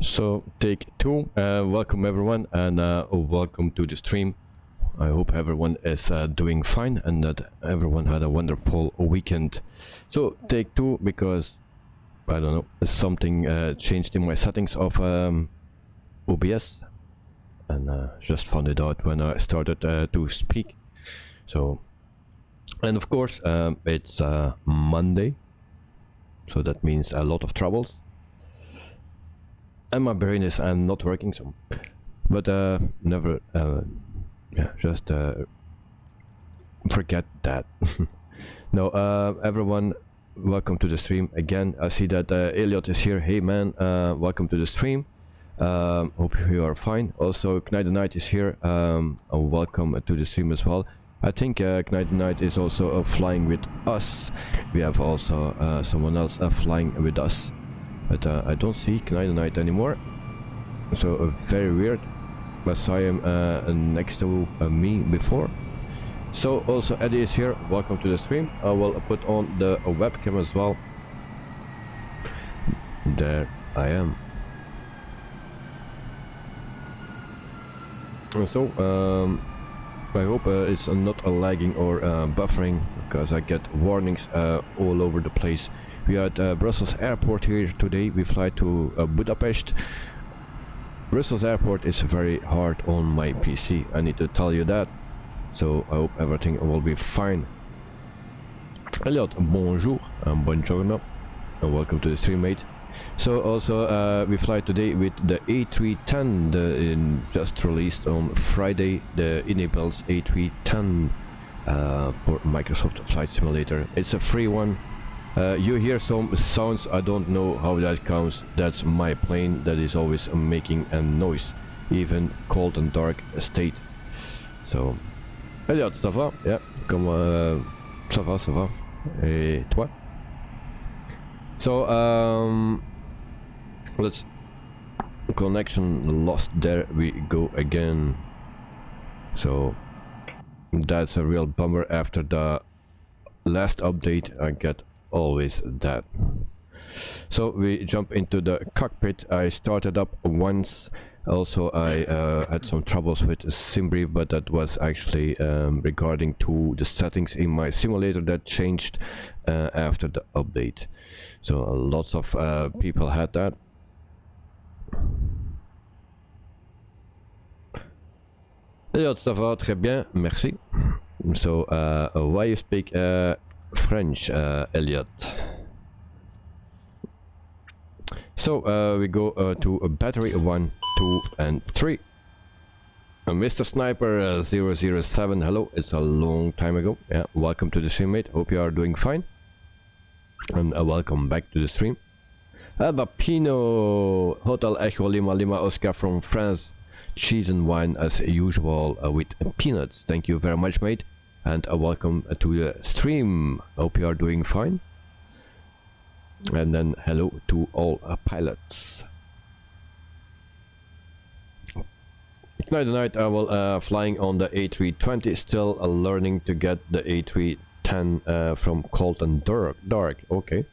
So take two, welcome everyone, and welcome to the stream. I hope everyone is doing fine and that everyone had a wonderful weekend. So take two, because I don't know, something changed in my settings of OBS, and just found it out when I started to speak. So, and of course it's Monday, so that means a lot of troubles. And my brain is not working, so, but never, yeah, just forget that. No, everyone, welcome to the stream again. I see that Elliot is here. Hey man, welcome to the stream. Hope you are fine. Also, Knight the Knight is here. Welcome to the stream as well. I think Knight the Knight is also flying with us. We have also someone else flying with us. But I don't see Knight the Knight anymore, so very weird. But I am next to me before. So also Eddie is here. Welcome to the stream. I will put on the webcam as well. There I am. So I hope it's not lagging or buffering, because I get warnings all over the place. We are at Brussels airport here today. We fly to Budapest. Brussels airport is very hard on my PC, I need to tell you that. So I hope everything will be fine. Elliot, bonjour, buongiorno, and welcome to the stream, mate. So also we fly today with the A310, just released on Friday, the inibuilds A310 for Microsoft Flight Simulator. It's a free one. You hear some sounds, I don't know how that comes. That's my plane that is always making a noise, even cold and dark state. So, Elliot, ça va? Yeah, comment ça va, ça va. Et toi? So, let's, connection lost, there we go again. So, that's a real bummer. After the last update, I get always that. So we jump into the cockpit. I started up once. Also I had some troubles with SimBrief, but that was actually regarding to the settings in my simulator that changed after the update. So lots of people had that. Elliot, ça va très bien, merci. So why you speak French, Elliot? So we go to battery 1, 2 and 3. Mr. Sniper 007, hello, it's a long time ago. Yeah, welcome to the stream, mate. Hope you are doing fine. And welcome back to the stream. Bapino, Hotel Echo Lima Lima Oscar from France. Cheese and wine as usual with peanuts. Thank you very much, mate. And welcome to the stream. Hope you are doing fine. And then hello to all pilots. Tonight I will flying on the A320, still learning to get the A310 from cold and dark. Okay,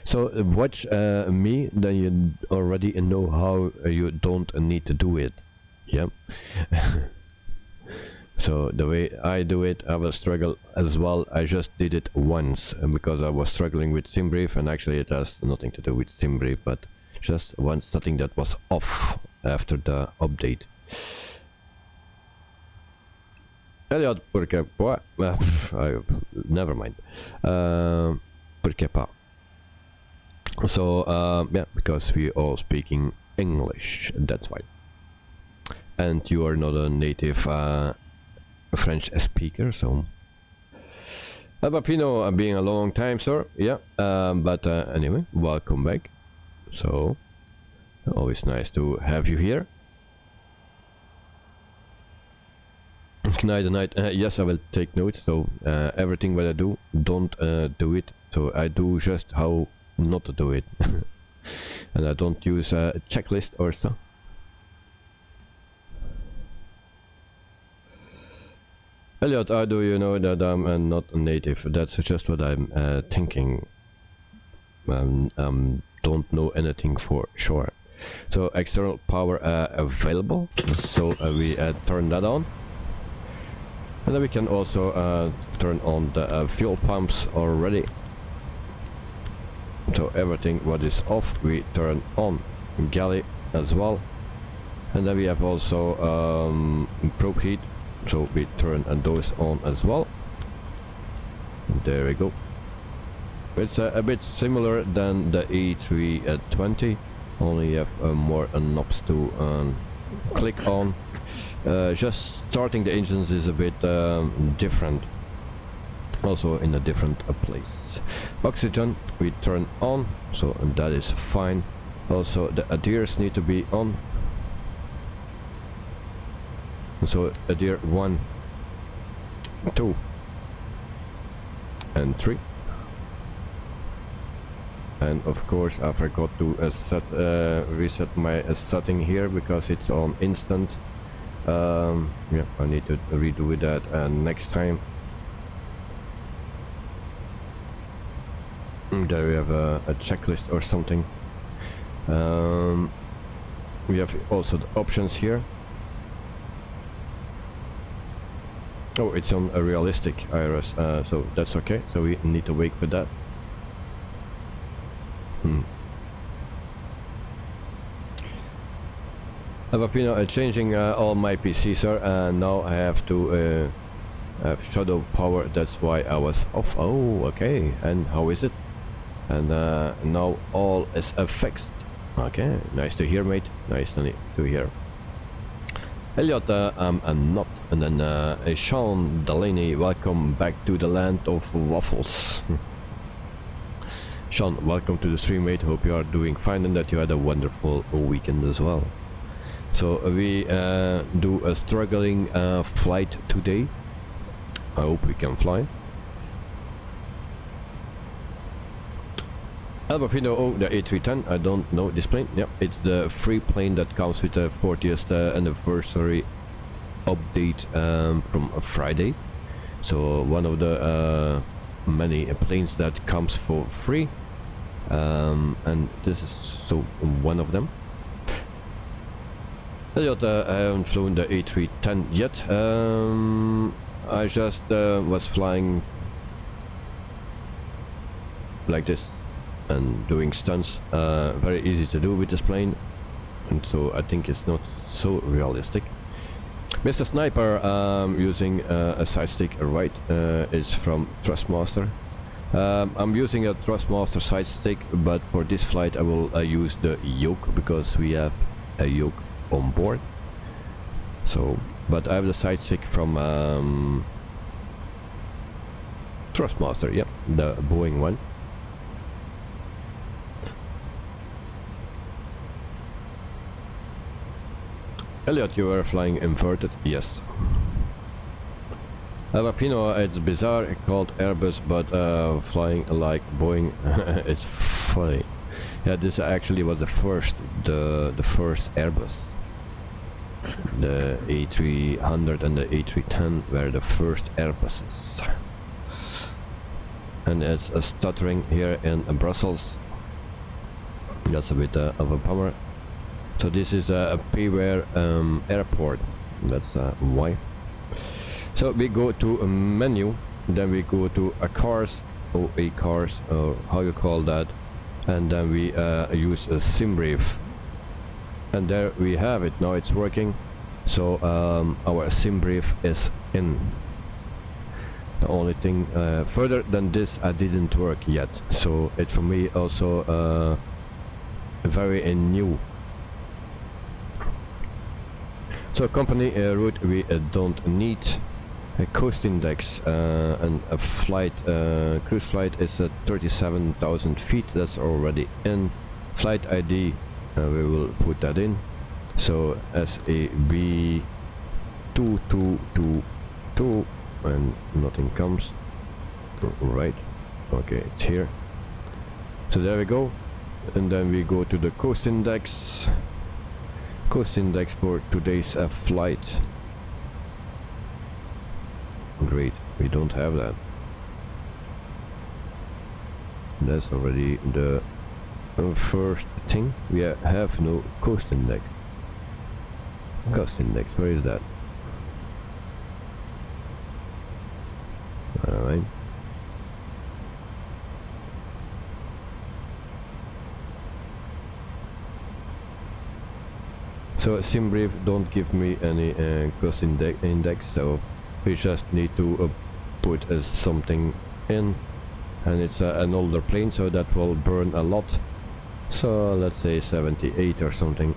so watch me, then you already know how you don't need to do it. Yeah. So the way I do it, I will struggle as well. I just did it once because I was struggling with SimBrief, and actually it has nothing to do with SimBrief, but just one setting that was off after the update. Elliot, pourquoi pas? Never mind. Pourquoi pas? So yeah, because we all speaking English, that's why. And you are not a native French speaker, so Bapino, being a long time, sir. Yeah, but anyway, welcome back. So always nice to have you here. Night and night. Yes, I will take notes. So everything that I do, don't do it. So I do just how not to do it, and I don't use a checklist or so. Elliot, how do you know that I'm not a native? That's just what I'm thinking. Don't know anything for sure. So external power available, so we turn that on. And then we can also turn on the fuel pumps already. So everything what is off we turn on. Galley as well. And then we have also probe heat, so we turn those on as well. There we go. It's a bit similar than the A320, only you have more knobs to click on. Just starting the engines is a bit different, also in a different place. Oxygen we turn on, so that is fine. Also the adheres need to be on, so adhere 1, 2 and 3. And of course I forgot to reset my setting here because it's on instant. Yeah, I need to redo that next time. There we have a checklist or something. We have also the options here. Oh, it's on a realistic iris, so that's okay, so we need to wait for that. I've changing all my PCs, and now I have to have shadow power. That's why I was off. Oh, okay. And how is it? And now all is fixed. Okay, nice to hear, mate. Nice to hear. Elliot, I'm not. And then Sean Delaney, welcome back to the land of waffles. Sean, welcome to the stream, mate. Hope you are doing fine and that you had a wonderful weekend as well. So we do a struggling flight today. I hope we can fly. Albapino, oh, the A310, I don't know this plane. Yep, it's the free plane that comes with the 40th anniversary update from Friday. So one of the many planes that comes for free. And this is so one of them. Elliot, I haven't flown the A310 yet. I just was flying like this and doing stunts. Very easy to do with this plane, and so I think it's not so realistic. Mr. Sniper, using a side stick right, is from Trustmaster. I'm using a Thrustmaster side stick, but for this flight I will use the yoke because we have a yoke on board. So, but I have the side stick from Trustmaster, yep, the Boeing one. Elliot, you were flying inverted? Yes. Avapino, it's bizarre, called Airbus, but flying like Boeing. It's funny. Yeah, this actually was the first Airbus. The A300 and the A310 were the first Airbuses. And it's a stuttering here in Brussels. That's a bit of a bummer. So this is a Beware airport. That's why. So we go to a menu, then we go to a cars, or a cars, or how you call that, and then we use a sim brief, and there we have it. Now it's working. So our sim brief is in. The only thing further than this I didn't work yet, so it for me also very new. So company route we don't need. A coast index and a flight, cruise flight is at 37,000 feet. That's already in. Flight ID, we will put that in. So SAB 2222, and nothing comes. Right. Okay, it's here. So there we go. And then we go to the coast index. Coast index for today's flight. Great, we don't have that. That's already the first thing, we have no cost index. Cost index, where is that? Alright. So SimBrief don't give me any cost index, so we just need to put something in, and it's an older plane, so that will burn a lot. So let's say 78 or something.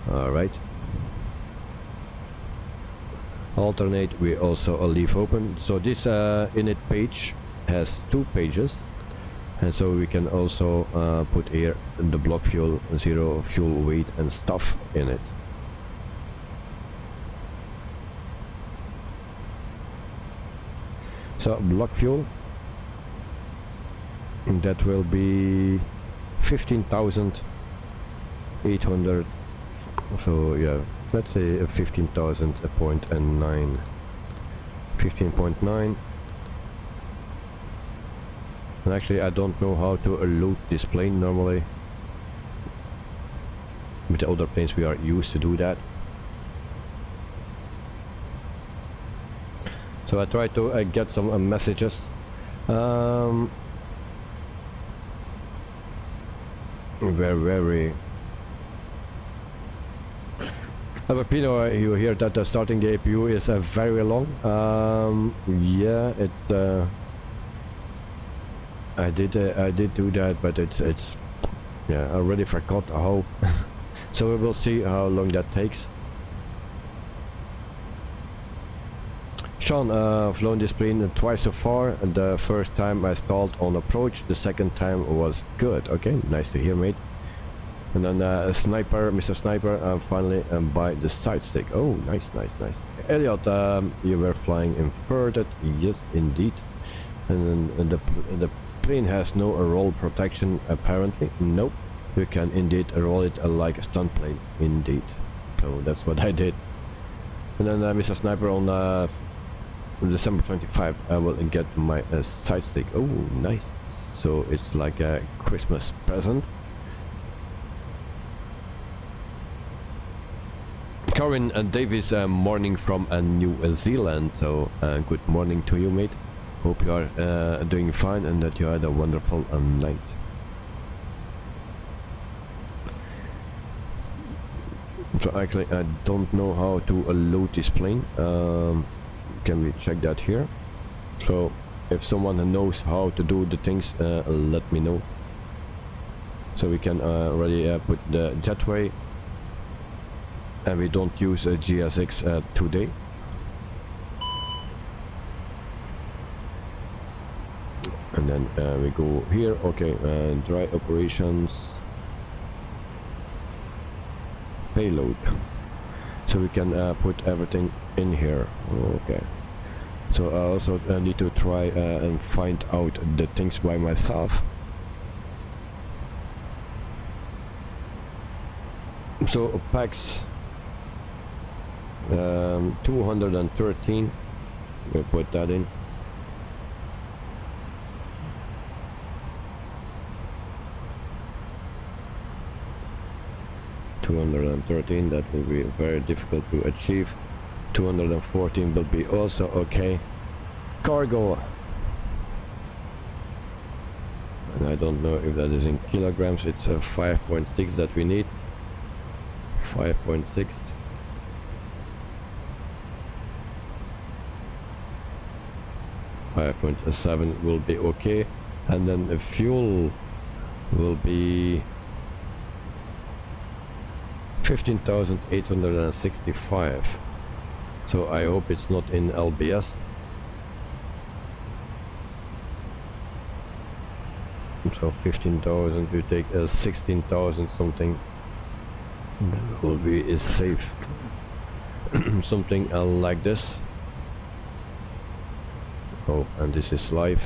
Alright. Alternate we also leave open. So this init page has 2 pages, and so we can also put here the block fuel, 0 fuel weight and stuff in it. So block fuel, that will be 15,800. So yeah, let's say 15,000.9, 15.9. And actually I don't know how to load this plane normally. With the other planes we are used to do that. So I try to get some messages. Very Pino, you hear that starting the APU is very long. Yeah, it I did do that, but it's yeah, I already forgot how. So we will see how long that takes. Sean, flown this plane twice so far. The first time I stalled on approach, the second time was good. Okay, nice to hear, mate. And then Sniper, Mr. Sniper, finally by the Sidestick. Oh, nice. Elliot, you were flying inverted. Yes, indeed. And then the plane has no roll protection apparently. Nope. You can indeed roll it like a stunt plane. Indeed. So that's what I did. And then Mr. Sniper on December 25, I will get my Sidestick. Oh, nice. So it's like a Christmas present. Corin Davis, morning from New Zealand. So good morning to you, mate. Hope you are doing fine and that you had a wonderful night. So actually I don't know how to load this plane. Can we check that here? So if someone knows how to do the things, let me know. So we can already put the jetway, and we don't use a GSX today. And then we go here. Okay, dry operations, payload. So we can put everything in here. Okay. So I also need to try and find out the things by myself. So packs 213. We put that in. That will be very difficult to achieve. 214 will be also okay. Cargo, and I don't know if that is in kilograms. It's 5.6 that we need. 5.6. .7 will be okay, and then the fuel will be 15,865. So I hope it's not in LBS. So 15,000, we take 16,000 something. That will be is safe. Something like this. Oh, and this is live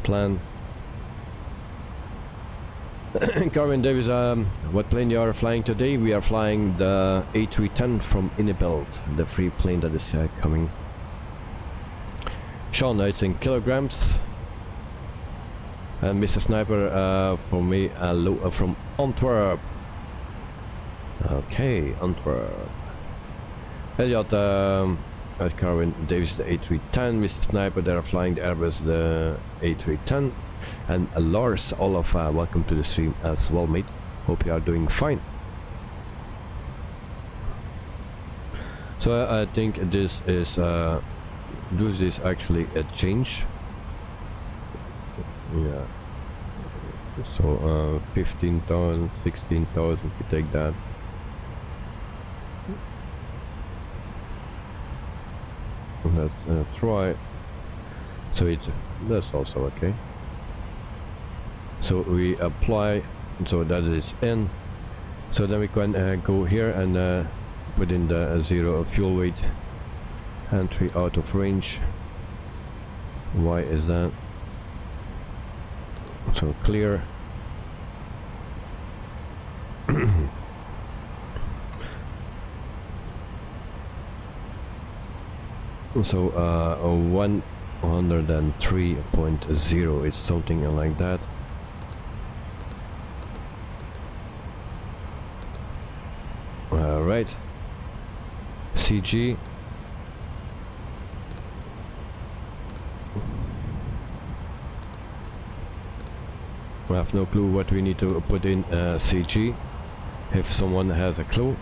plan. Carmen Davis, what plane you are flying today? We are flying the A310 from inibuild, the free plane that is coming. Sean, it's in kilograms. And Mr. Sniper, for me, hello from Antwerp. Okay, Antwerp. Elliot, Carwin Davis, the A310. Mr. Sniper, they're flying the Airbus, the A310. And Lars, Olaf, welcome to the stream as well, mate. Hope you are doing fine. So I think this is actually a change. Yeah. So 15,000, 16,000. We take that. Let's try. So that's also okay. So we apply. So that is in. So then we can go here and put in the 0 fuel weight. Entry out of range. Why is that? So clear. So 103.0, it's something like that. Right. CG. I have no clue what we need to put in CG. If someone has a clue,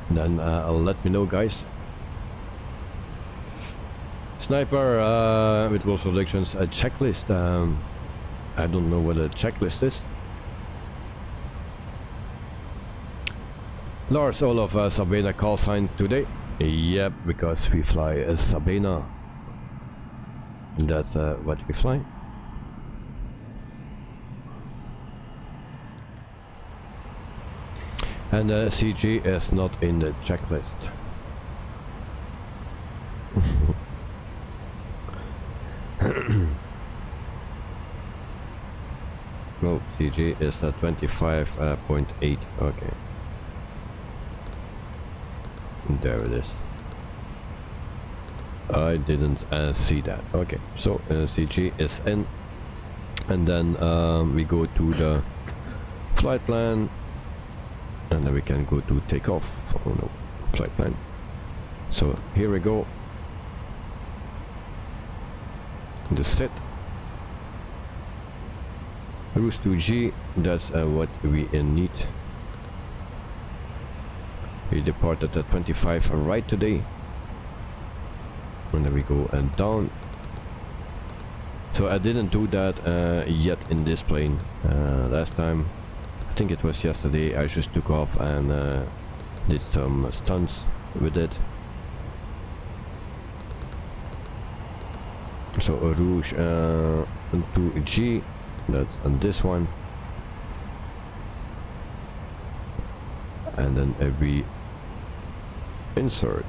then let me know, guys. Sniper with Wolf Predictions, a checklist. I don't know what a checklist is. Lars, all of Sabena call sign today. Yep, because we fly a Sabena. That's what we fly. And CG is not in the checklist. No, CG is 25.8. Okay. There it is. I didn't see that. Okay, so CG is in, and then we go to the flight plan, and then we can go to takeoff. Oh no, flight plan. So here we go. The set. Cruise to G. That's what we need. We departed at 25 right today. And then we go and down. So I didn't do that yet in this plane. Last time, I think it was yesterday, I just took off and did some stunts with it. So Rouge to G, that's on this one. And then we insert.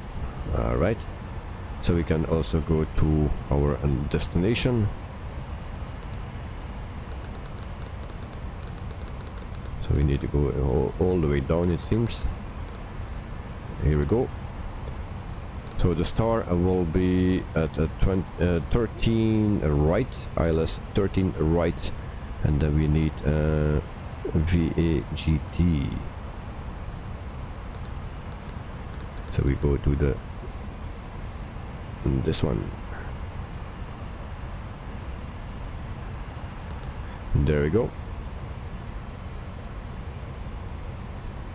Alright. So we can also go to our destination. So we need to go all the way down, it seems. Here we go. So the star will be at 13 right, ILS 13 right, and then we need VAGT. So we go to the this one. There we go.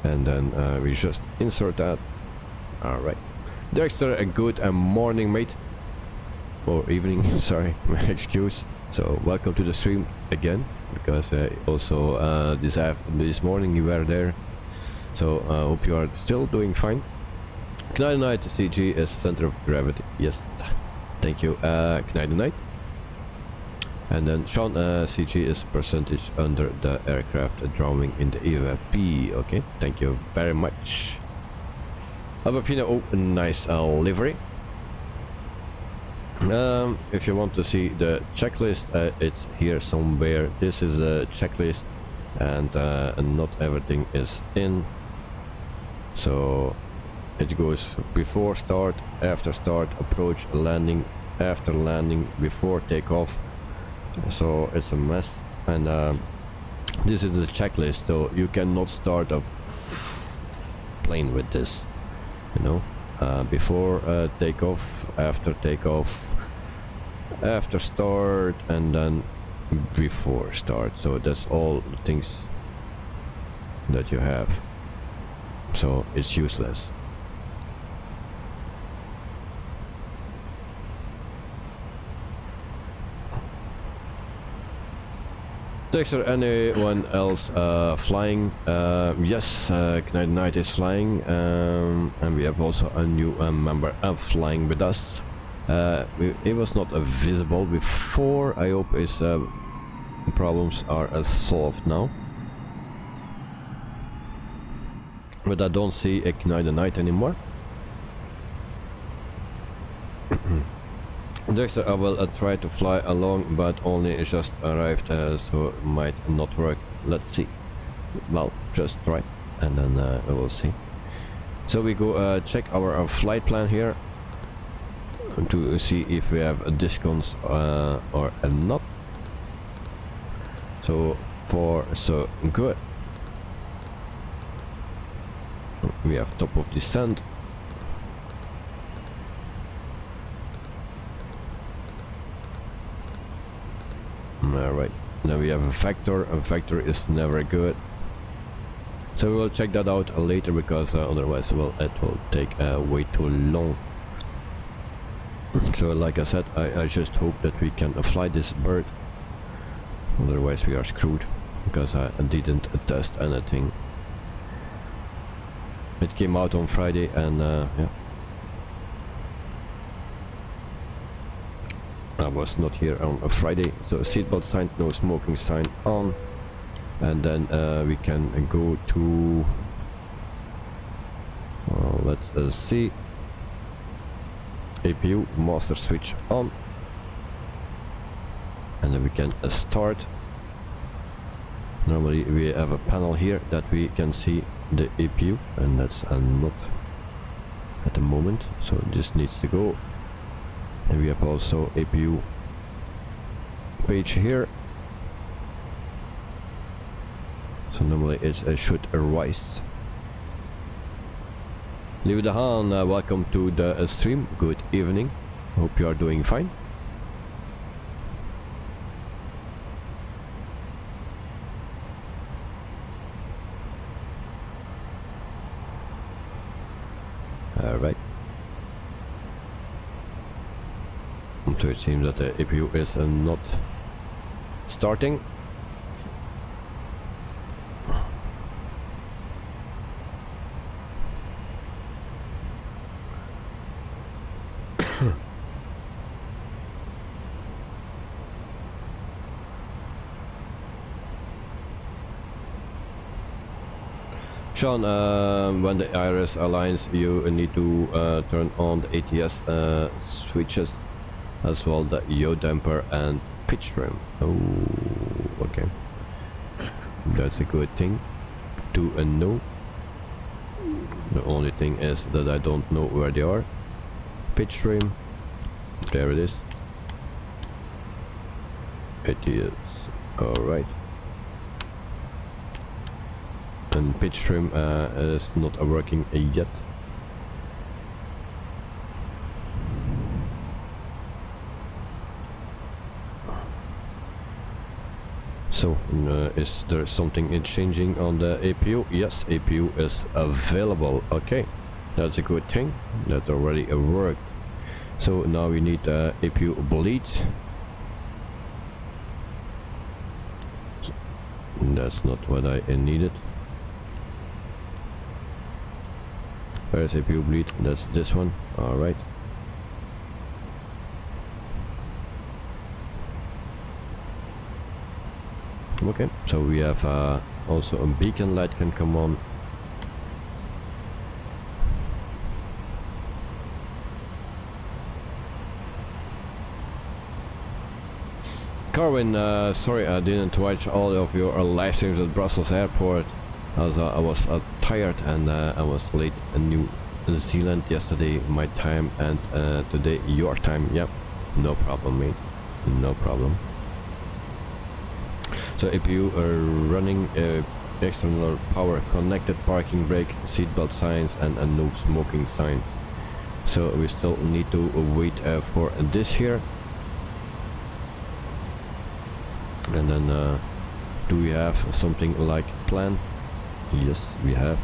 And then we just insert that. Alright. Dexter, a good morning, mate. Or evening, sorry, my excuse. So welcome to the stream again, because also this morning you were there. So I hope you are still doing fine. Knight Night, CG is center of gravity. Yes, thank you, Knight Night. And then Sean, CG is percentage under the aircraft drawing in the EBBR. Okay, thank you very much. Abapina, oh, nice livery. If you want to see the checklist, it's here somewhere. This is a checklist, and not everything is in. So it goes before start, after start, approach, landing, after landing, before takeoff, so it's a mess. And this is the checklist, so you cannot start a plane with this, you know. Before takeoff, after takeoff, after start, and then before start. So that's all the things that you have, so it's useless. Is there anyone else flying? Yes, Knight Knight is flying, and we have also a new member flying with us. It was not visible before. I hope his problems are solved now. But I don't see a Knight Knight anymore. Dexter, I will try to fly along, but only just arrived, so it might not work. Let's see. Well, just try, and then we will see. So we go check our flight plan here to see if we have discounts or not. So good. We have top of descent. Alright, now we have a factor. A factor is never good, so we will check that out later, because otherwise it will take way too long. So like I said, I just hope that we can fly this bird, otherwise we are screwed, because I didn't test anything. It came out on Friday, and yeah, I was not here on a Friday. So seatbelt sign, no smoking sign on, and then we can go to let's see, APU master switch on, and then we can start. Normally we have a panel here that we can see the APU, and that's not at the moment, so this needs to go. And we have also APU page here, so normally it should arise. Leave the hand, welcome to the stream. Good evening, hope you are doing fine. Alright. So it seems that the APU is not starting. Sean, when the iris aligns, you need to turn on the ATS switches, as well the yaw damper and pitch trim. Oh, okay, that's a good thing to know. The only thing is that I don't know where they are. Pitch trim, there it is. It is alright. And pitch trim is not working yet. So is there something changing on the APU? Yes, APU is available. Okay, that's a good thing. That already worked. So now we need APU bleed. That's not what I needed. Where's APU bleed? That's this one. Alright. Okay, so we have also a beacon light can come on. Carwin, sorry I didn't watch all of your live streams at Brussels airport, as I was tired, and I was late in New Zealand yesterday my time, and today your time. Yeah, No problem, mate. No problem. So if you are running external power, connected parking brake, seatbelt signs, and a no smoking sign. So we still need to wait for this here. And then do we have something like plan? Yes, we have.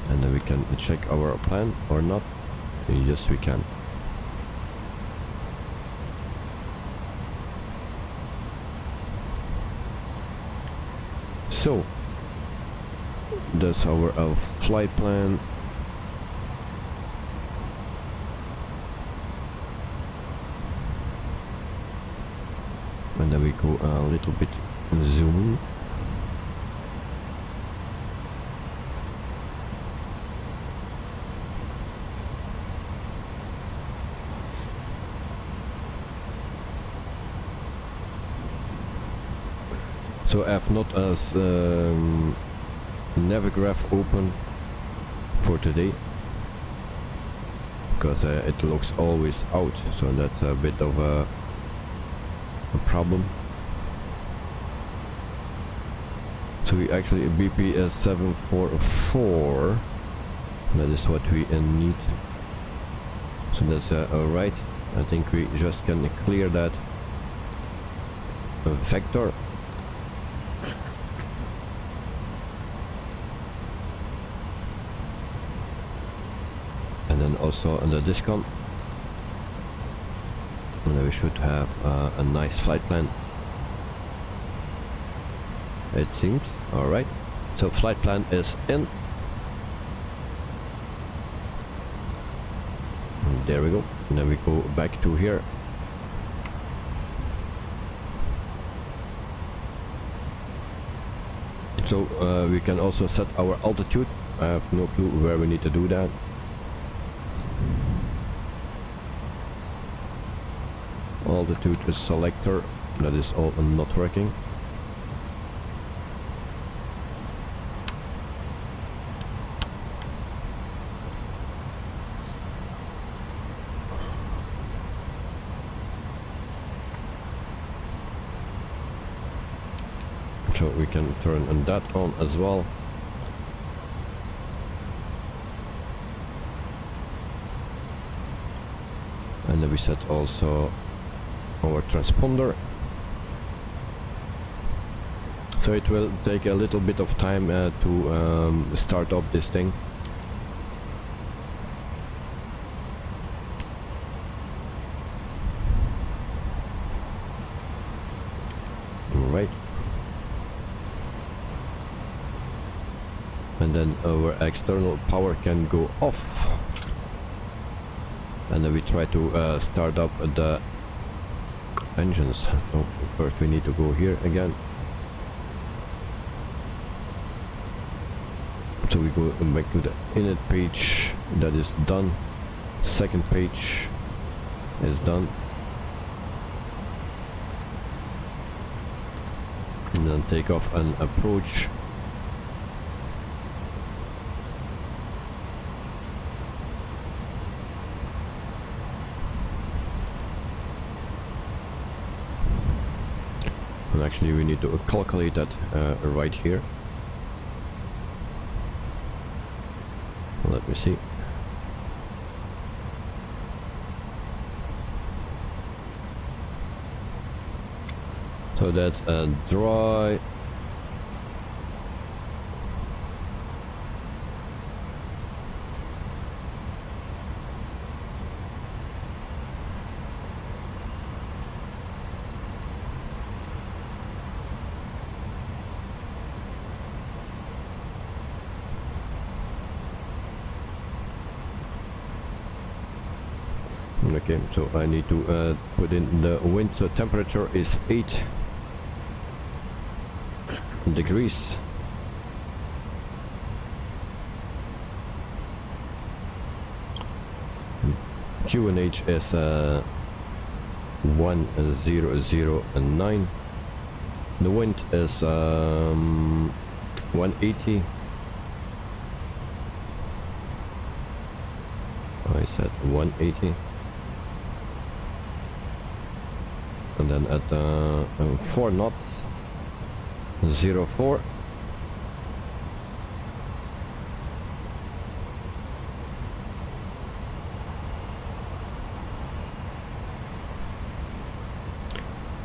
And then we can check our plan or not. Yes, we can. So that's our flight plan. And then we go a little bit zoom. So I have not as Navigraph open for today, because it looks always out, so that's a bit of a problem. So we actually BP 744, that is what we need. So that's alright. I think we just can clear that vector. And then also on the discom, and then we should have a nice flight plan, it seems. Alright, so flight plan is in. And there we go. And then we go back to here. So we can also set our altitude. I have no clue where we need to do that. Altitude is selector, that is all not working. So we can turn on that on as well. And then we set also our transponder. So it will take a little bit of time to start up this thing. Right. And then our external power can go off. And then we try to start up the engines. Oh, first we need to go here again. So we go back to the init page. That is done. Second page is done. And then take off and approach. And actually we need to calculate that right here. Let me see. So that's a dry. Okay, so I need to put in the wind, so temperature is 8 degrees. QNH is 1009. The wind is 180. I said 180. and then at 4 knots, 04.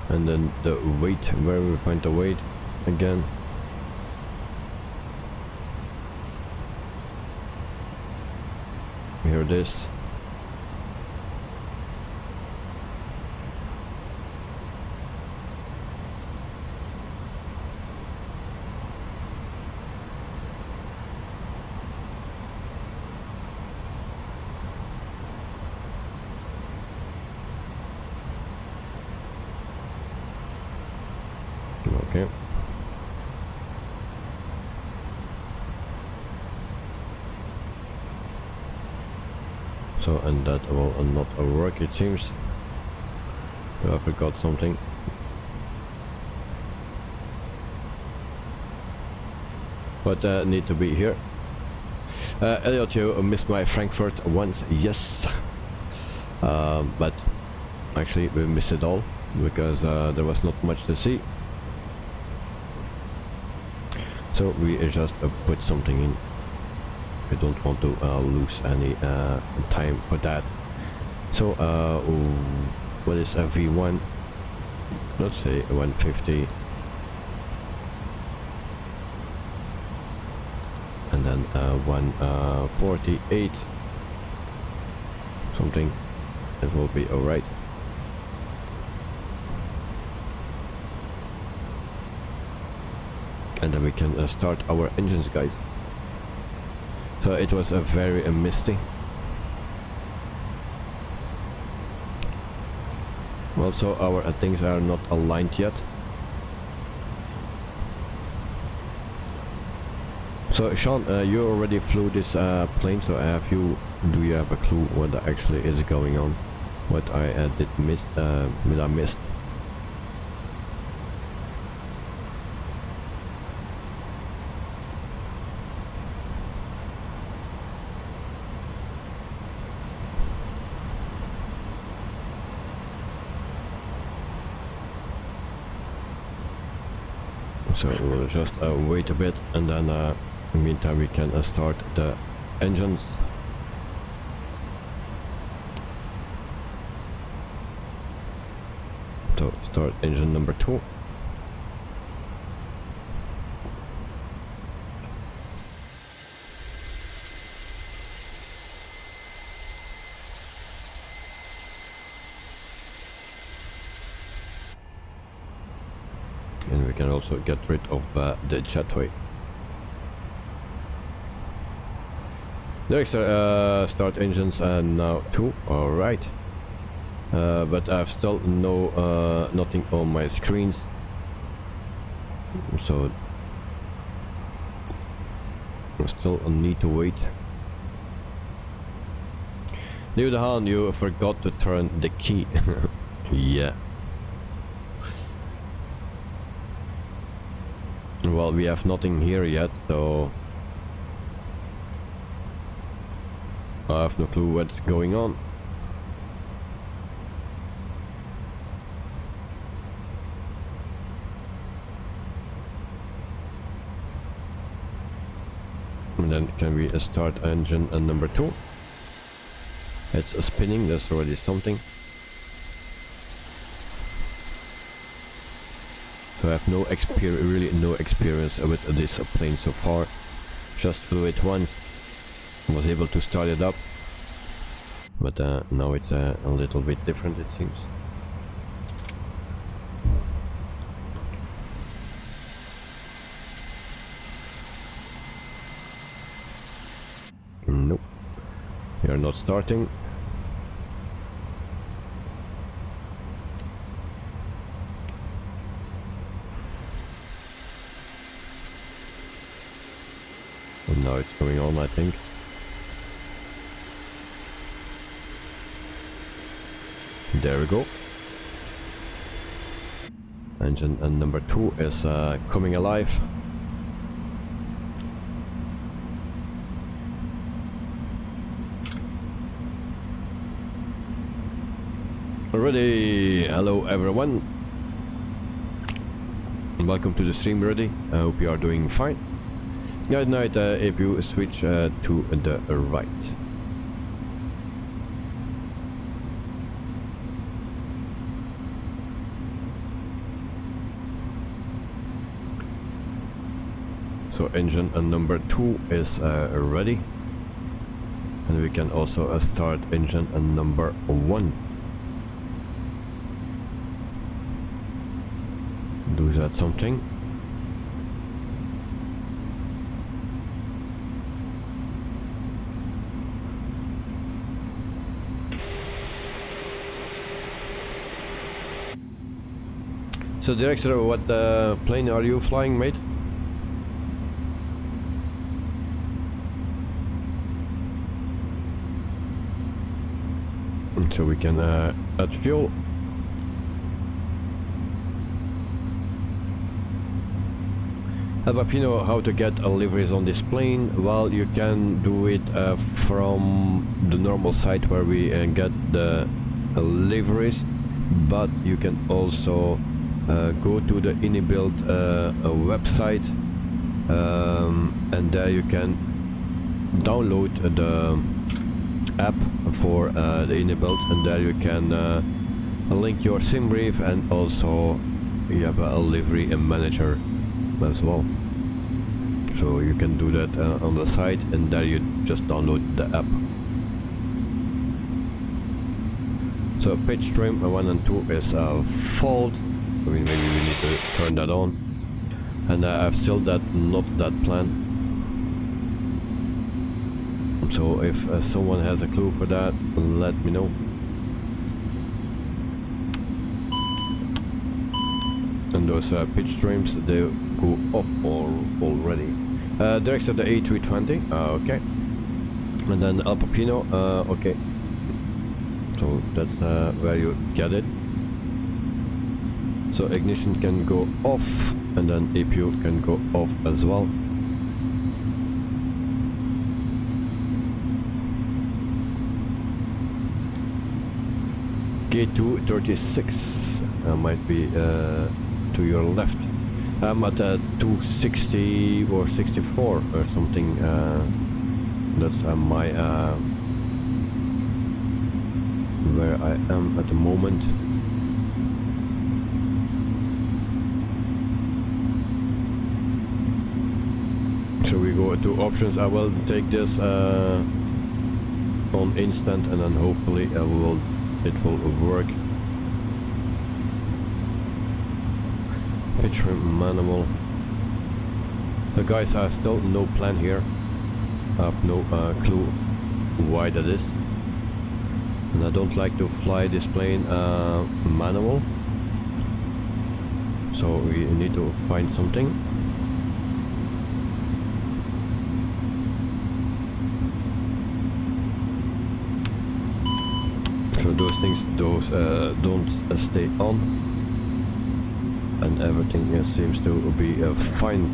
And then the weight, where we find the weight again. Here it is. Okay. So, and that will not work, it seems. I forgot something. But need to be here. Elliot, you missed my Frankfurt once, yes. But actually we missed it all because there was not much to see. So we just put something in. We don't want to lose any time for that. So what is a V1? Let's say 150, and then 148 something. It will be alright. And then we can start our engines, guys. So it was a very misty. Also, our things are not aligned yet. So Sean, you already flew this plane. So do you have a clue what actually is going on? What I did miss? I missed. So we'll just wait a bit, and then in the meantime we can start the engines. So start engine number 2. And we can also get rid of the jetway. Next, start engines, and now 2. All right. But I have still nothing on my screens. So I still need to wait. Near the hand, you forgot to turn the key. Yeah. Well, we have nothing here yet, so I have no clue what's going on. And then can we start engine number 2? It's spinning, that's already something. So I have no experience, really no experience with this plane so far. Just flew it once, was able to start it up, but now it's a little bit different, it seems. Nope, we are not starting. And now it's going on, I think. There we go. Engine number 2 is coming alive. Ready. Hello everyone. Welcome to the stream. Ready. I hope you are doing fine. Good night if you switch to the right. So engine number 2 is ready. And we can also start engine number 1. Do that something. So director, what plane are you flying, mate? So we can add fuel. But you know how to get liveries on this plane? Well, you can do it from the normal site where we get the liveries, but you can also go to the inibuild website, and there you can download the app for the inibuild, and there you can link your sim brief, and also you have a livery manager as well. So you can do that on the site, and there you just download the app. So pitch trim 1 and 2 is fault. I mean, maybe we need to turn that on. And I've still not that plan. So if someone has a clue for that, let me know. And those pitch trims, they go up already. Director the A320, okay. And then Al Papino, okay. So that's where you get it. So ignition can go off, and then APU can go off as well. Gate 236 might be to your left. I'm at 260 or 64 or something. That's my where I am at the moment. So we go to options. I will take this on instant, and then hopefully it will work. Pitch trim manual. The guys are still no plan here. I have no clue why that is, and I don't like to fly this plane manual. So we need to find something. So those things, don't stay on, and everything seems to be fine.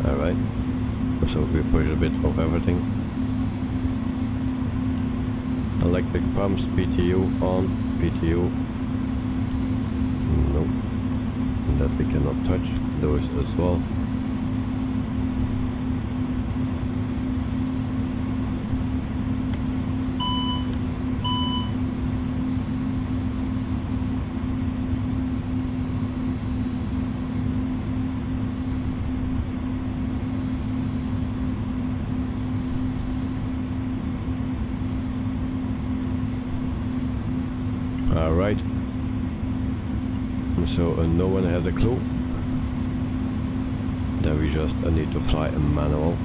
Alright, so we push a bit of everything. Electric pumps, PTU on, PTU. Nope. That we cannot touch, those as well. All right. So no one has a clue. Then we just need to fly a manual.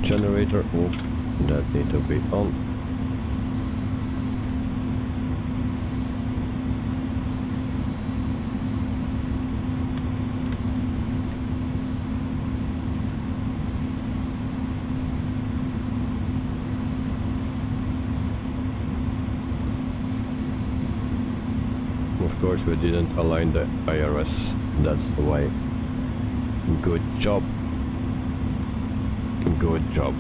Generator, oh, that need to be on. Of course, we didn't align the IRS. That's why. Good job. Good job.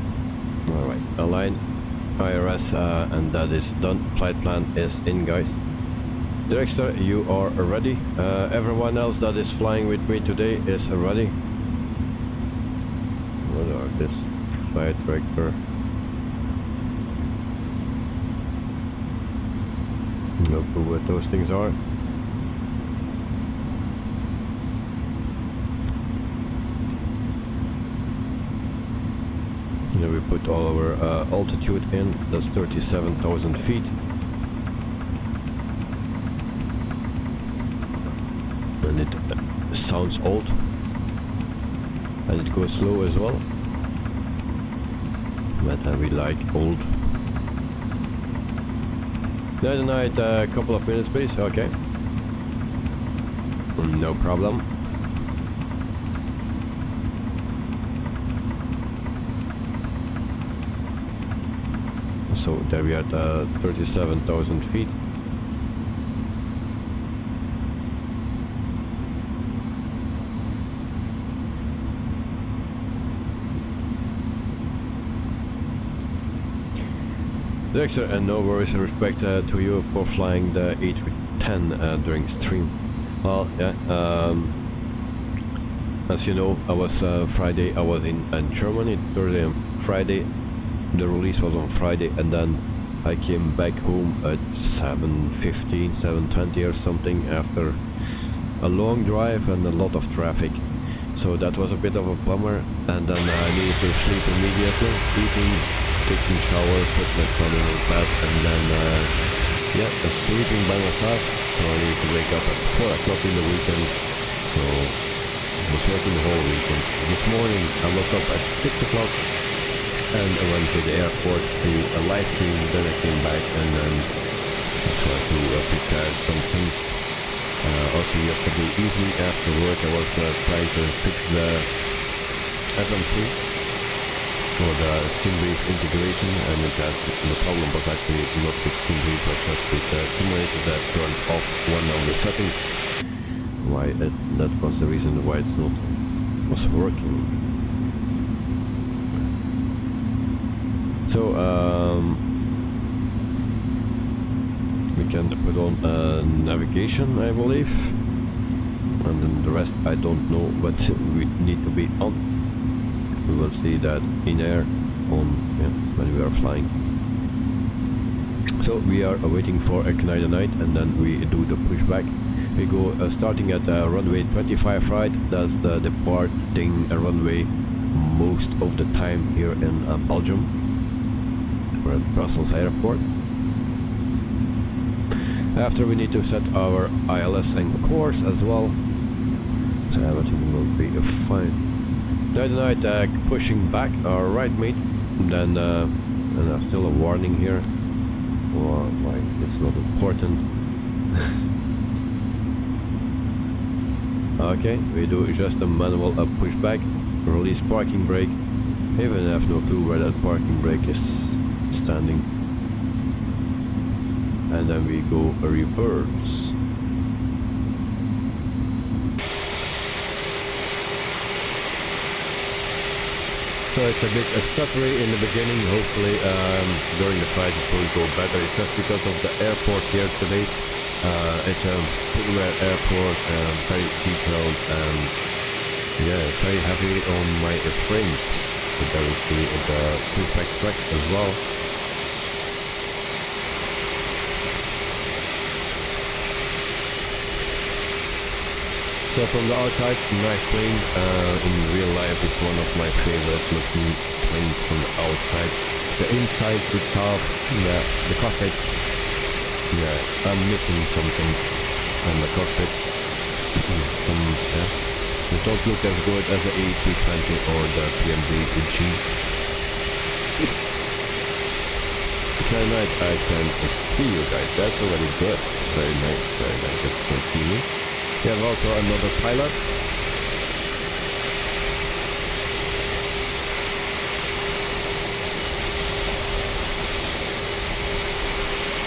Alright, align IRS, and that is done. Flight plan is in, guys. Director, you are ready. Everyone else that is flying with me today is ready. What are this? Flight director. No clue what those things are. Now we put all our altitude in. That's 37,000 feet. And it sounds old. And it goes slow as well. But we like old. Night, a couple of minutes please. Okay. No problem. So there we are at 37,000 feet. Director, and no worries and respect to you for flying the A310 during stream. Well, yeah, as you know, I was Friday, I was in Germany, Thursday and Friday. The release was on Friday, and then I came back home at 7:15, 7:20 or something after a long drive and a lot of traffic. So that was a bit of a bummer, and then I needed to sleep immediately, eating, taking shower, put my stomach in bed, and then yeah, sleeping by myself. So I needed to wake up at 4 o'clock in the weekend. So I was working the whole weekend. This morning I woke up at 6 o'clock and I went to the airport to a live stream. Then I came back and then I tried to prepare some things. Also yesterday evening after work I was trying to fix the FM3 for the SimBrief integration, and it has, the problem was actually not with SimBrief but just with the simulator that turned off one of the settings. Why that was the reason why it's not was working. So we can put on navigation, I believe, and then the rest I don't know, but we need to be on. We will see that in air on, yeah, when we are flying. So we are waiting for a night, and then we do the pushback. We go starting at runway 25 right. That's the departing runway most of the time here in Belgium. We're at Brussels airport. After we need to set our ILS and course as well, so everything will be fine. Night, pushing back. Alright, mate. And then and there's still a warning here. Oh, why it's not important. Okay, we do just a manual pushback, release parking brake. Even have no clue where that parking brake is standing. And then we go reverse. So it's a bit stuttery in the beginning. Hopefully during the flight it will go better. It's just because of the airport here today. It's a pretty rare airport, very detailed, and yeah, very heavy on my frames. But there is the two-pack track as well. So from the outside, nice plane. In real life it's one of my favorite looking planes from the outside. The inside itself, yeah, the cockpit, yeah, I'm missing some things on the cockpit. Yeah, they don't look as good as the A320 or the PMG. Okay, night, I can see you guys, that's already good. Very nice that you can see me. We have also another pilot.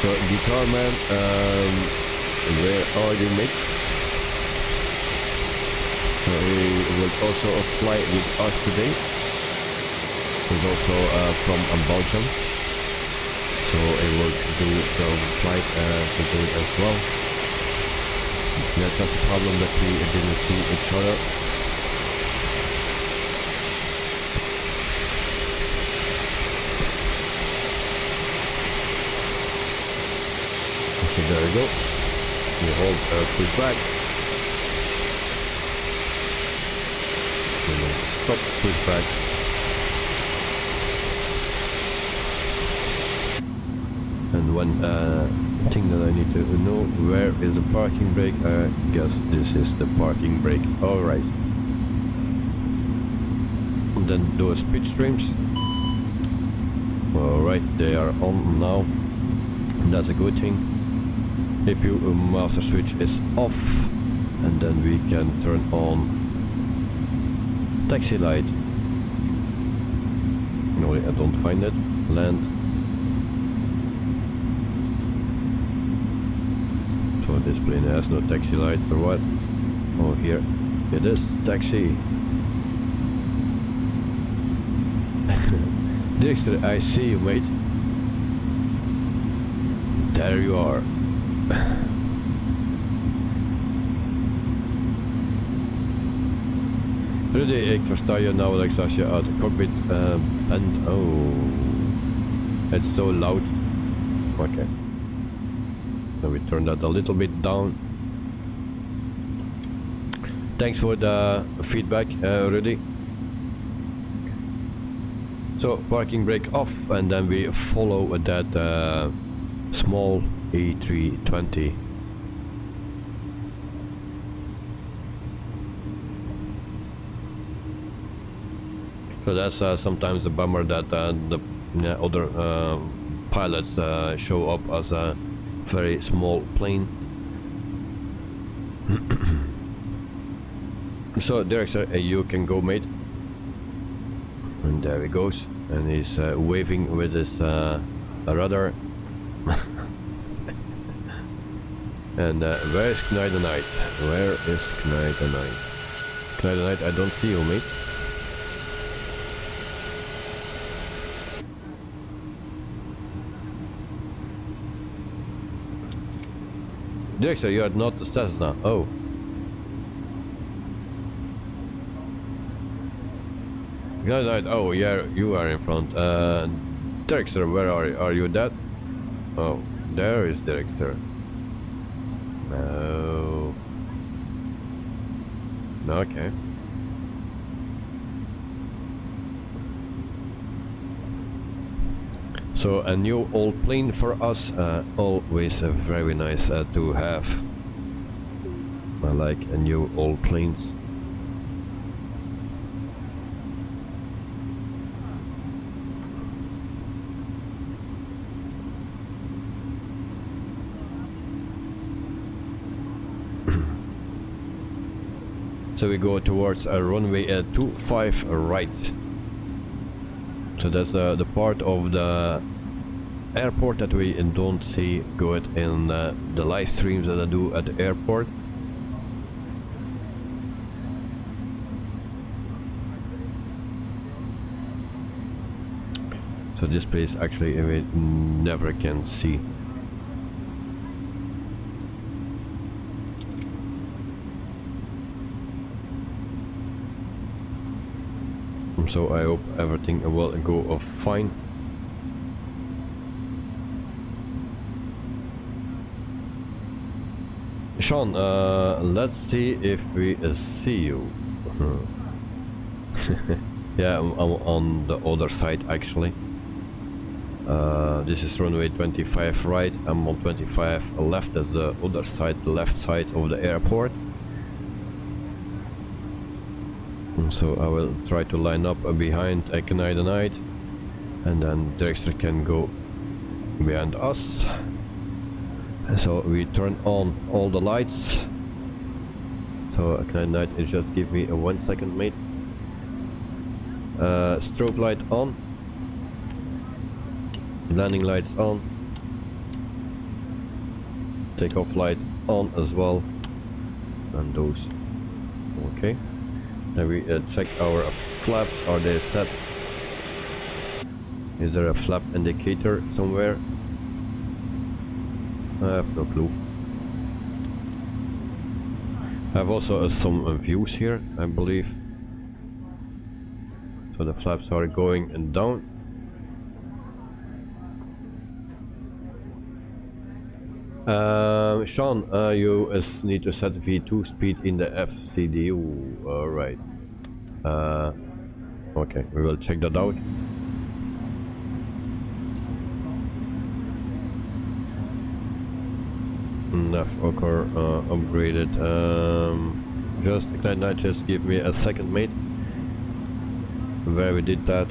So guitar man where are you, mate? So he will also fly with us today. He's also from Belgium, so he will do the flight today as well. Yeah, just a problem that we didn't see each other. So there we go. We hold push back. Stop, push back. And one thing that I need to know, where is the parking brake? I guess this is the parking brake. Alright. And then those pitch streams. Alright, they are on now. That's a good thing. If your master switch is off, and then we can turn on taxi light. No, I don't find it. Land. So this plane has no taxi light or what? Oh, here it is. Taxi. Dexter, I see you, mate. There you are. Rudy, ik versta je nauwelijks als je uit de cockpit bent. Oh, it's so loud. Okay. So we turn that a little bit down. Thanks for the feedback, Rudy. So parking brake off, and then we follow that small A320. So that's sometimes a bummer that the other pilots show up as a very small plane. So Derek said, hey, you can go, mate. And there he goes, and he's waving with his rudder. And where is Knight the Night? Where is Knight the Night? Knight the Night, I don't see you, mate. Dexter, you are not the Cessna. Oh. Knight the Night, oh yeah, you are in front. Dexter, where are you? Are you dead? Oh, there is Dexter. No. Okay. So a new old plane for us, always very nice to have. I like a new old planes. So we go towards runway 25 right. So that's the part of the airport that we don't see good in the live streams that I do at the airport. So this place actually we never can see. So I hope everything will go fine. Sean, let's see if we see you. Yeah, I'm on the other side actually. This is runway 25 right, I'm on 25 left, that's the other side, the left side of the airport. So I will try to line up behind Knight the Night, and then Dexter can go behind us. So we turn on all the lights. So Knight the Night, just give me a 1 second, mate. Strobe light on. Landing lights on. takeoff light on as well, and those. Okay. Then we check our flaps. Are they set? Is there a flap indicator somewhere? I have no clue. I have also some views here, I believe. So the flaps are going and down. Sean, you need to set V2 speed in the FCDU. Alright. Okay, we will check that out. Nav occur upgraded. Just ignite night, just give me a second, mate. Where we did that,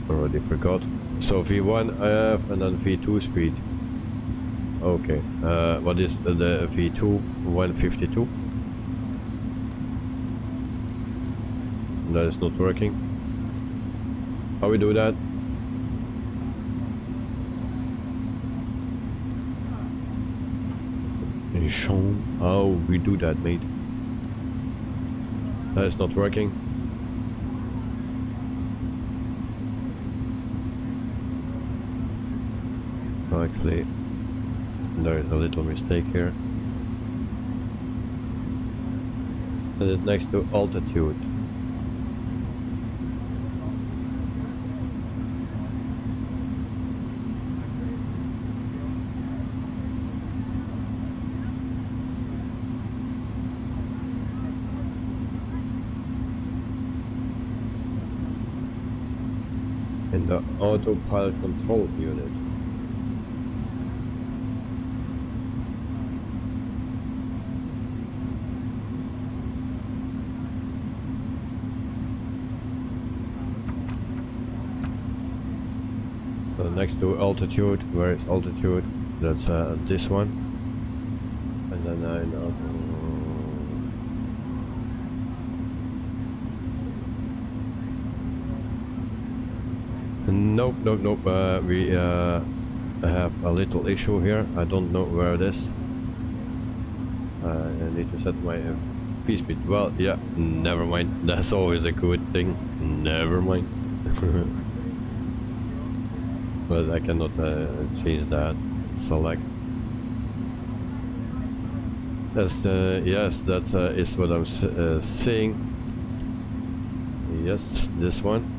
already forgot. So V1 I have, and then V2 speed. Okay, what is the V2? 152? That is not working. How we do that? Shown how we do that, mate. That is not working. Actually, there is a little mistake here. Set it next to altitude. In the autopilot control unit. So next to altitude, where is altitude? That's this one. And then I know. Nope, nope, nope. We have a little issue here. I don't know where it is. I need to set my P speed. Well, yeah, never mind. That's always a good thing. Never mind. But I cannot change that. Select. That's the yes. That is what I'm saying. Yes, this one.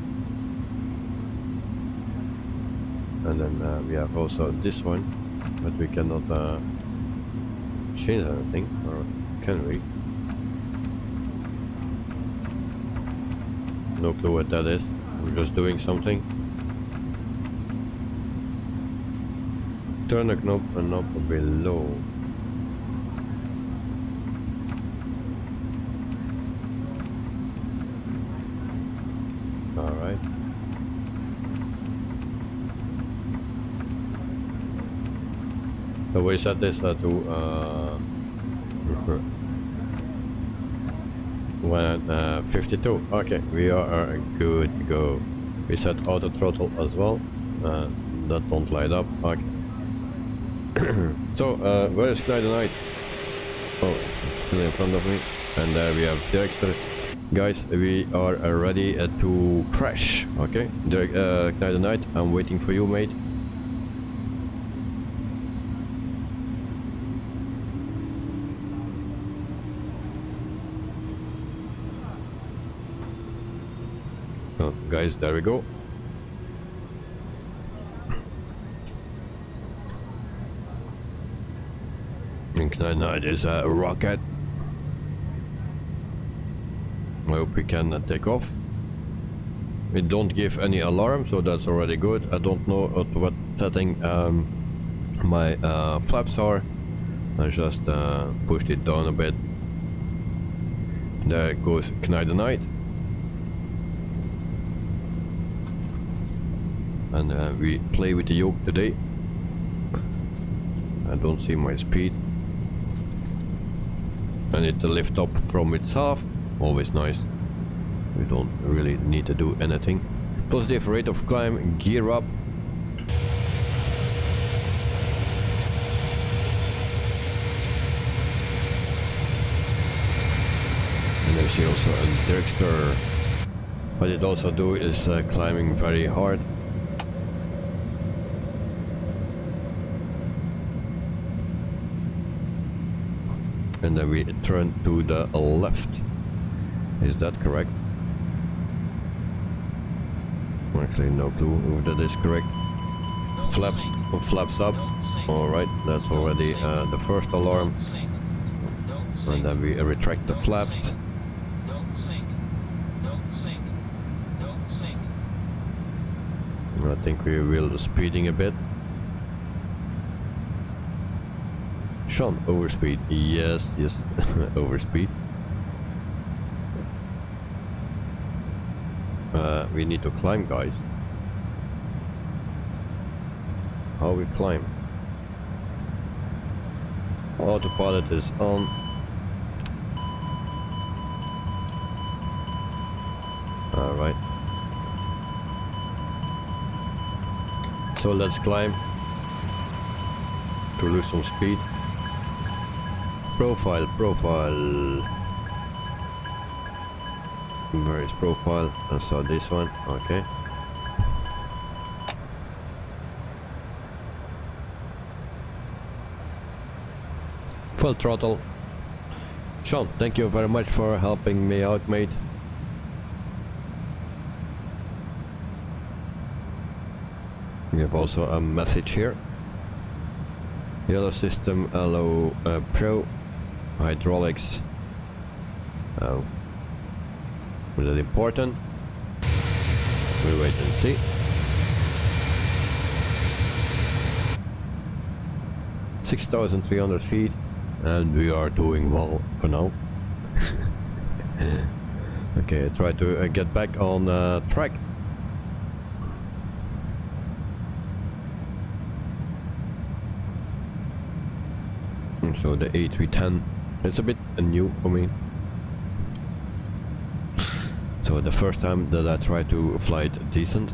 And then we have also this one, but we cannot change anything, or can we? No clue what that is. I'm just doing something. Turn the knob and up below. Alright. So we set this to 152. Okay, we are good to go. We set auto throttle as well. That don't light up. Okay. So where is Ignite the Night? Oh, it's still in front of me. And there we have Director. Guys, we are ready to crash. Okay, Ignite the Night. I'm waiting for you, mate. Oh, guys, there we go. Ignite is a rocket. I hope we can take off. We don't give any alarm, so that's already good. I don't know at what setting my flaps are. I just pushed it down a bit. There goes Ignite the Night. And we play with the yoke today. I don't see my speed. I need to lift up from itself. Always nice. We don't really need to do anything. Positive rate of climb, gear up. dragster. What it also do is climbing very hard. And then we turn to the left. Is that correct? Actually, no clue if that is correct. Flaps up. Alright, that's already the first alarm. And then we retract the flaps. I think we will speeding a bit. Sean, overspeed. Yes, overspeed. We need to climb, guys. How we climb? Autopilot is on. Alright. So let's climb to lose some speed. Profile. Where is profile? I saw this one. Okay. Full throttle. Sean, thank you very much for helping me out, mate. We have also a message here. Yellow system, hello pro, hydraulics. Oh, was that important? We'll wait and see. 6,300 feet, and we are doing well for now. Okay, try to get back on track. So the A310, it's a bit new for me. So the first time that I try to fly it decent.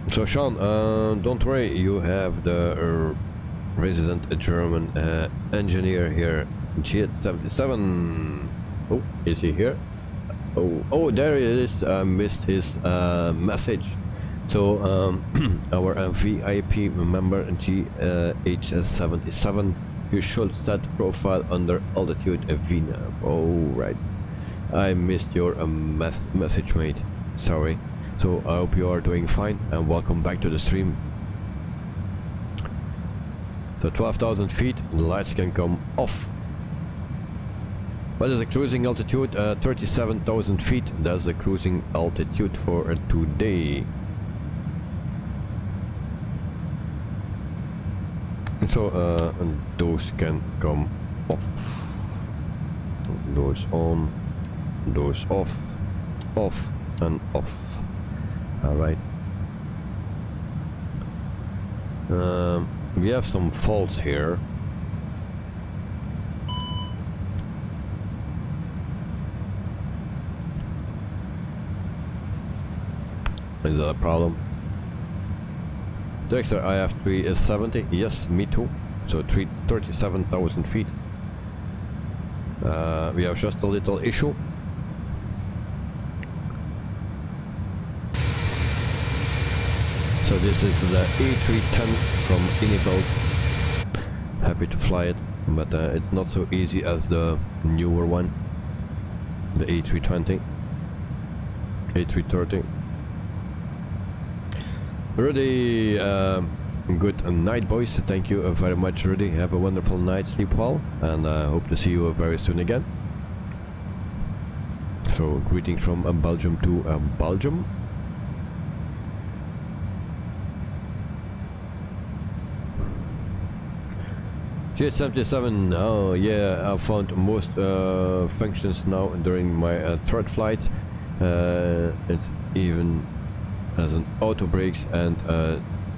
So Sean, don't worry, you have the resident German engineer here, G77. Oh, is he here? Oh, there he is. I missed his message. So our VIP member GH77, you should set profile under altitude VNAV. Oh right, I missed your message, mate. Sorry. So I hope you are doing fine and welcome back to the stream. So 12,000 feet, the lights can come off. What is the cruising altitude? 37,000 feet. That's the cruising altitude for today. So and those can come off. Those on, those off, off and off. Alright. We have some faults here. Is that a problem? Dexter, I have 370. Yes, me too. So 37,000 feet. We have just a little issue. So this is the A310 from inibuilds. Happy to fly it, but it's not so easy as the newer one, the A320, A330. Rudy, good night, boys. Thank you very much, Rudy. Have a wonderful night, sleep well, and hope to see you very soon again. So greetings from Belgium to Belgium. G77, oh yeah, I found most functions now during my third flight. It's even as an auto brakes and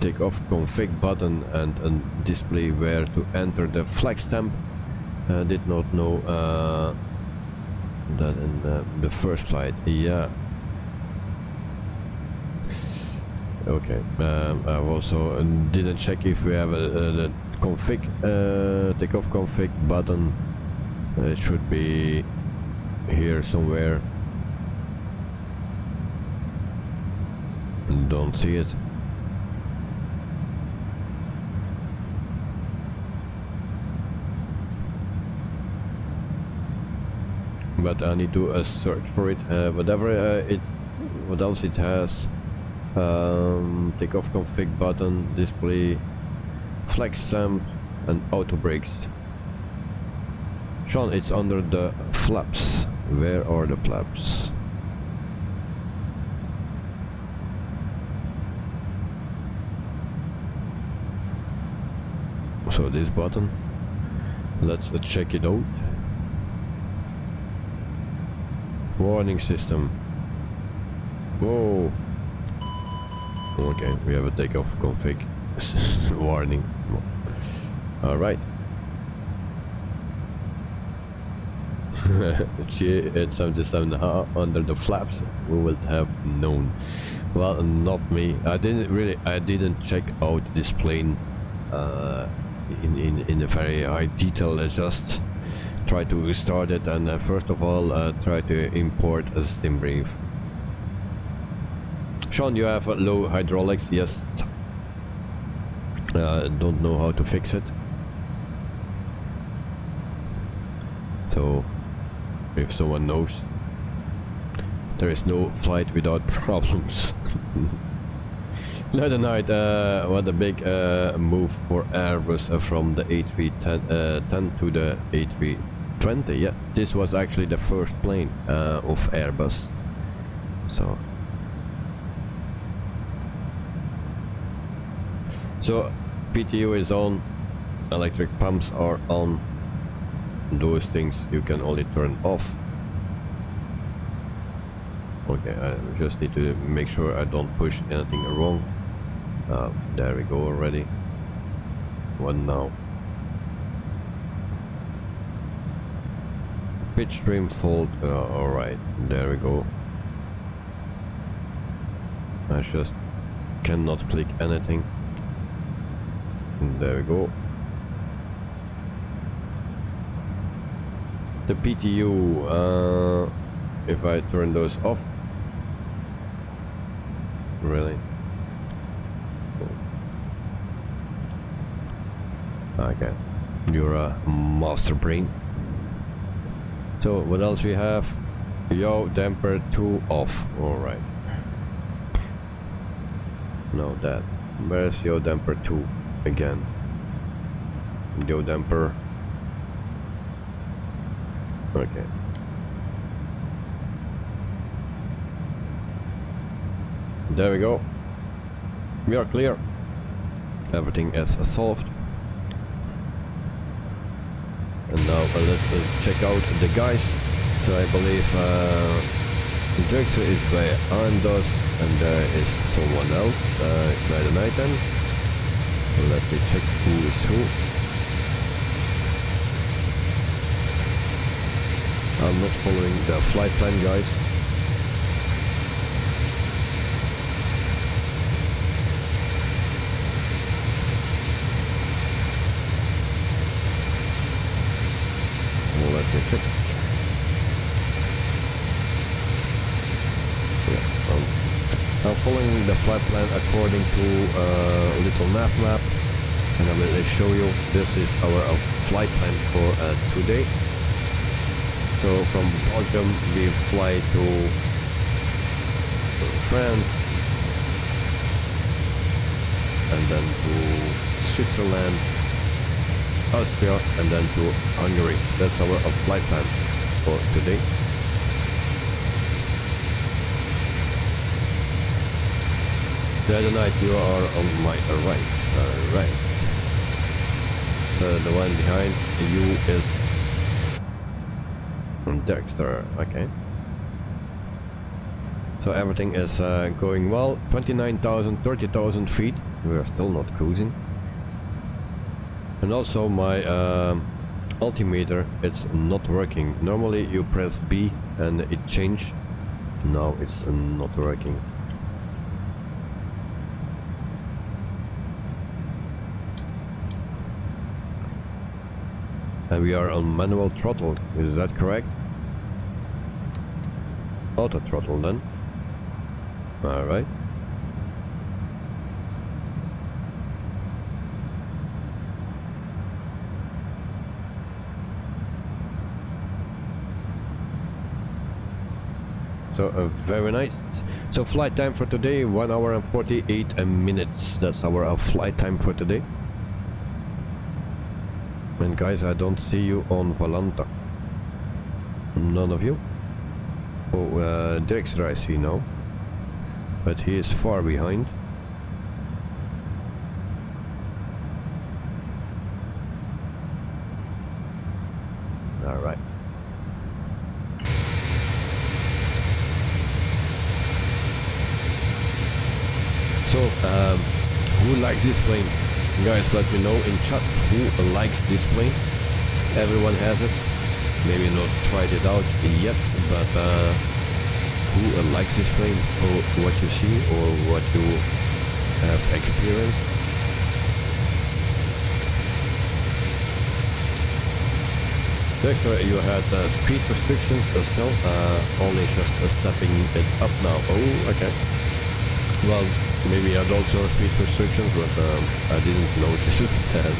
take off config button and a display where to enter the flag stamp. Did not know that in the first flight. Yeah. Okay. I also didn't check if we have the config, takeoff config button. It should be here somewhere. Don't see it. But I need to search for it. What else it has? Takeoff config button, display, flex stamp, and auto brakes. Sean, it's under the flaps. Where are the flaps? So this button. Let's check it out. Warning system. Whoa. Okay, we have a takeoff config warning. Alright. See, it's just under the flaps. We will have known. Well, not me. I didn't check out this plane in a very high detail. I just try to start it, and first of all try to import a stim brief. Sean, you have low hydraulics? Yes. Don't know how to fix it. So, if someone knows, there is no flight without problems. Another night, what a big move for Airbus from the A310 to the A320. Yeah, this was actually the first plane of Airbus. So PTO is on, electric pumps are on. Those things you can only turn off. Okay, I just need to make sure I don't push anything wrong. There we go already. What now? Pitch stream fault. Alright, there we go. I just cannot click anything. There we go. The PTU, if I turn those off. Really? Okay, you're a master brain. So what else we have? Yaw damper 2 off. Alright. No, that. Where's yaw damper 2 again? Yaw damper. Okay. There we go. We are clear. Everything is solved. And now let's check out the guys. So I believe Drexler is behind us, and there is someone else by the night then. So let me check who is who. I'm not following the flight plan, guys. Let me check. Yeah, I'm following the flight plan according to a little nav map, and I will show you. This is our flight plan for today. So from Belgium we fly to France, and then to Switzerland, Austria, and then to Hungary. That's our flight plan for today. The other night you are on my right. Right. The one behind you is Dexter. Okay. So everything is going well. 29,000, 30,000 feet. We are still not cruising. And also my altimeter, it's not working. Normally you press B and it changes. Now it's not working. And we are on manual throttle, is that correct? Auto throttle then. Alright. So very nice. So flight time for today, 1 hour and 48 minutes. That's our flight time for today. And guys, I don't see you on Valanta. None of you. Oh, Drexler I see now. But he is far behind. Alright. So, who likes this plane? Guys, let me know in chat who likes this plane. Everyone has it. Maybe not tried it out yet, but who likes this plane, or what you see, or what you have experienced. Dexter, you had speed restrictions as well, only just stepping it up now. Oh, okay. Well, maybe I had also speed restrictions, but I didn't notice that.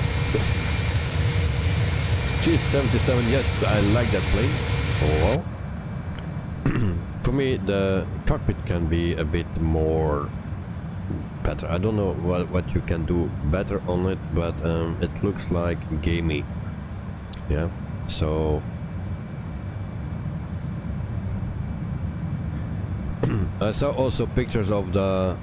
G77, yes, I like that plane. Oh well. For me, the cockpit can be a bit more better. I don't know what you can do better on it, but it looks like gamey. Yeah, so I saw also pictures of the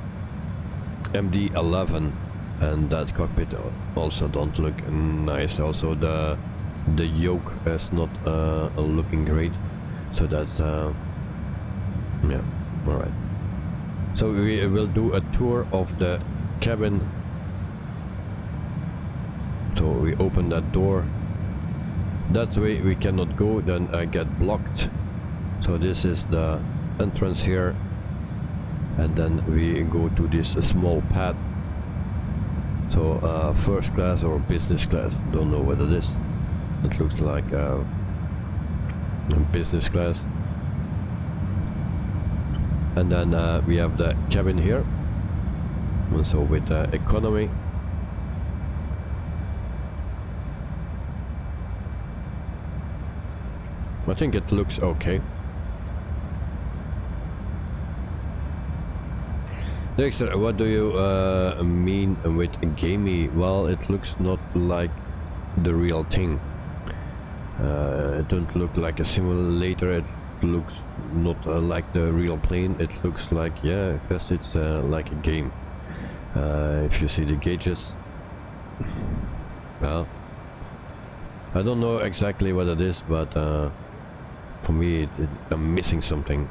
MD-11, and that cockpit also don't look nice. Also the yoke is not looking great, so that's yeah, all right. So we will do a tour of the cabin. So we open that door. That way we cannot go, then I get blocked. So this is the entrance here, and then we go to this small pad. So first class or business class, don't know what it is. It looks like business class. And then we have the cabin here, and so with economy. I think it looks okay. Dexter, what do you mean with gamey? Well, it looks not like the real thing. It don't look like a simulator. It looks not like the real plane. It looks like, yeah, because it's like a game. If you see the gauges, well, I don't know exactly what it is, but for me I'm missing something.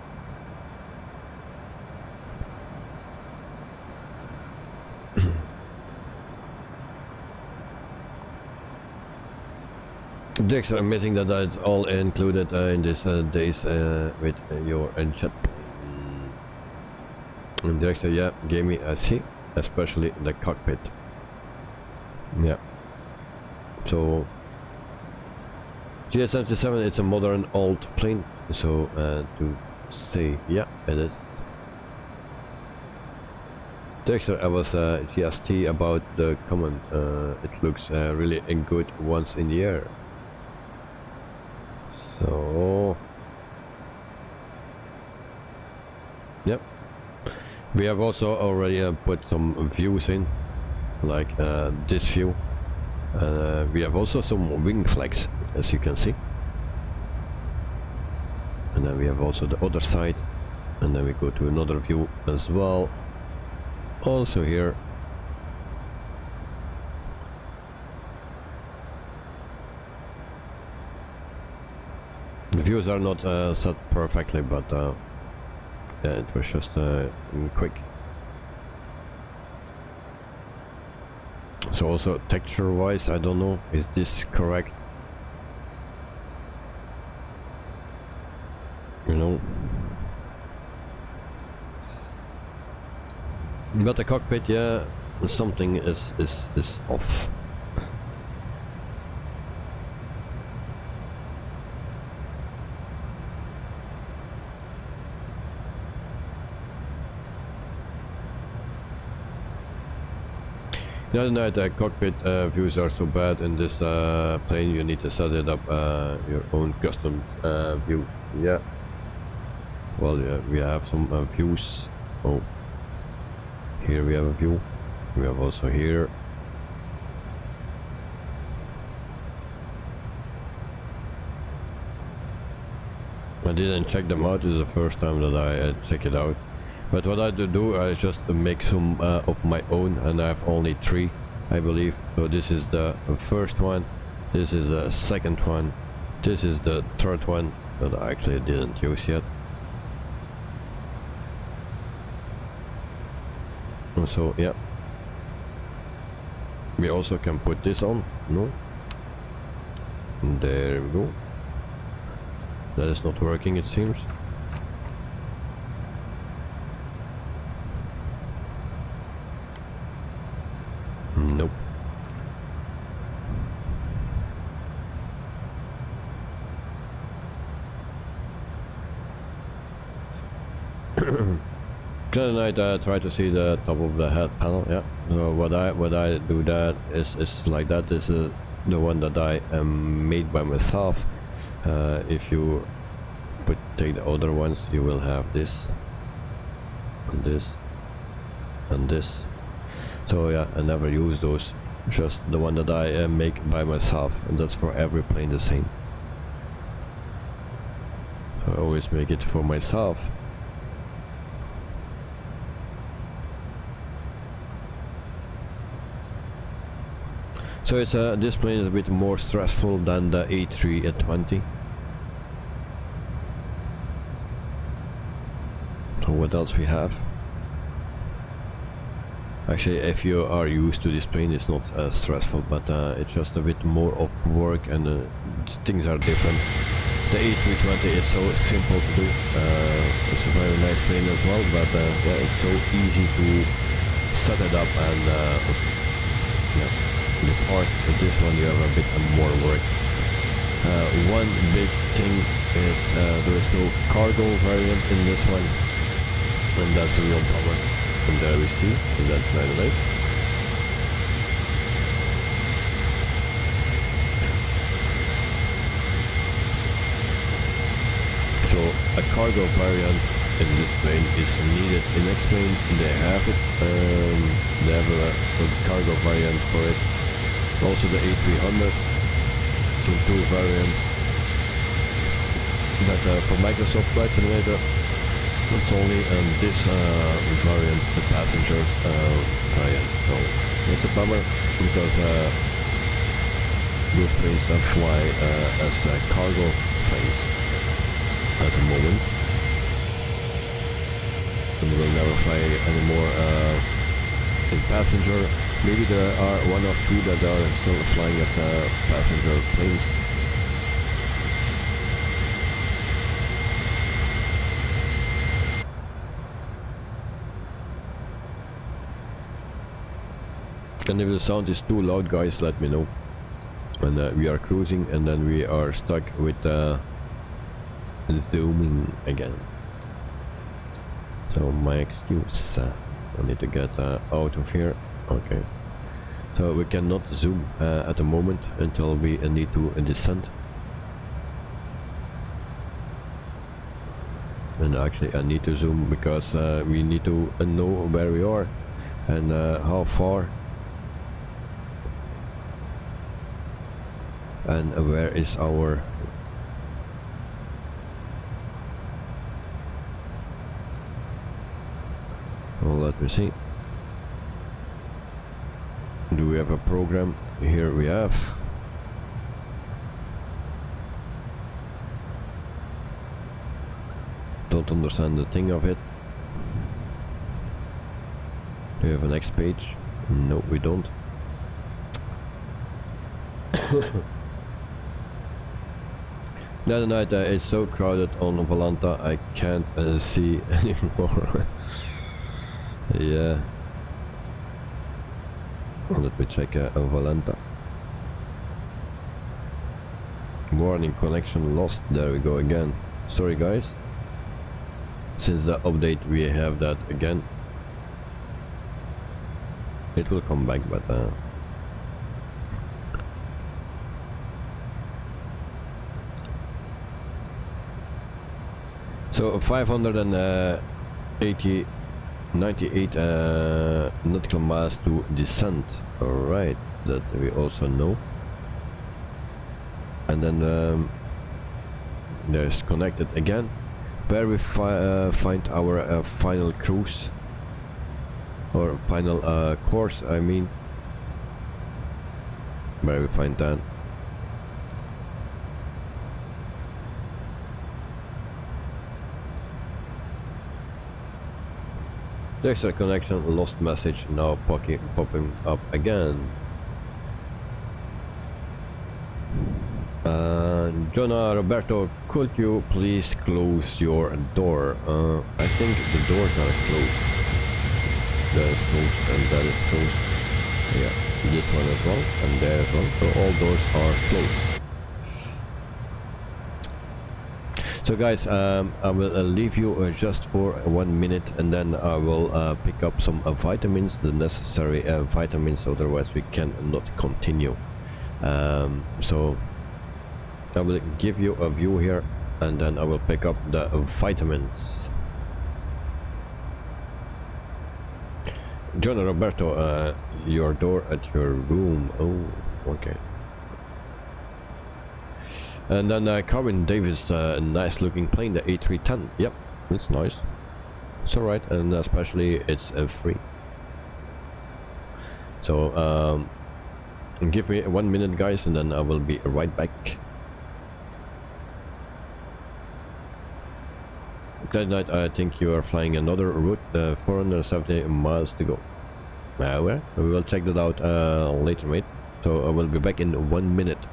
Dexter, I'm missing that it's all included in this days with your chat. And Dexter, yeah, gamey, I see, especially the cockpit. Yeah. So GS77, it's a modern old plane, so to say, yeah, it is. Dexter, I was GST about the comment. It looks really good once in the air. So, yep. We have also already put some views in, like this view. We have also some wing flags, as you can see. And then we have also the other side. And then we go to another view as well. Also here. The views are not set perfectly, but yeah, it was just quick. So also texture wise, I don't know, is this correct? You know, but the cockpit, yeah, something is off. The other night, cockpit views are so bad in this plane. You need to set it up your own custom view. Yeah. Well, yeah, we have some views. Oh, here we have a view. We have also here. I didn't check them out. This is the first time that I check it out. But what I do, I just make some of my own, and I have only 3, I believe. So this is the first one, this is the second one, this is the third one that I actually didn't use yet. And so yeah, we also can put this on. No, and there we go. That is not working, it seems. Nope. Good night. Try to see the top of the head panel. Yeah. So what I do that is like that. This is the one that I made by myself. If you take the other ones, you will have this and this and this. So yeah, I never use those, just the one that I make by myself, and that's for every plane the same. So I always make it for myself. So it's this plane is a bit more stressful than the A320. So what else we have? Actually, if you are used to this plane, it's not stressful, but it's just a bit more of work, and things are different. The A320 is so simple to do. It's a very nice plane as well, but yeah, it's so easy to set it up, and yeah, the part with this one you have a bit more work. One big thing is there is no cargo variant in this one, and that's a real problem. And there we see, and that's 908. So a cargo variant in this plane is needed in X plane. They have it. They have a cargo variant for it. Also the A300, two variants. But for Microsoft Flight Simulator, it's only this variant, the passenger variant. So it's a bummer, because those planes fly as cargo planes at the moment, and will never fly anymore in passenger. Maybe there are 1 or 2 that are still flying as passenger planes. And if the sound is too loud, guys, let me know. And we are cruising, and then we are stuck with zooming again. So my excuse, I need to get out of here. Okay. So we cannot zoom at the moment until we need to descend. And actually I need to zoom because we need to know where we are and how far. And where is our well, let me see. Do we have a program? Here we have. Don't understand the thing of it. Do we have a next page? No, we don't. The other night it's so crowded on Volanta, I can't see anymore. Yeah. Let me check Volanta. Warning, connection lost. There we go again. Sorry guys. Since the update we have that again. it will come back, but so 598 nautical miles to descent. Alright, that we also know. And then there's connected again, where we find our final cruise, or final course, I mean, where we find that. The extra connection lost message now popping up again. Jonah Roberto, could you please close your door? I think the doors are closed. That is closed and that is closed. Yeah, this one as well and there as well. So all doors are closed. So guys, I will leave you just for 1 minute, and then I will pick up some vitamins, the necessary vitamins, otherwise we cannot continue. So I will give you a view here, and then I will pick up the vitamins. John Roberto, your door at your room. Oh, okay. And then Carwin Davis, a nice looking plane, the A310. Yep, it's nice. It's alright, and especially it's free. So give me 1 minute guys, and then I will be right back. That night I think you are flying another route, 470 miles to go. Well, we will check that out later, mate. So I will be back in 1 minute.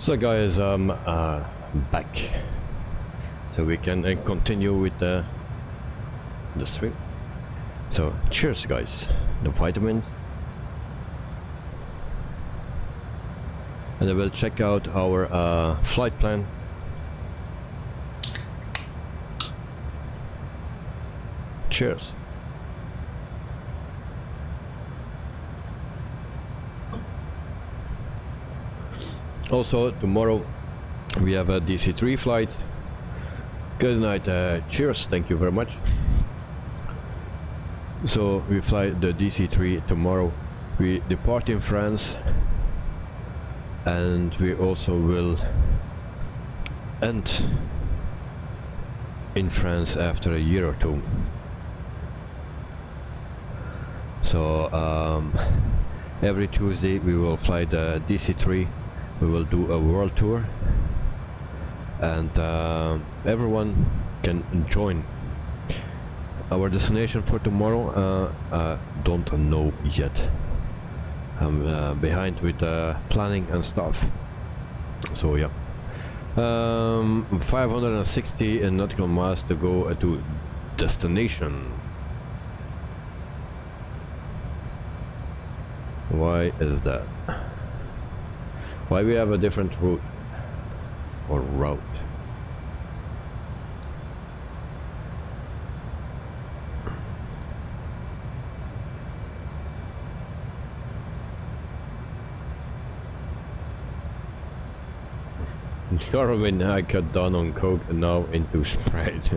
So guys, I'm back, so we can continue with the stream. So cheers guys, the vitamins, and I will check out our flight plan. Cheers. Also tomorrow we have a DC-3 flight. Good night, cheers, thank you very much. So we fly the DC-3 tomorrow. We depart in France, and we also will end in France after a year or two. So every Tuesday we will fly the DC-3. We will do a world tour, and everyone can join. Our destination for tomorrow, I don't know yet. I'm behind with planning and stuff, So yeah, 560 nautical miles to go to destination. Why is that? Why we have a different route or route? Garmin, I cut down on Coke and now into Sprite.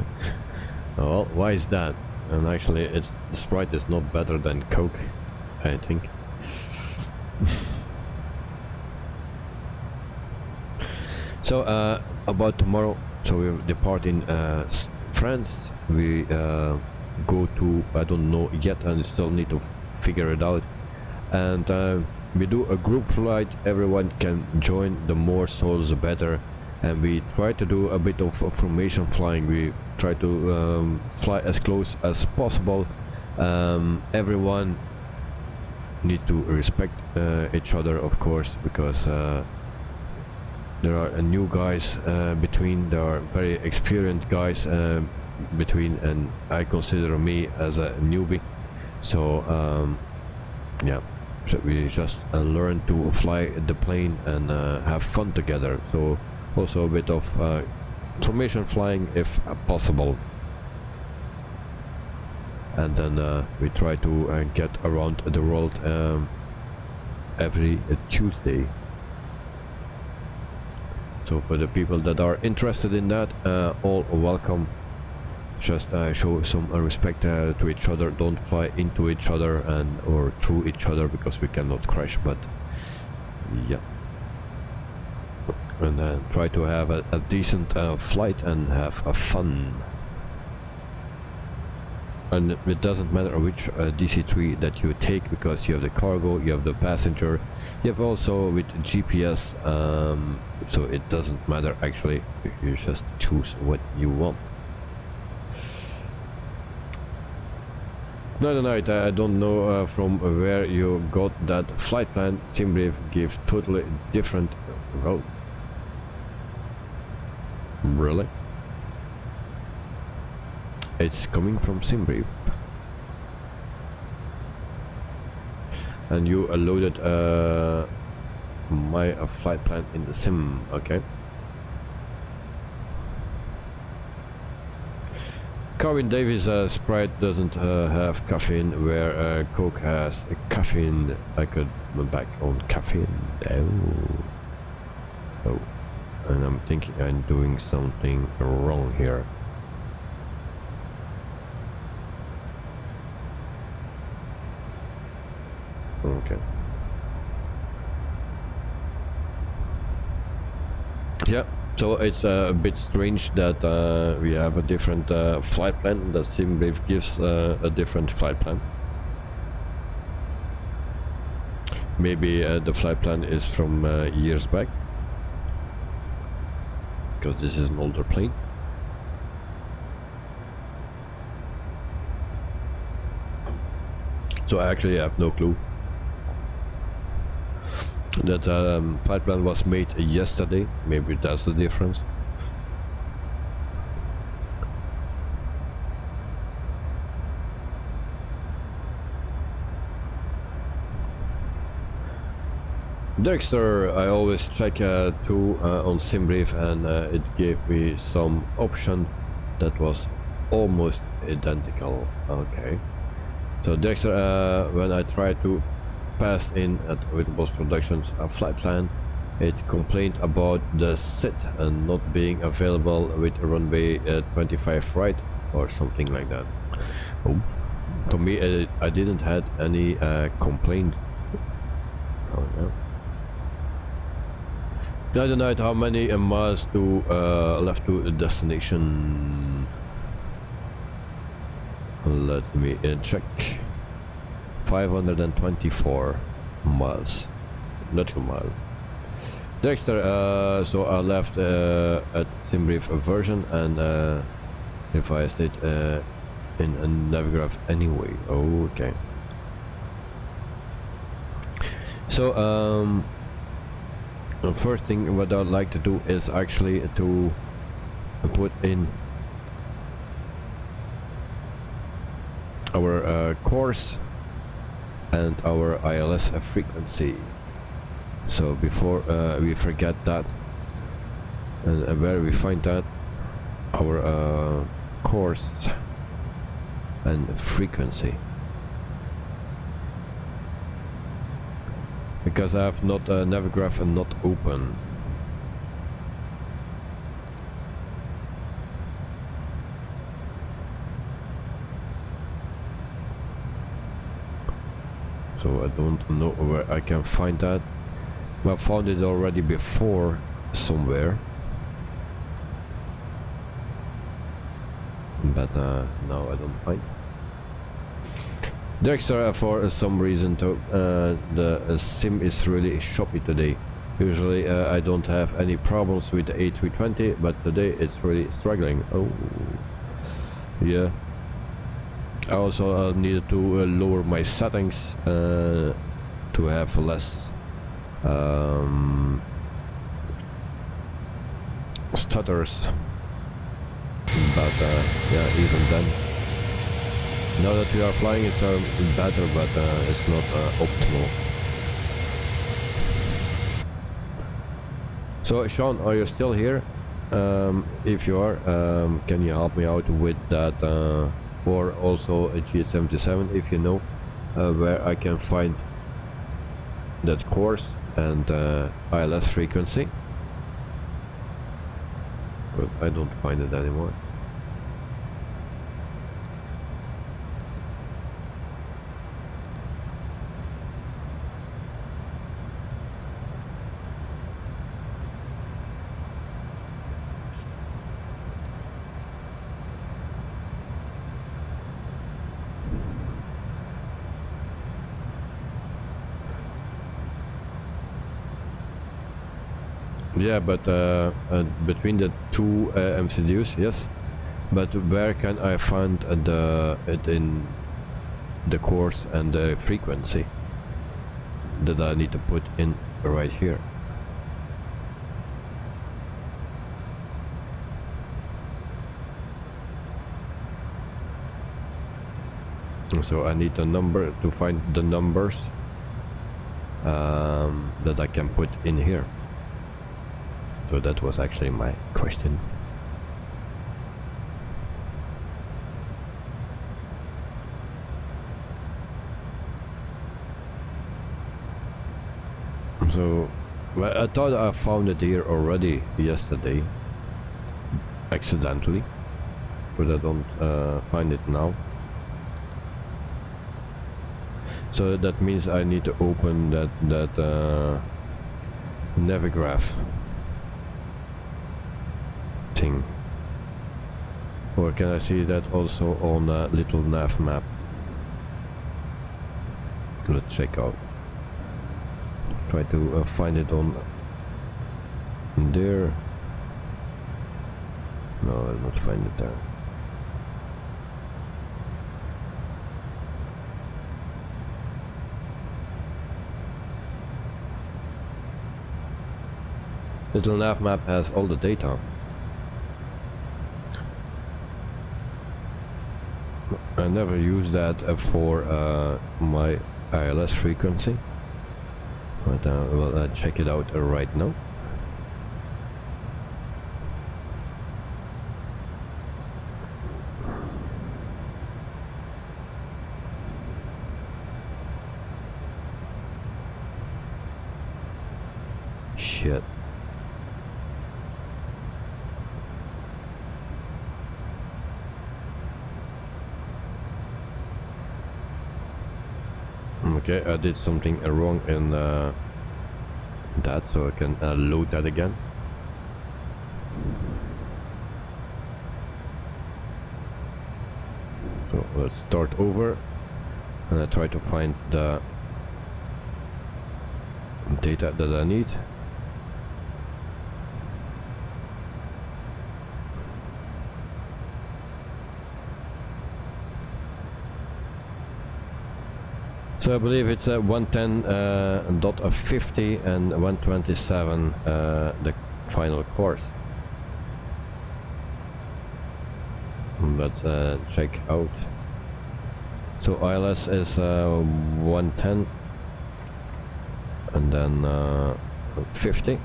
Well, why is that? And actually, it's Sprite is not better than Coke, I think. So about tomorrow, so we depart in France. We go to, I don't know yet, and still need to figure it out. And we do a group flight. Everyone can join. The more souls the better. And we try to do a bit of formation flying. We try to fly as close as possible. Everyone need to respect each other, of course, because there are new guys between. There are very experienced guys between, and I consider me as a newbie. So yeah, so we just learn to fly the plane and have fun together. So also a bit of formation flying if possible. And then we try to get around the world every Tuesday. So for the people that are interested in that, all welcome. Just show some respect to each other. Don't fly into each other and or through each other, because we cannot crash. But yeah, and try to have a decent flight and have fun. And it doesn't matter which DC-3 that you take, because you have the cargo, you have the passenger, you have also with GPS, so it doesn't matter actually. You just choose what you want. No, I don't know from where you got that flight plan. SimBrief gives totally different route. Really? It's coming from SimBrief. And you loaded my flight plan in the sim, okay. Carwin Davis Sprite doesn't have caffeine, where Coke has caffeine. I could back on caffeine. Oh, and I'm thinking I'm doing something wrong here. Okay. Yeah, so it's a bit strange that we have a different flight plan. That SimBrief gives a different flight plan. Maybe the flight plan is from years back, because this is an older plane. So I actually have no clue. That flight plan was made yesterday. Maybe that's the difference. Dexter, I always check too on SimBrief, and it gave me some option that was almost identical. Okay. So Dexter, when I try to pass in with post productions a flight plan, it complained about the SIT and not being available with runway 25 right or something like that. Oh, to me I didn't had any complaint. Oh no. Night and night, how many miles to left to the destination? Let me check. 524 miles, nautical mile. Dexter, so I left at SimBrief version and revised it in a Navigraph anyway. Okay. So The first thing what I'd like to do is actually to put in our course and our ILS frequency. So before we forget that, and where we find that, our course and frequency, because I have not Navigraph and not open. So I don't know where I can find that. I found it already before somewhere, but now I don't find. Dexter, for some reason, the sim is really choppy today. Usually I don't have any problems with the A320, but today it's really struggling. Oh, yeah. I also needed to lower my settings to have less stutters, but yeah, even then, now that we are flying, it's better, but it's not optimal. So Sean, are you still here? If you are, can you help me out with that, or also a G77 if you know where I can find that course and ILS frequency? But I don't find it anymore. Yeah, but between the two MCDs, yes. But where can I find it in the course and the frequency that I need to put in right here? So I need a number to find the numbers that I can put in here. So that was actually my question. So, well, I thought I found it here already yesterday, accidentally, but I don't find it now. So that means I need to open that Navigraph thing. Or can I see that also on a little nav map? Let's check out. Try to find it on there. No, I'll not find it there. Little nav map has all the data. I never use that for my ILS frequency, but we'll check it out right now. Shit. Okay, I did something wrong in that, so I can load that again. So let's start over, and I try to find the data that I need. So I believe it's 110.50 and 127 the final course. Let's check out. So ILS is 110 and then 50.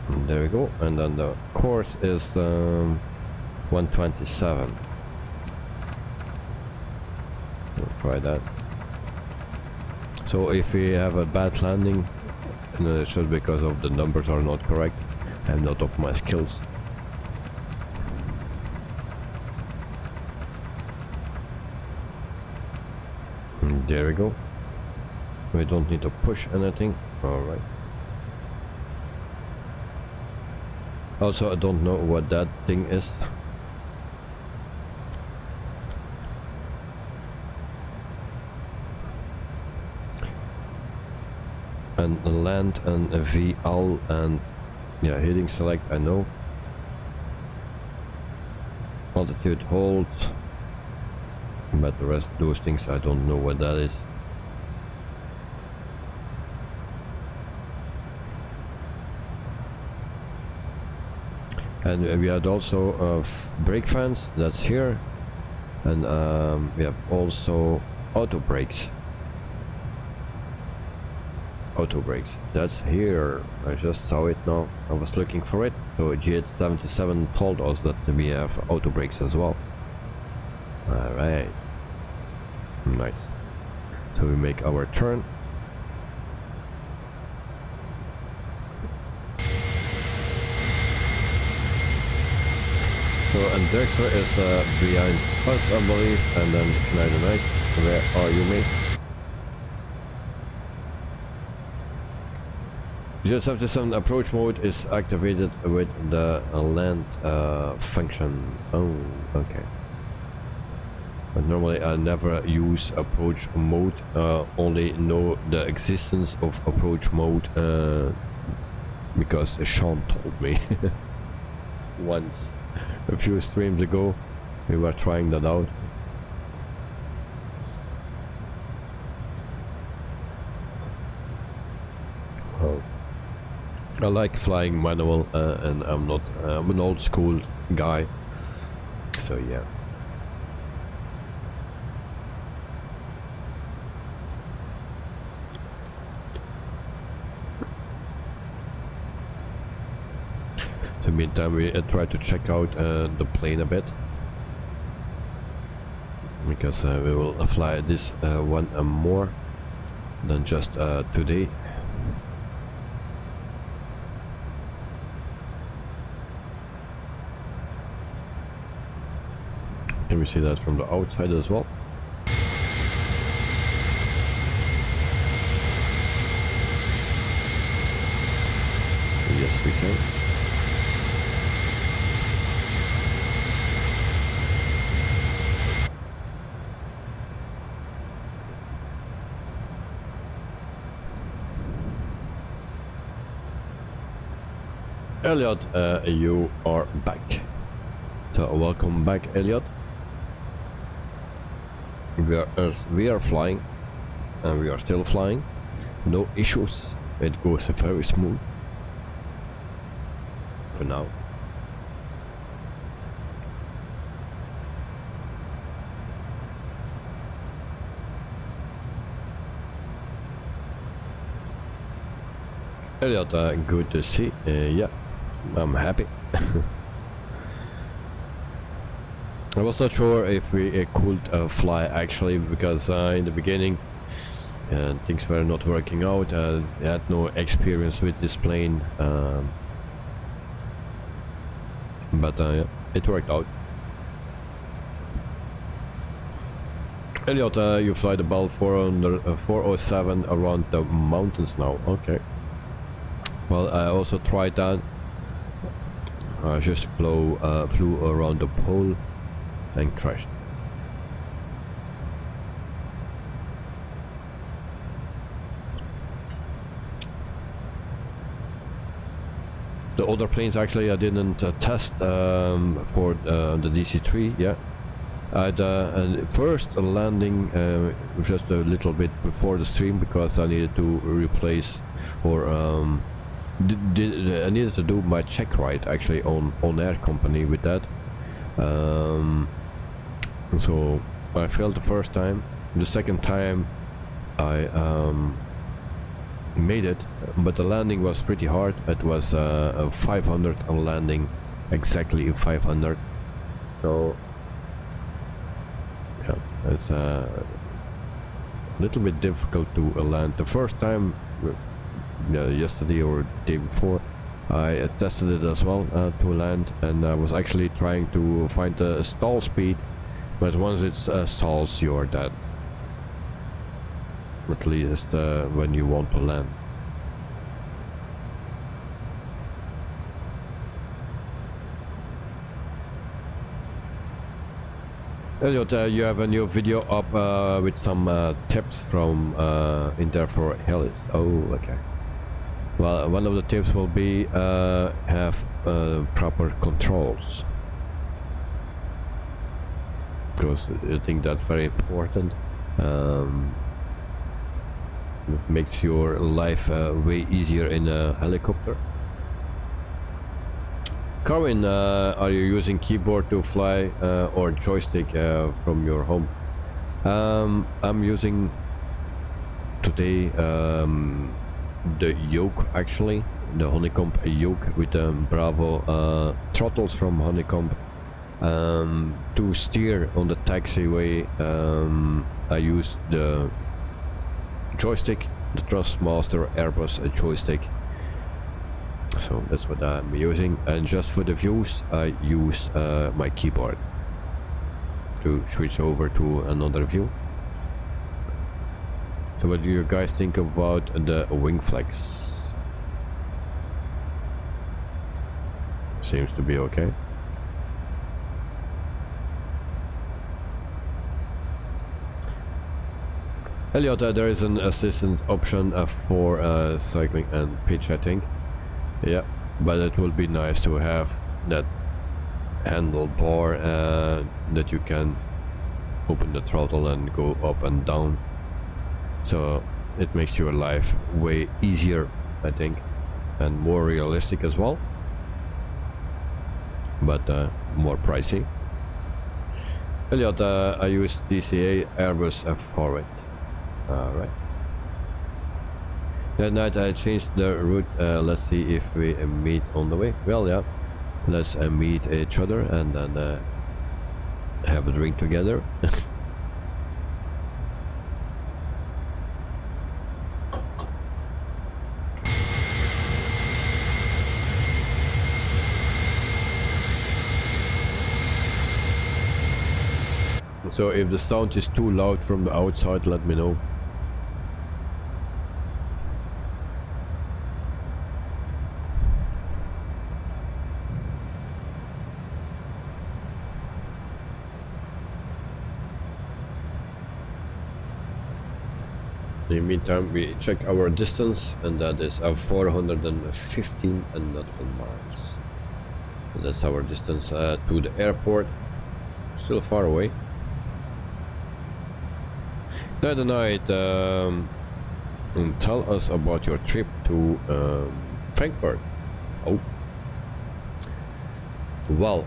And there we go, and then the course is 127. We'll try that. So if we have a bad landing, it's just because of the numbers are not correct and not of my skills. And there we go. We don't need to push anything. Alright. Also, I don't know what that thing is. And land and a VL and yeah, heading select I know. Altitude hold, but the rest those things I don't know what that is. And we had also brake fans, that's here, and we have also auto brakes. Auto brakes, that's here. I just saw it now. I was looking for it. So GH77 told us that we have auto brakes as well. Alright, nice. So we make our turn. So and Dexter is behind us, I believe, and then Canadian Knight. Where are you, mate? GH77 approach mode is activated with the land function. Oh, okay. But normally I never use approach mode, only know the existence of approach mode because Sean told me once. A few streams ago we were trying that out. Oh. I like flying manual and I'm an old school guy, so yeah. In the meantime we try to check out the plane a bit, because we will fly this one more than just today. Can we see that from the outside as well? Yes, we can. Elliot, you are back. So welcome back, Elliot. We are flying, and we are still flying. No issues. It goes very smooth for now. Elliot, good to see. Yeah, I'm happy. I was not sure if we could fly actually, because in the beginning things were not working out. I had no experience with this plane, but yeah, it worked out. Elliot, you fly the Bell 407 around the mountains now. Okay. Well, I also tried that. I just flew around the pole and crashed. The other planes actually I didn't test for the DC-3, yeah. I'd first landing just a little bit before the stream because I needed to replace or I needed to do my check right actually on air company with that. So I failed the first time. The second time I made it, but the landing was pretty hard. It was a 500 on landing, exactly 500. So yeah, it's a little bit difficult to land. The first time, yesterday or the day before, I tested it as well to land, and I was actually trying to find the stall speed, but once it stalls, you're dead. At least when you want to land. Elliot, you have a new video up with some tips from in there for Hellis. Oh, okay. Well, one of the tips will be have proper controls, because I think that's very important. It makes your life way easier in a helicopter. Carwin, are you using keyboard to fly or joystick from your home? I'm using today the yoke, actually, the Honeycomb yoke with Bravo throttles from Honeycomb. To steer on the taxiway, I use the joystick, the Trustmaster Airbus joystick. So that's what I'm using, and just for the views I use my keyboard to switch over to another view. So what do you guys think about the wing flex? Seems to be okay. Elliot, there is an assistant option for cycling and pitch, I think. Yeah, but it will be nice to have that handlebar that you can open the throttle and go up and down. So it makes your life way easier, I think, and more realistic as well, but more pricey. Elliot, I use DCA Airbus F4. Alright. That night I changed the route. Let's see if we meet on the way. Well, yeah, let's meet each other and then have a drink together. So if the sound is too loud from the outside, let me know. In the meantime, we check our distance, and that is 415 nautical miles. So that's our distance to the airport. Still far away. The other night, tell us about your trip to Frankfurt. Oh, well,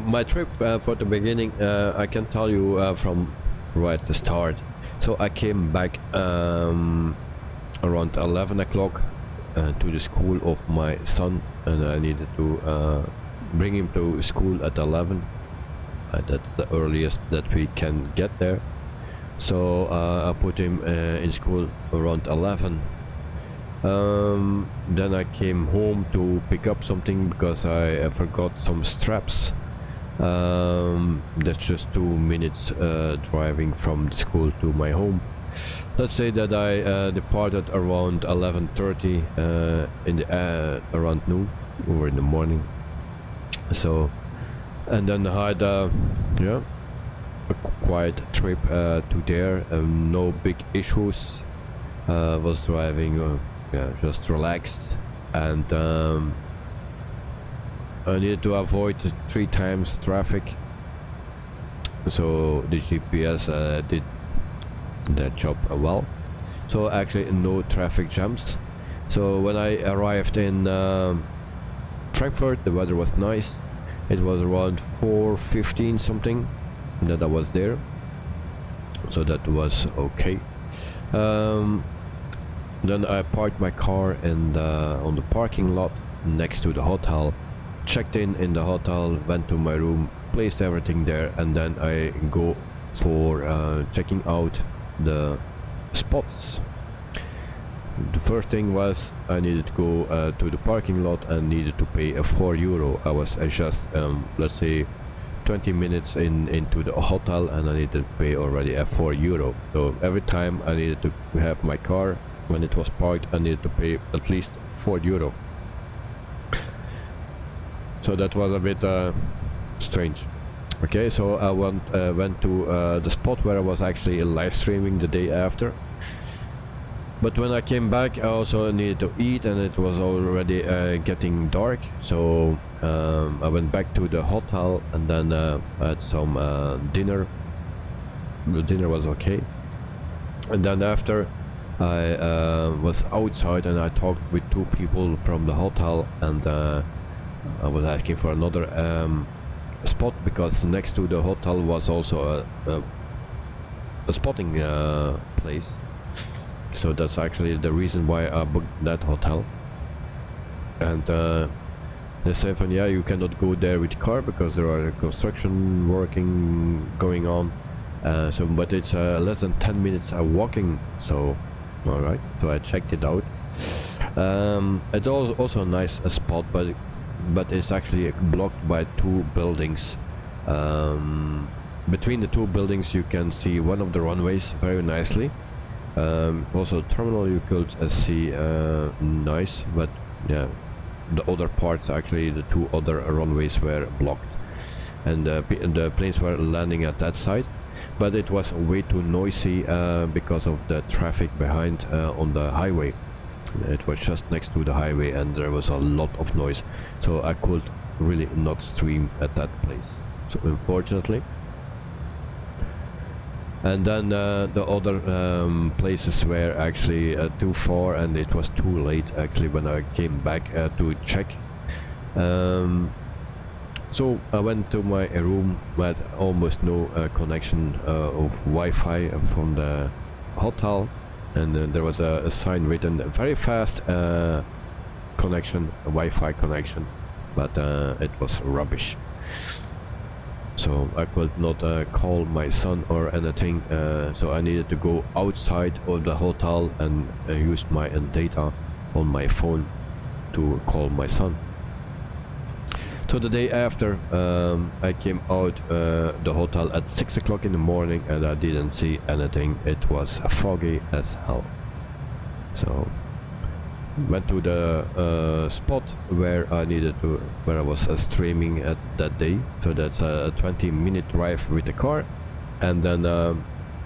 my trip for the beginning, I can tell you from right at the start. So I came back around 11 o'clock to the school of my son, and I needed to bring him to school at 11. That's the earliest that we can get there. So I put him in school around 11. Then I came home to pick up something because I forgot some straps. That's just 2 minutes driving from the school to my home. Let's say that I departed around 11:30 in the around noon or in the morning. So, and then I had yeah, a quiet trip to there. No big issues. Was driving yeah, just relaxed, and I needed to avoid 3 times traffic. so the GPS did that job well. So actually no traffic jams. So when I arrived in Frankfurt, the weather was nice. It was around 4:15 something that I was there, so that was okay. Then I parked my car on the parking lot next to the hotel, checked in the hotel, went to my room, placed everything there, and then I go for checking out the spots. The first thing was I needed to go to the parking lot and needed to pay a €4. I was just let's say 20 minutes into the hotel, and I needed to pay already a €4. So every time I needed to have my car, when it was parked, I needed to pay at least €4. So that was a bit strange. Okay, so I went to the spot where I was actually live streaming the day after. But when I came back, I also needed to eat, and it was already getting dark. So I went back to the hotel, and then had some dinner. The dinner was okay. And then after, I was outside and I talked with two people from the hotel, and I was asking for another spot, because next to the hotel was also a spotting place. So that's actually the reason why I booked that hotel. And they said, yeah, you cannot go there with the car because there are construction working going on. So but it's less than 10 minutes walking, so alright, so I checked it out. It's also a nice spot, but it's actually blocked by two buildings. Between the two buildings you can see one of the runways very nicely. Also terminal you could see nice, but yeah, the other parts, actually the two other runways were blocked, and the planes were landing at that side. But it was way too noisy because of the traffic behind on the highway. It was just next to the highway, and there was a lot of noise, so I could really not stream at that place, so unfortunately. And then the other places were actually too far, and it was too late actually when I came back to check. So I went to my room with almost no connection of Wi-Fi from the hotel, and there was a sign written very fast connection, Wi-Fi connection, but it was rubbish. So I could not call my son or anything, so I needed to go outside of the hotel and use my data on my phone to call my son. So the day after, I came out the hotel at 6 o'clock in the morning, and I didn't see anything. It was foggy as hell. So went to the spot where I was streaming at that day. So that's a 20-minute drive with the car, and then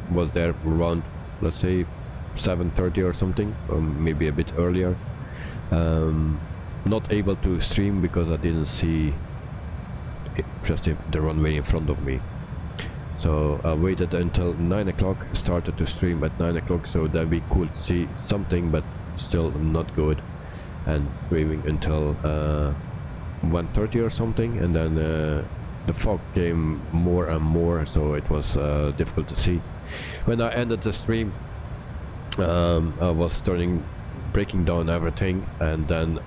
was there around, let's say, 7:30 or something, or maybe a bit earlier. Not able to stream because I didn't see just the runway in front of me. So I waited until 9 o'clock, started to stream at 9 o'clock so that we could see something, but still not good, and streaming until 1:30 or something, and then the fog came more and more, so it was difficult to see. When I ended the stream, I was breaking down everything, and then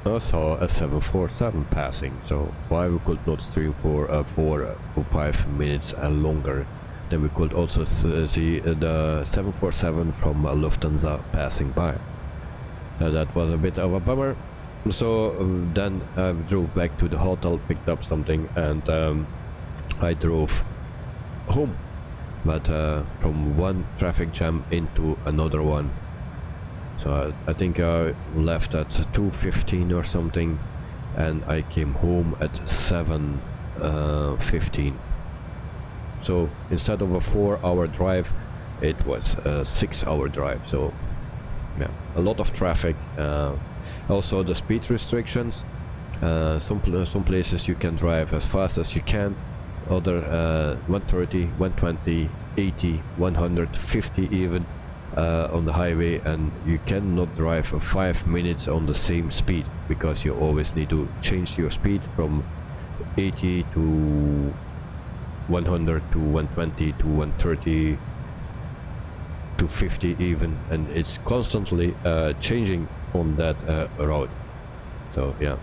I saw a 747 passing, so why we could not stream for 4 or 5 minutes longer. Then we could also see the 747 from Lufthansa passing by. That was a bit of a bummer. So then I drove back to the hotel, picked up something, and I drove home, but from one traffic jam into another one. So I think I left at 2:15 or something, and I came home at 7:15. So instead of a 4-hour drive, it was a 6-hour drive. So yeah, a lot of traffic. Also the speed restrictions. Some places you can drive as fast as you can, other 130, 120, 80, 150 even on the highway, and you cannot drive 5 minutes on the same speed, because you always need to change your speed from 80 to 100 to 120 to 130 to 50 even, and it's constantly changing on that road. So yeah,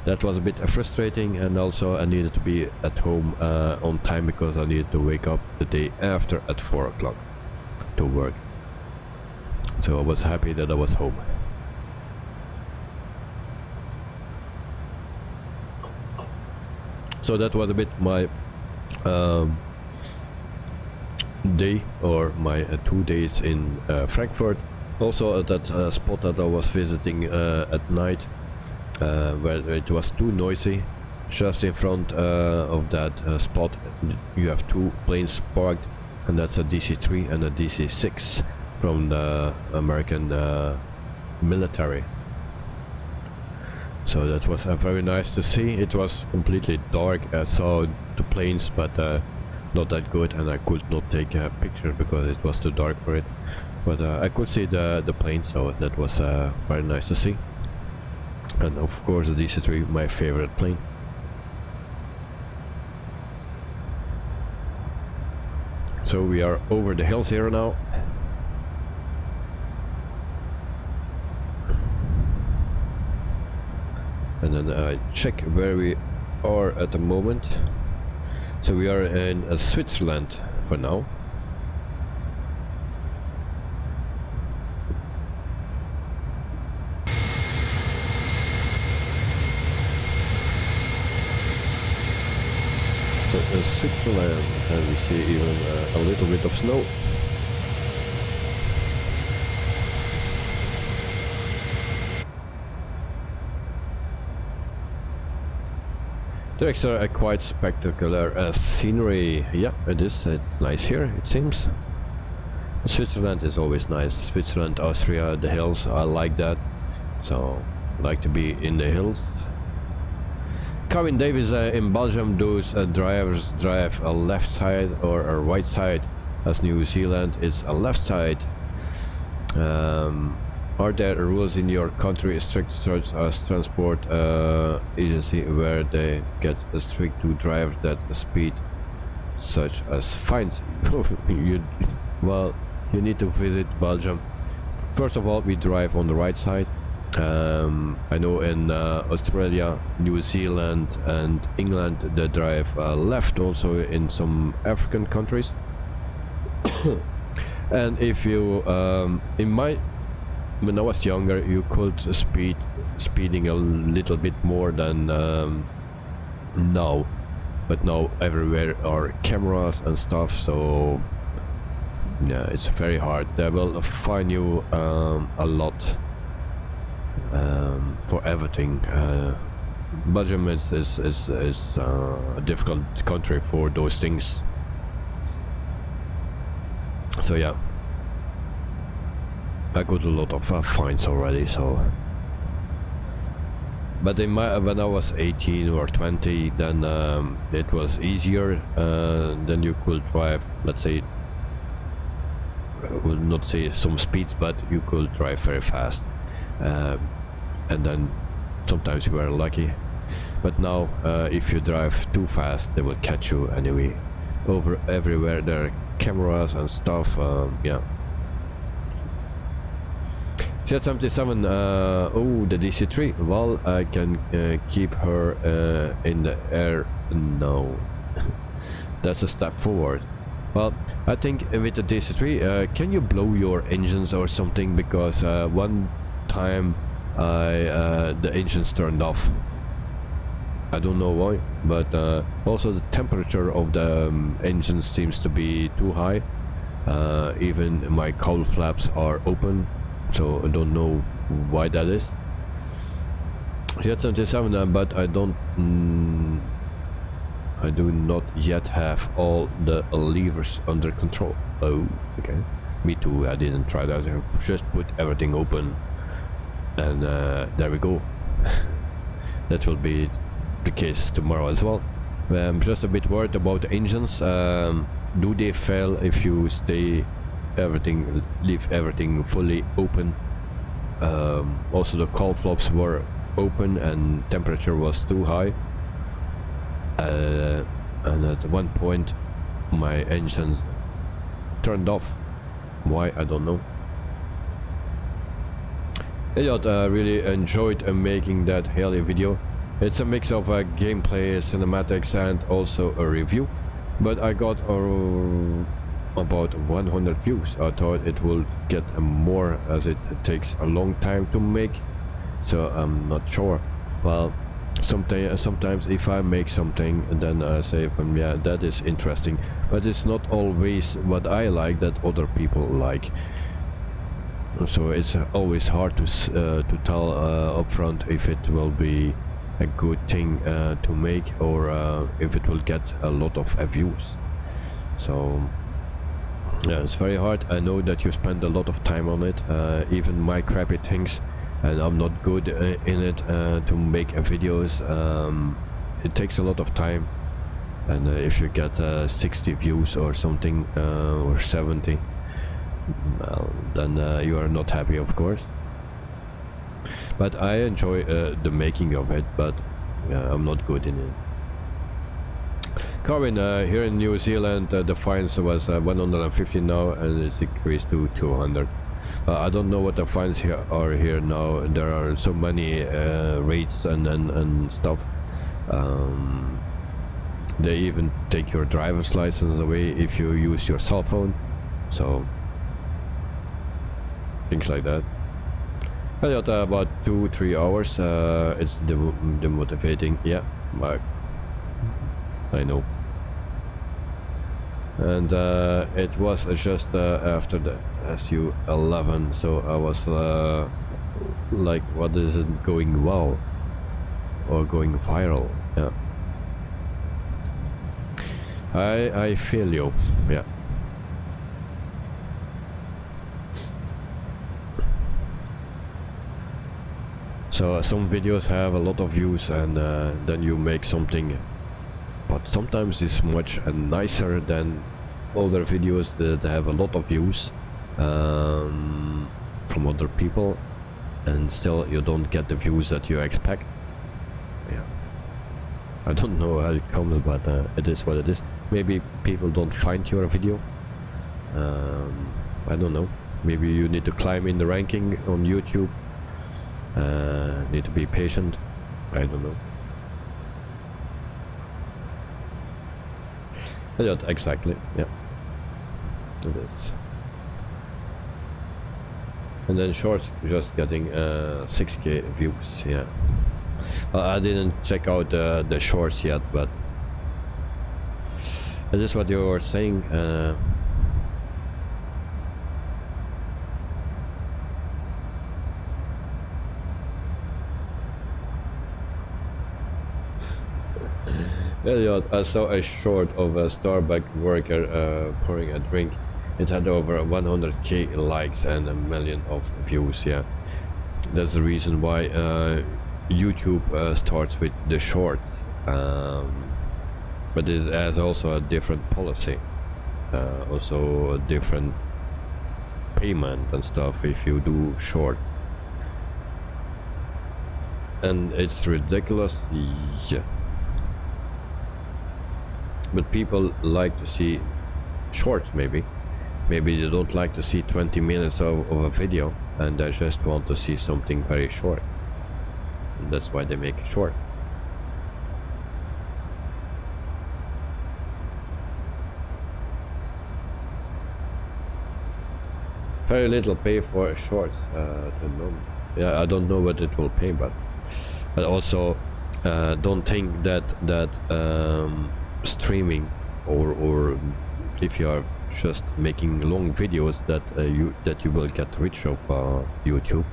that was a bit frustrating, and also I needed to be at home on time, because I needed to wake up the day after at 4 o'clock to work. So I was happy that I was home. So that was a bit my day, or my 2 days in Frankfurt. Also at that spot that I was visiting at night, where it was too noisy. Just in front of that spot you have 2 planes parked, and that's a DC-3 and a DC-6 from the American military. So that was very nice to see. It was completely dark. I saw the planes, but not that good, and I could not take a picture because it was too dark for it. But I could see the plane, so that was very nice to see. And of course the DC-3, my favorite plane. So we are over the hills here now. And then I check where we are at the moment. So we are in Switzerland for now. So in Switzerland, and we see even a little bit of snow. There's a quite spectacular scenery. Yeah, it is nice here, it seems. Switzerland is always nice. Switzerland, Austria, the hills, I like that. So I like to be in the hills. Cabin Davis in Belgium, those drivers drive a left side or a right side, as New Zealand is a left side. Are there rules in your country strict such as transport agency where they get strict to drivers that speed, such as fines? Well, you need to visit Belgium. First of all, we drive on the right side. I know in Australia, New Zealand and England they drive left, also in some African countries. And if you when I was younger, you could speeding a little bit more than now, but now everywhere are cameras and stuff, so yeah, it's very hard. They will fine you a lot for everything. Belgium is a difficult country for those things. So yeah, I got a lot of fines already. So, but when I was 18 or 20, then it was easier. Then you could drive, let's say, I will not say some speeds, but you could drive very fast. And then sometimes you are lucky, but now if you drive too fast, they will catch you anyway. Over everywhere there are cameras and stuff. Yeah. Jet 77. Oh, the DC-3. Well, I can keep her in the air now. That's a step forward. Well, I think with the DC-3, can you blow your engines or something? Because one time the engines turned off. I don't know why, but also the temperature of the engine seems to be too high. Even my cowl flaps are open, so I don't know why that is. Jet 77, but I do not yet have all the levers under control. Oh, okay. Me too, I didn't try that. I just put everything open, and there we go. That will be the case tomorrow as well. I'm just a bit worried about the engines. Do they fail if you leave everything fully open? Also the cowl flaps were open and temperature was too high, and at one point my engine turned off. Why, I don't know. Elliot really enjoyed making that Heli video. It's a mix of gameplay, cinematics and also a review, but I got about 100 views. I thought it will get more as it takes a long time to make, so I'm not sure. Well, sometimes if I make something and then I say, yeah, that is interesting, but it's not always what I like that other people like. So it's always hard to tell upfront if it will be a good thing to make, or if it will get a lot of views. So yeah, it's very hard. I know that you spend a lot of time on it, even my crappy things, and I'm not good in it to make videos. It takes a lot of time, and if you get 60 views or something, or 70, well, then you are not happy, of course. But I enjoy the making of it, but I'm not good in it. Carvin, here in New Zealand, the fines was 150 now, and it's increased to 200. I don't know what the fines here are here now. There are so many rates and stuff. They even take your driver's license away if you use your cell phone. So things like that. I got about 2-3 hours. It's demotivating. Yeah, I know. And it was just after the SU11, so I was like, what is it going well or going viral? Yeah, I feel you. Yeah. So some videos have a lot of views, and then you make something, but sometimes it's much nicer than other videos that have a lot of views from other people, and still you don't get the views that you expect. Yeah, I don't know how it comes, but it is what it is. Maybe people don't find your video. I don't know. Maybe you need to climb in the ranking on YouTube. Need to be patient. I don't know. Not exactly. Yeah, it is. And then shorts just getting 6K views. Yeah. I didn't check out the shorts yet, but it is what you were saying. Elliot, I saw a short of a Starbucks worker pouring a drink. It had over 100k likes and 1 million of views. Yeah, that's the reason why YouTube starts with the shorts, but it has also a different policy, also a different payment and stuff if you do short, and it's ridiculous. Yeah. But people like to see shorts. Maybe they don't like to see 20 minutes of a video, and they just want to see something very short, and that's why they make it short. Very little pay for a short at the moment. Yeah, I don't know what it will pay, but also don't think that streaming or if you are just making long videos that you will get rich of YouTube.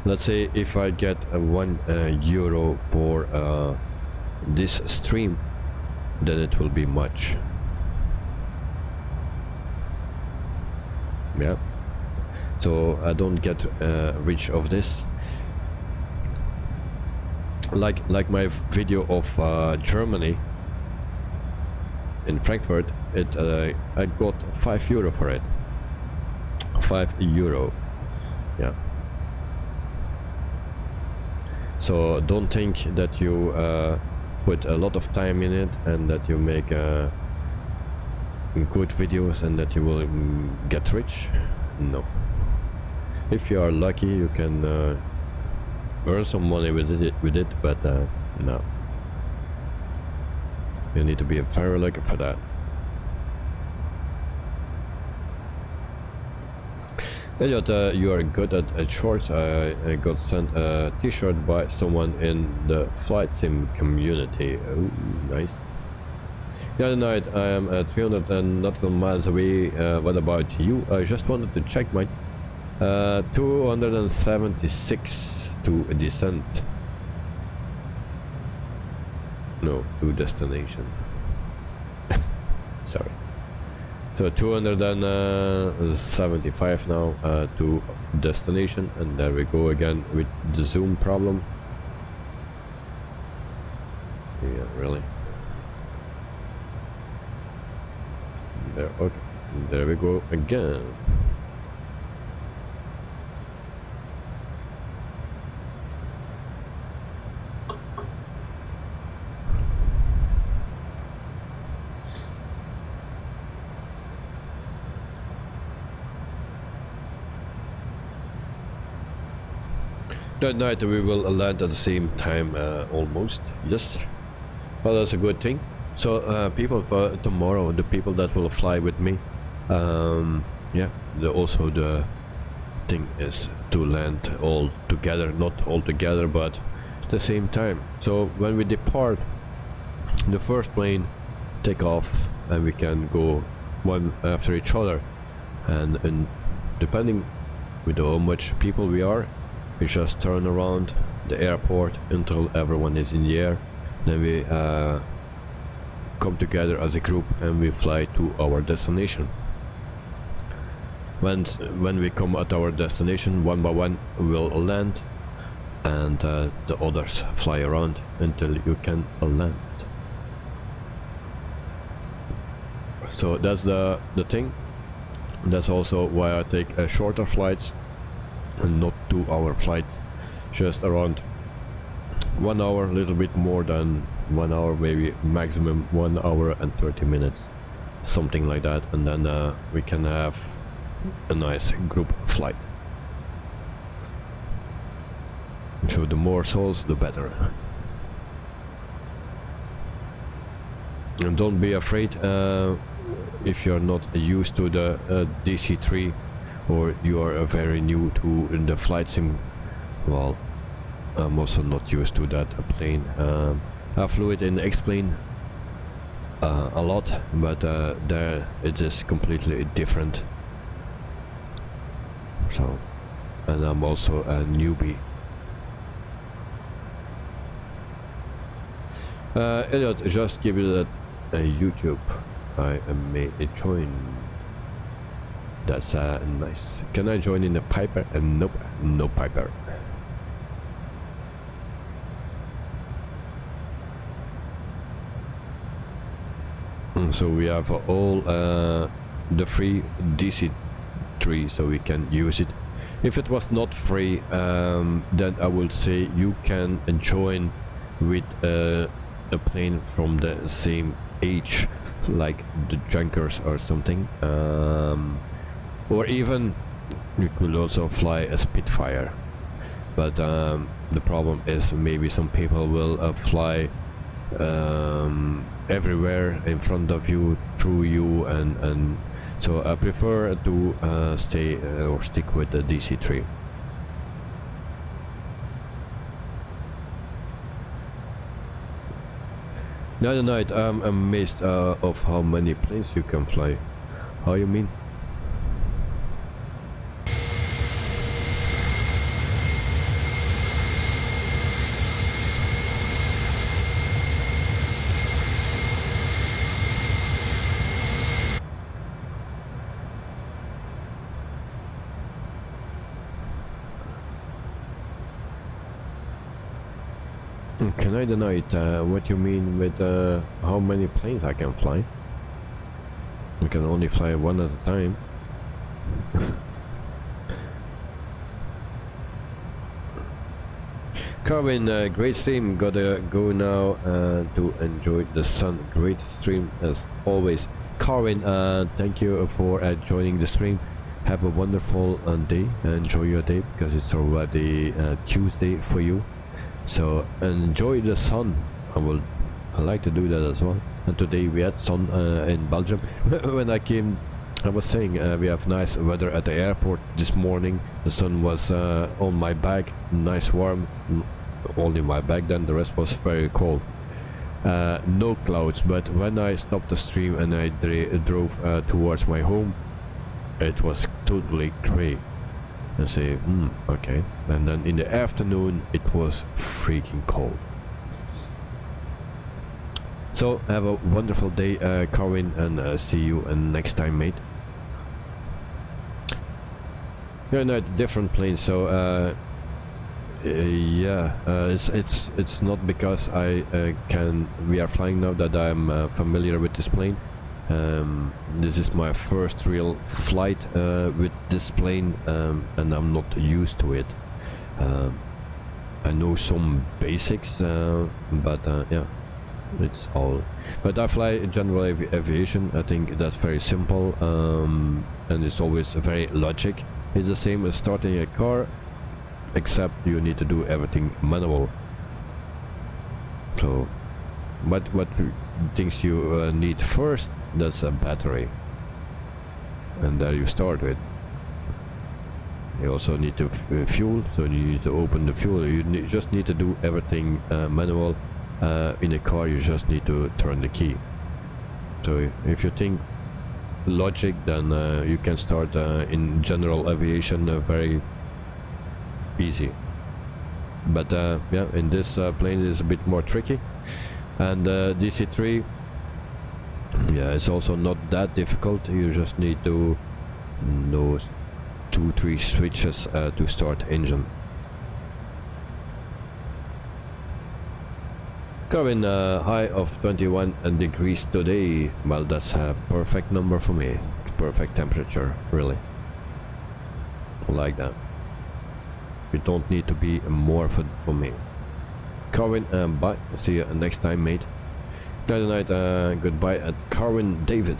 Let's say if I get €1 for this stream, then it will be much. Yeah, so I don't get rich of this. like my video of Germany in Frankfurt, I got €5 for it. €5. Yeah. So don't think that you put a lot of time in it and that you make good videos and that you will get rich. No. If you are lucky, you can earn some money with it, but no. You need to be very lucky for that. Elliot, you are good at shorts. I got sent a t-shirt by someone in the flight sim community. Oh, nice. The other night I am at 300 nautical miles away. What about you? I just wanted to check my 276 to descent. No, to destination. Sorry. So 275 now to destination, and there we go again with the zoom problem. Yeah, really. There, okay. There we go again. That night we will land at the same time, almost. Yes. Well, that's a good thing. So people for tomorrow, the people that will fly with me, yeah, also the thing is to land all together, not all together, but at the same time. So when we depart, the first plane take off, and we can go one after each other, and depending with how much people we are, we just turn around the airport until everyone is in the air. Then we come together as a group and we fly to our destination. When we come at our destination, one by one we'll land, and the others fly around until you can land. So that's the thing. That's also why I take shorter flights and not 2-hour flights, just around 1 hour, a little bit more than 1 hour, maybe maximum 1 hour and 30 minutes, something like that, and then we can have a nice group flight. So the more souls, the better. And don't be afraid if you're not used to the DC-3, or you are very new to the flight sim. Well, I'm also not used to that plane. I flew it in X-plane a lot, but there it is completely different. So, and I'm also a newbie. Elliot, just give it a YouTube. I made a join. That's nice. Can I join in the Piper? Nope, no Piper. So we have all the free DC-3, so we can use it. If it was not free, then I would say you can join with a plane from the same age, like the Junkers or something. Or even you could also fly a Spitfire, but the problem is maybe some people will fly everywhere in front of you, through you, and so I prefer to stay or stick with the DC-3. The other night I'm amazed of how many planes you can fly. How you mean? Can I deny it? What you mean with how many planes I can fly? I can only fly one at a time. Carvin, great stream. Gotta go now to enjoy the sun. Great stream as always. Carvin, thank you for joining the stream. Have a wonderful day. Enjoy your day because it's already Tuesday for you. So enjoy the sun. I like to do that as well. And today we had sun in Belgium. When I came, I was saying we have nice weather at the airport this morning. The sun was on my back, nice warm, only my back, then the rest was very cold. No clouds, but when I stopped the stream and I drove towards my home, it was totally grey. I say, okay. And then in the afternoon it was freaking cold. So have a wonderful day, Carwin, and see you next time, mate. Yeah, no, different planes. So yeah, it's not because we are flying now that I'm familiar with this plane. This is my first real flight with this plane, and I'm not used to it. I know some basics, but yeah, it's all. But I fly general aviation. I think that's very simple, and it's always very logic. It's the same as starting a car, except you need to do everything manual. So, what things you need first? That's a battery, and there you start with. You also need to fuel, so you need to open the fuel. You just need to do everything manual. In a car you just need to turn the key. So if you think logic, then you can start in general aviation very easy. But yeah, in this plane it is a bit more tricky. And DC-3, yeah, it's also not that difficult. You just need to know 2-3 switches to start engine. Current high of 21 degrees today. Well, that's a perfect number for me. Perfect temperature, really. I like that. You don't need to be more for me. Carwin, bye. See you next time, mate. Good night, goodbye at Carwin Davis.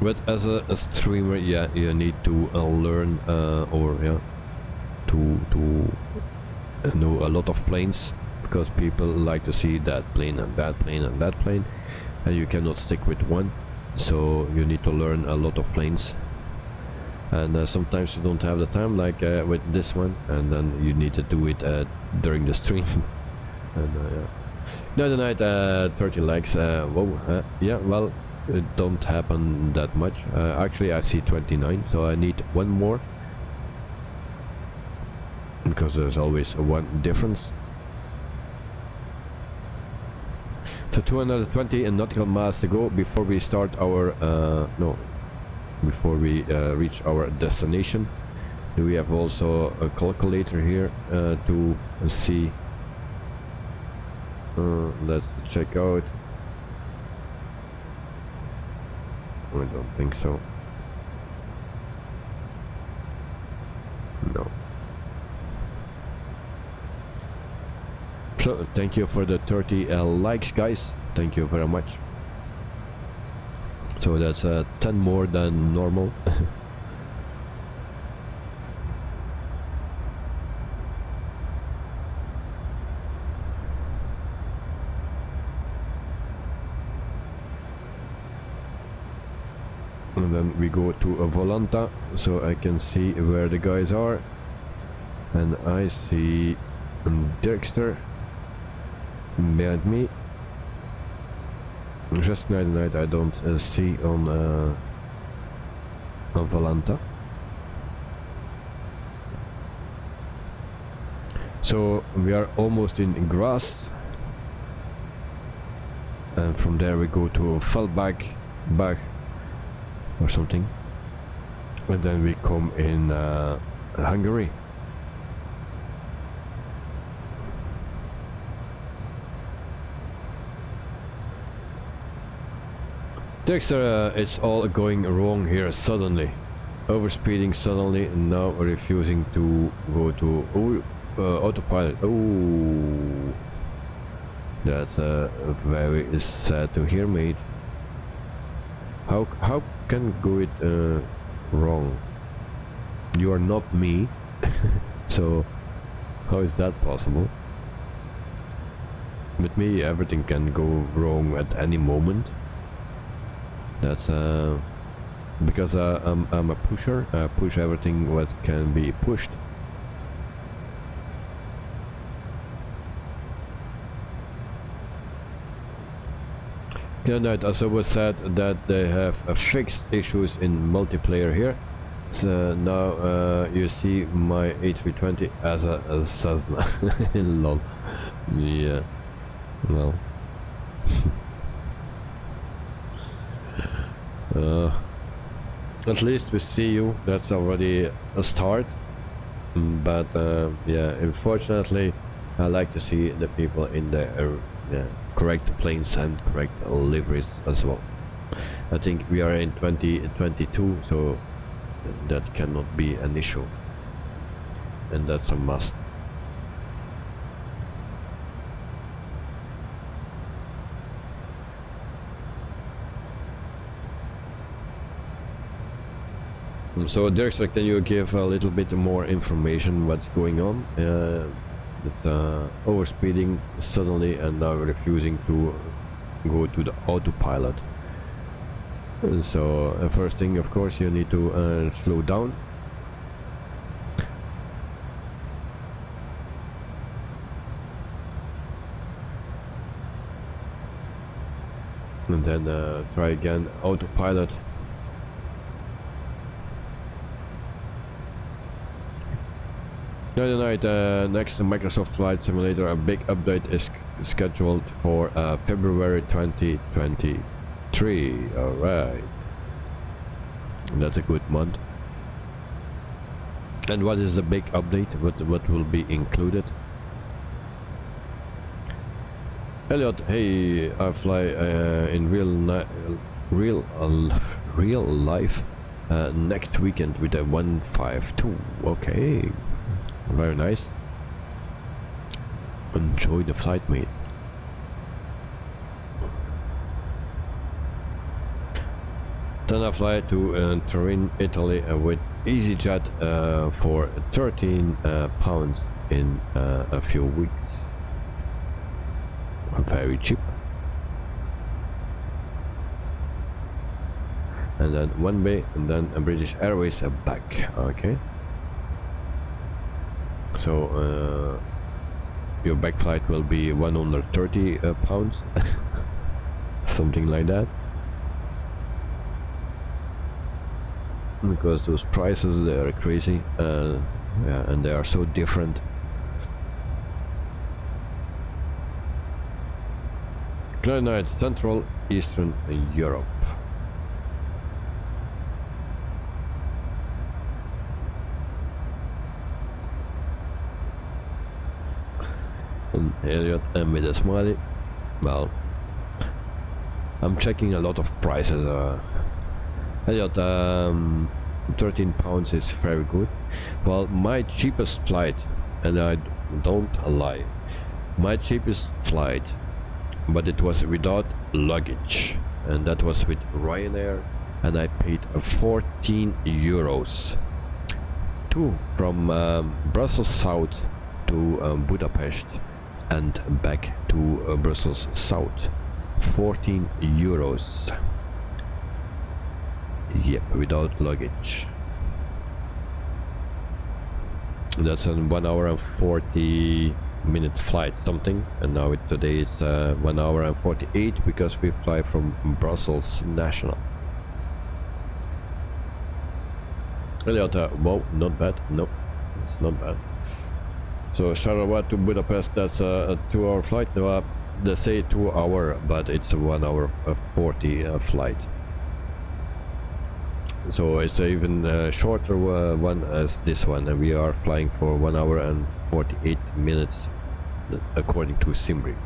But as a streamer, yeah, you need to learn or yeah, to know a lot of planes, because people like to see that plane and that plane and that plane, and you cannot stick with one. So you need to learn a lot of planes, and sometimes you don't have the time, like with this one, and then you need to do it during the stream. And yeah. The night 30 likes. Whoa, yeah, well. It don't happen that much. Actually I see 29, so I need one more, because there's always one difference. So 220 nautical miles to go before we start our before we reach our destination. We have also a calculator here to see. Let's check out. I don't think so. No. So thank you for the 30 likes, guys. Thank you very much. So that's 10 more than normal. And then we go to Volanta, so I can see where the guys are, and I see Dirkster behind me. Just night I don't see on Volanta. So we are almost in Graz, and from there we go to Feldbach, Bach or something, and then we come in Hungary. Dexter, it's all going wrong here suddenly. Overspeeding suddenly, and now refusing to go to autopilot. Oh, that's very sad to hear, mate. How can go it wrong? You are not me, so how is that possible? With me, everything can go wrong at any moment. That's because I'm a pusher. I push everything what can be pushed. QUADRANT also was said that they have fixed issues in multiplayer here. So now you see my A320 as a Cessna. Lol. Yeah. Well. At least we see you. That's already a start. But yeah, unfortunately, I like to see the people in the correct planes and correct liveries as well. I think we are in 2022, so that cannot be an issue, and that's a must. So Dirk, can you give a little bit more information what's going on? It's overspeeding suddenly and now refusing to go to the autopilot. And so first thing, of course, you need to slow down. And then try again autopilot. Tonight, next Microsoft Flight Simulator, a big update is scheduled for February 2023. Alright, that's a good month. And what is the big update? What will be included? Elliot, hey, I fly in real life next weekend with a 152. Okay. Very nice. Enjoy the flight, mate. Then I fly to Turin, Italy with EasyJet for 13 pounds in a few weeks. Very cheap. And then one way, and then a British Airways back. Okay. So your back flight will be 130 pounds, something like that, because those prices, they are crazy, yeah, and they are so different. QUADRANT, Central Eastern Europe. And Elliot and with a smiley. Well, I'm checking a lot of prices. Elliot, 13 pounds is very good. Well, my cheapest flight, and I don't lie, my cheapest flight, but it was without luggage, and that was with Ryanair, and I paid 14 euros from Brussels South to Budapest and back to Brussels South. 14 euros. Yep, without luggage. That's a 1 hour and 40 minute flight something, and now today it's 1 hour and 48 because we fly from Brussels National. Elliot, wow, not bad. No, it's not bad. So Charleroi to Budapest, that's a 2-hour flight. They say 2 hour, but it's a 1 hour 40 flight. So it's an even shorter one as this one, and we are flying for 1 hour and 48 minutes according to Simri.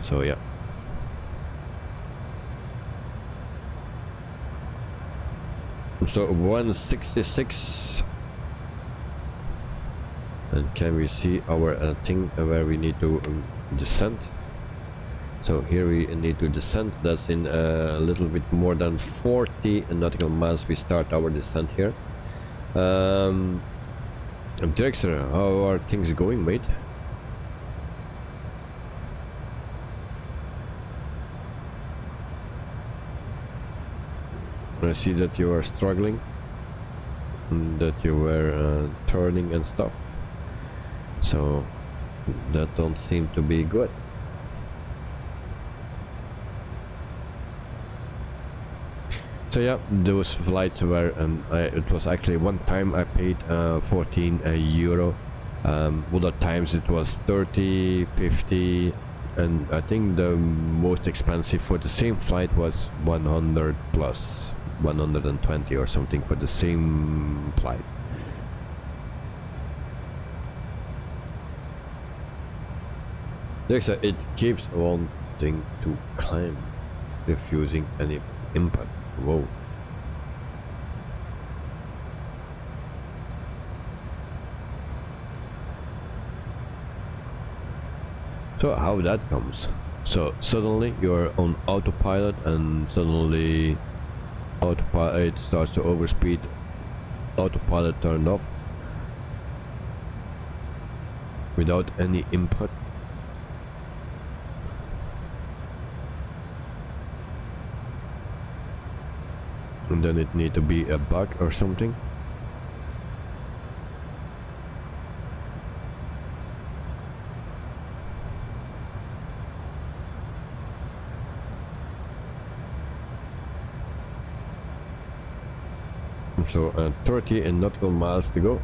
So yeah. So 166, and can we see our thing where we need to descend? So here we need to descend. That's in a little bit more than 40 nautical miles. We start our descent here. Dexter, how are things going, mate? I see that you are struggling, and that you were turning and stuff. So that don't seem to be good. So yeah, those flights were, it was actually one time I paid 14 euro. Other times it was 30, 50, and I think the most expensive for the same flight was 100 plus, 120 or something for the same flight. It keeps wanting to climb, refusing any input. Whoa. So how that comes? So suddenly you're on autopilot, and suddenly autopilot starts to overspeed, autopilot turned off without any input. And then it need to be a bug or something. So 30 nautical miles to go.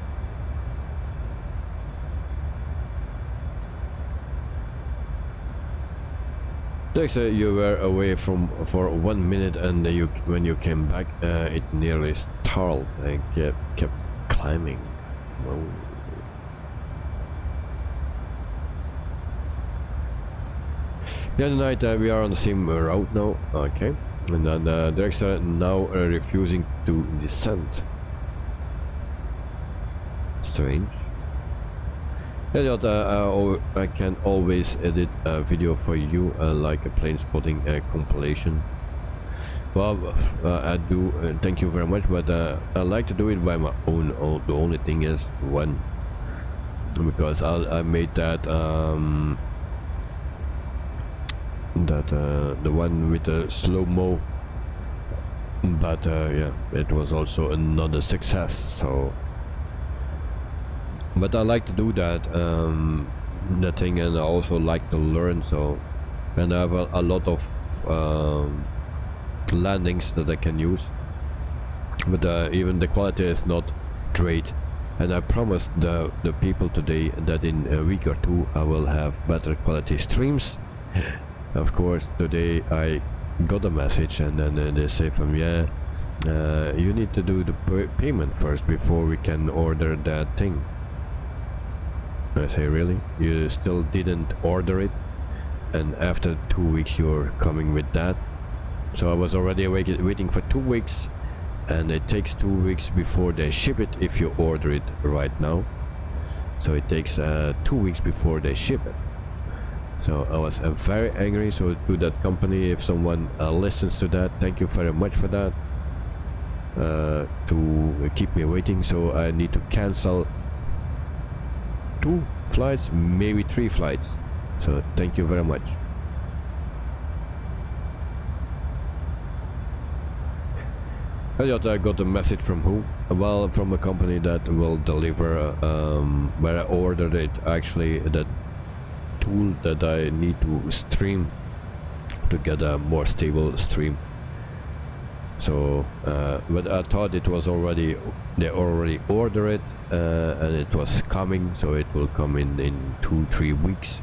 Dexter, you were away for 1 minute, and when you came back, it nearly stalled and kept climbing. Whoa. The other night we are on the same route now. Okay, and then Dexter now refusing to descend. Strange. Yeah, I can always edit a video for you, like a plane spotting compilation. Well, I do, thank you very much, but I like to do it by my own. The only thing is when, because I made that the one with the slow-mo, but yeah, it was also another success. So. But I like to do that thing, and I also like to learn. So, and I have a lot of landings that I can use. But even the quality is not great. And I promised the people today that in a week or two I will have better quality streams. Of course, today I got a message, and then they say from yeah, you need to do the payment first before we can order that thing. I say, really? You still didn't order it, and after 2 weeks you're coming with that? So I was already waiting for 2 weeks, and it takes 2 weeks before they ship it if you order it right now. So it takes 2 weeks before they ship it. So I was very angry. So to that company, if someone listens to that, thank you very much for that, to keep me waiting. So I need to cancel 2 flights, maybe 3 flights. So thank you very much. I got a message from who? Well, from a company that will deliver where I ordered it, actually, that tool that I need to stream to get a more stable stream. So but I thought it was already, they already ordered it, and it was coming, so it will come in 2-3 weeks.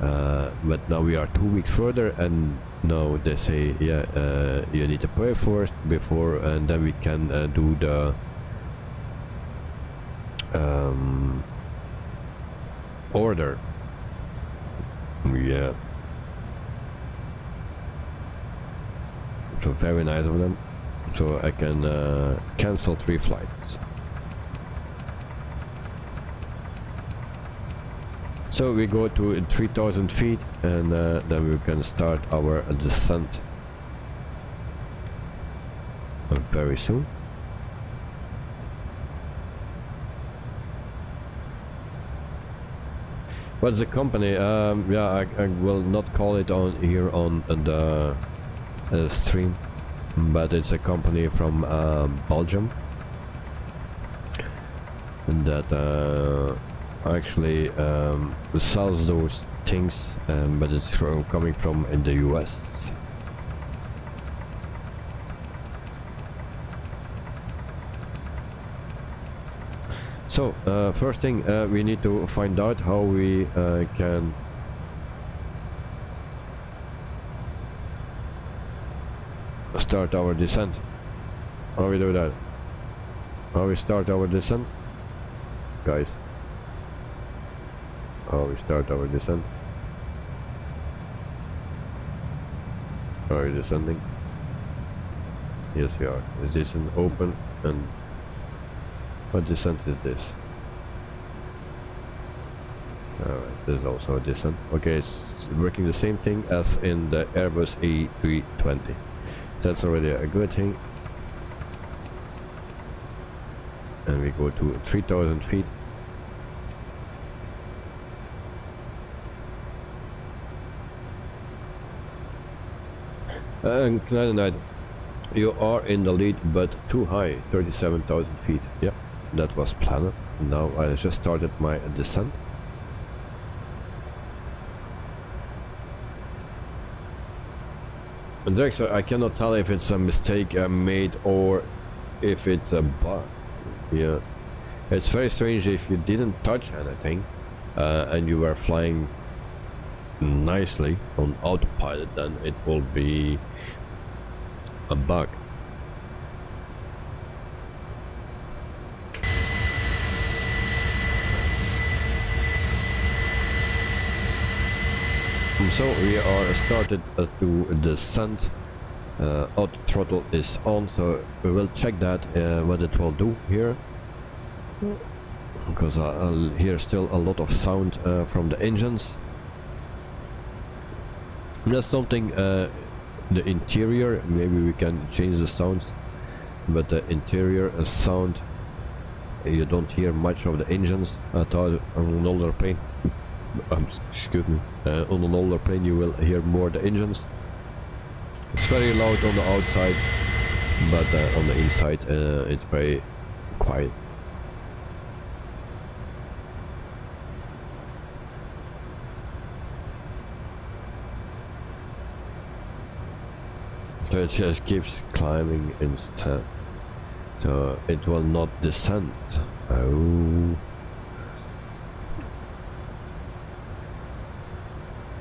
But now we are 2 weeks further, and now they say, yeah, you need to pay first before, and then we can do the order. Yeah. So very nice of them. So I can cancel 3 flights. So we go to 3,000 feet, and then we can start our descent very soon. What's the company? Yeah, I will not call it on here on the stream, but it's a company from Belgium that actually sells those things, but it's coming from in the US. So first thing, we need to find out how we can start our descent. How we do that? How we start our descent, guys? How we start our descent? Are we descending? Yes, we are. Is this an open? And what descent is this? Alright, this is also a descent. Okay, it's working the same thing as in the Airbus A320. That's already a good thing. And we go to 3,000 feet. And Knight, you are in the lead, but too high, 37,000 feet. Yeah, that was planned. Now I just started my descent. And actually, I cannot tell if it's a mistake made or if it's a bug. Yeah, it's very strange if you didn't touch anything and you were flying nicely on autopilot, then it will be a bug. So we are started to descend. Auto throttle is on, so we will check that what it will do here, because I'll hear still a lot of sound from the engines. That's something, the interior, maybe we can change the sounds, but the interior sound, you don't hear much of the engines. I thought on an older plane, excuse me, on an older plane you will hear more the engines. It's very loud on the outside, but on the inside it's very quiet. So it just keeps climbing instead, so it will not descend. Oh.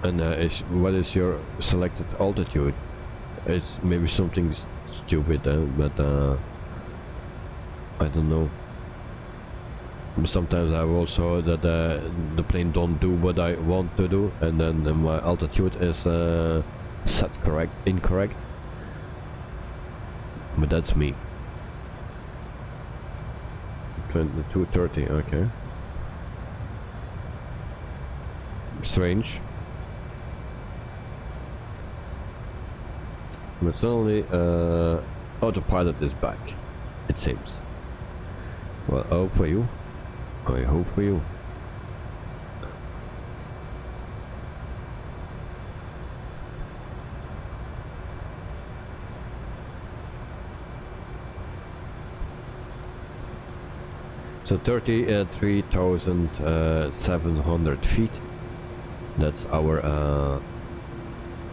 And what is your selected altitude? It's maybe something stupid, but I don't know. Sometimes I have also that the plane don't do what I want to do, and then my altitude is set incorrect. But that's me. 230, okay. Strange. But suddenly autopilot is back, it seems. Well, I hope for you. I hope for you. So 33,700 feet. That's our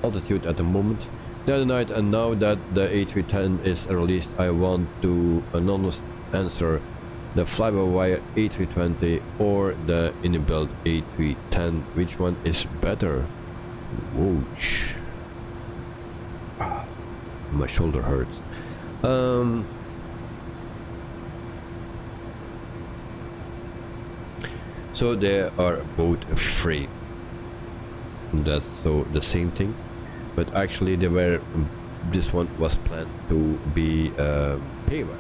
altitude at the moment. The other night, and now that the A310 is released, I want to anonymous answer the fly-by-wire A320 or the inibuild A310. Which one is better? Whoosh. My shoulder hurts. So they are both free. That's so the same thing, but actually they were. This one was planned to be payware.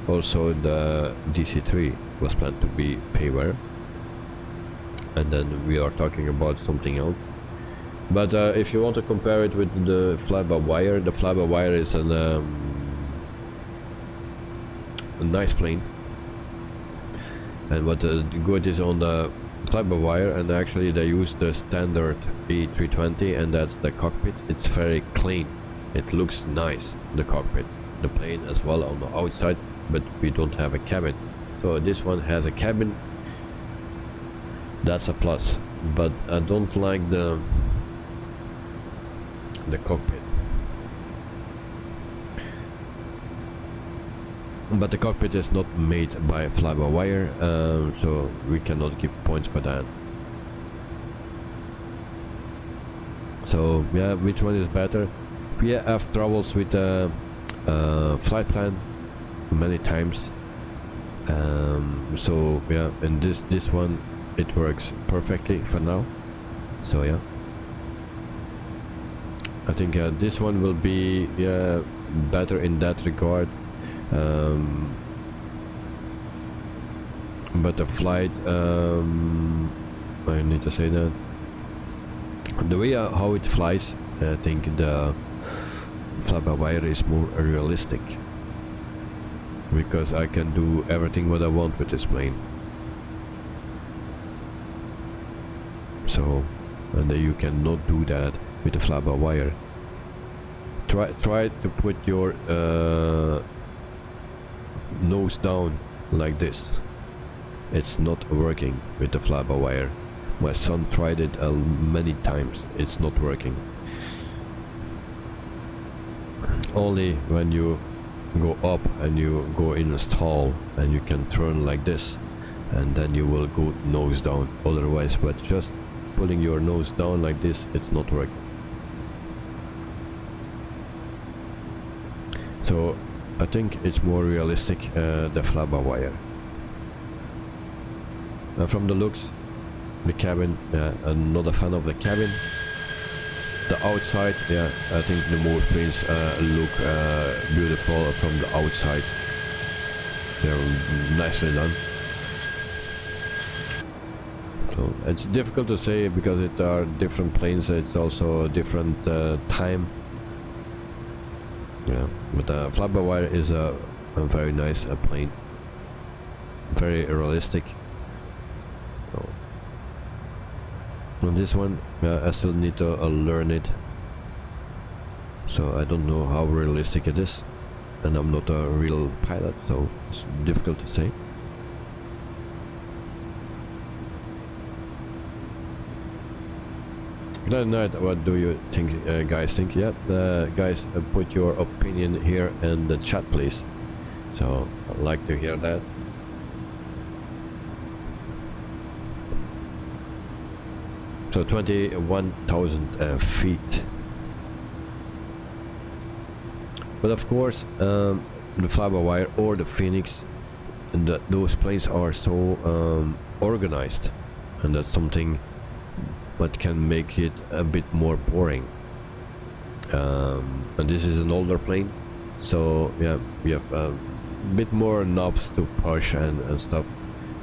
Also, the DC3 was planned to be payware, and then we are talking about something else. But if you want to compare it with the fly-by-wire, the fly-by-wire is a nice plane. And what good is on the fly-by-wire, and actually they use the standard A320, and that's the cockpit. It's very clean. It looks nice, the cockpit. The plane as well on the outside, but we don't have a cabin. So this one has a cabin. That's a plus. But I don't like the cockpit. But the cockpit is not made by fly-by-wire, so we cannot give points for that. So yeah, which one is better? We have troubles with the flight plan many times. So yeah, and this one it works perfectly for now. So yeah, I think this one will be better in that regard. But the flight, I need to say that the way how it flies, I think the fly-by-wire is more realistic, because I can do everything what I want with this plane. So, and you cannot do that with the fly-by-wire. Try to put your nose down like this. It's not working with the fly-by-wire. My son tried it many times. It's not working. Only when you go up and you go in a stall and you can turn like this, and then you will go nose down. Otherwise, but just putting your nose down like this, it's not working. So I think it's more realistic, the fly-by-wire. From the looks, the cabin, I'm not a fan of the cabin. The outside, yeah, I think the most planes look beautiful from the outside. They're nicely done. So it's difficult to say because it are different planes. It's also a different time. Yeah, but the fly-by-wire is a very nice plane, very realistic. So, on this one, I still need to learn it. So I don't know how realistic it is, and I'm not a real pilot, so it's difficult to say. Good night. What do you think, guys? Think? Yeah, guys, put your opinion here in the chat, please. So I'd like to hear that. So 21,000 feet. But of course, the fly-by-wire or the Phoenix, and those planes are so organized, and that's something but can make it a bit more boring. And this is an older plane, so yeah, we have a bit more knobs to push and stuff,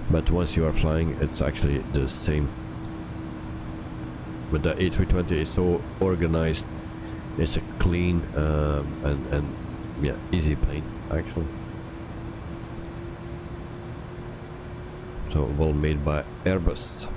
but once you are flying, it's actually the same. But the A320 is so organized. It's a clean and yeah, easy plane actually. So well made by Airbus.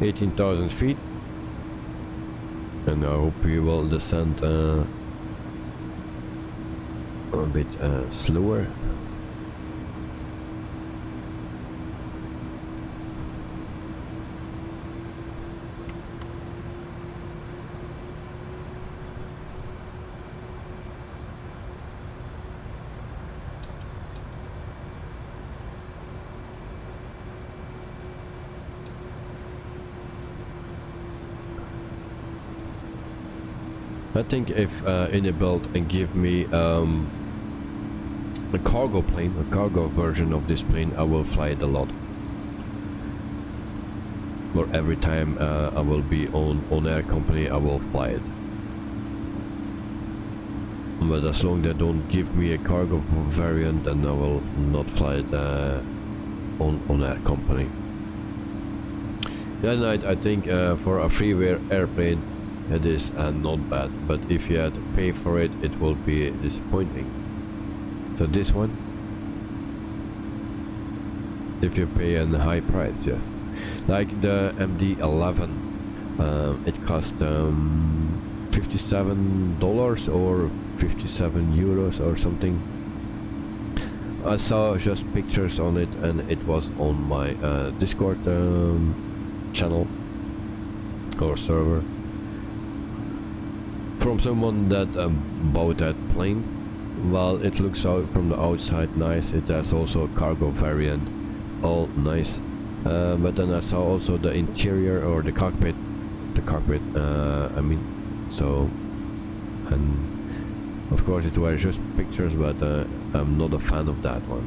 $18,000 feet. and I hope we will descend a bit slower. I think if inibuild and give me a cargo plane, a cargo version of this plane, I will fly it a lot. Or every time I will be on air company, I will fly it. But as long as they don't give me a cargo variant, then I will not fly it on air company. Then I think for a freeware airplane, it is not bad, but if you had to pay for it, it will be disappointing. So this one, if you pay a high price, yes. Like the MD-11, it cost $57 or 57 euros or something. I saw just pictures on it, and it was on my Discord channel or server, from someone that bought that plane. Well, it looks out from the outside nice. It has also a cargo variant, all nice. But then I saw also the interior or the cockpit. I mean, so, and of course it were just pictures, but I'm not a fan of that one.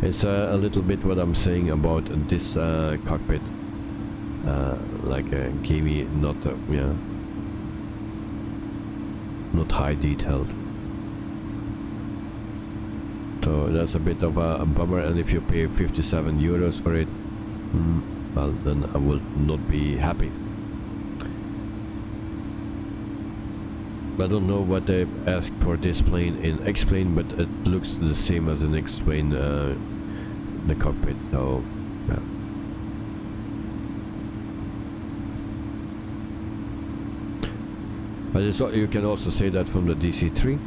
It's a little bit what I'm saying about this cockpit, like gamey, not yeah, not high detailed. So that's a bit of a bummer, and if you pay 57 euros for it, well, then I will not be happy. I don't know what they asked for this plane in X-Plane, but it looks the same as an X-Plane, the cockpit, so yeah. But you can also say that from the DC-3.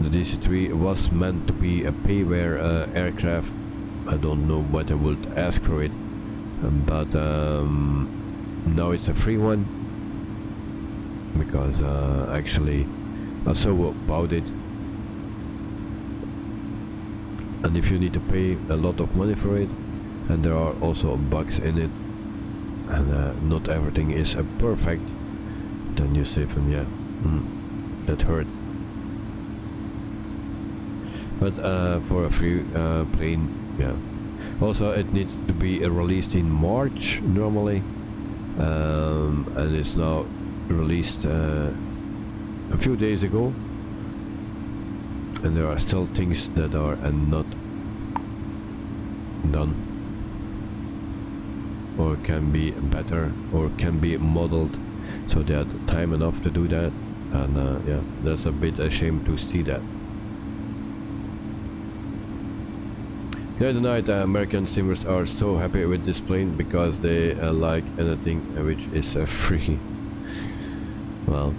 The DC-3 was meant to be a payware aircraft. I don't know what I would ask for it, but now it's a free one, because actually I saw about it, and if you need to pay a lot of money for it, and there are also bugs in it, and not everything is perfect, then you say from yeah, that hurt. But for a free plane, yeah. Also, it needs to be released in March normally, and it's now released a few days ago, and there are still things that are not done, or can be better, or can be modeled, so they had time enough to do that, and yeah, that's a bit a shame to see that. Yeah, tonight American simmers are so happy with this plane, because they like anything which is free. Well,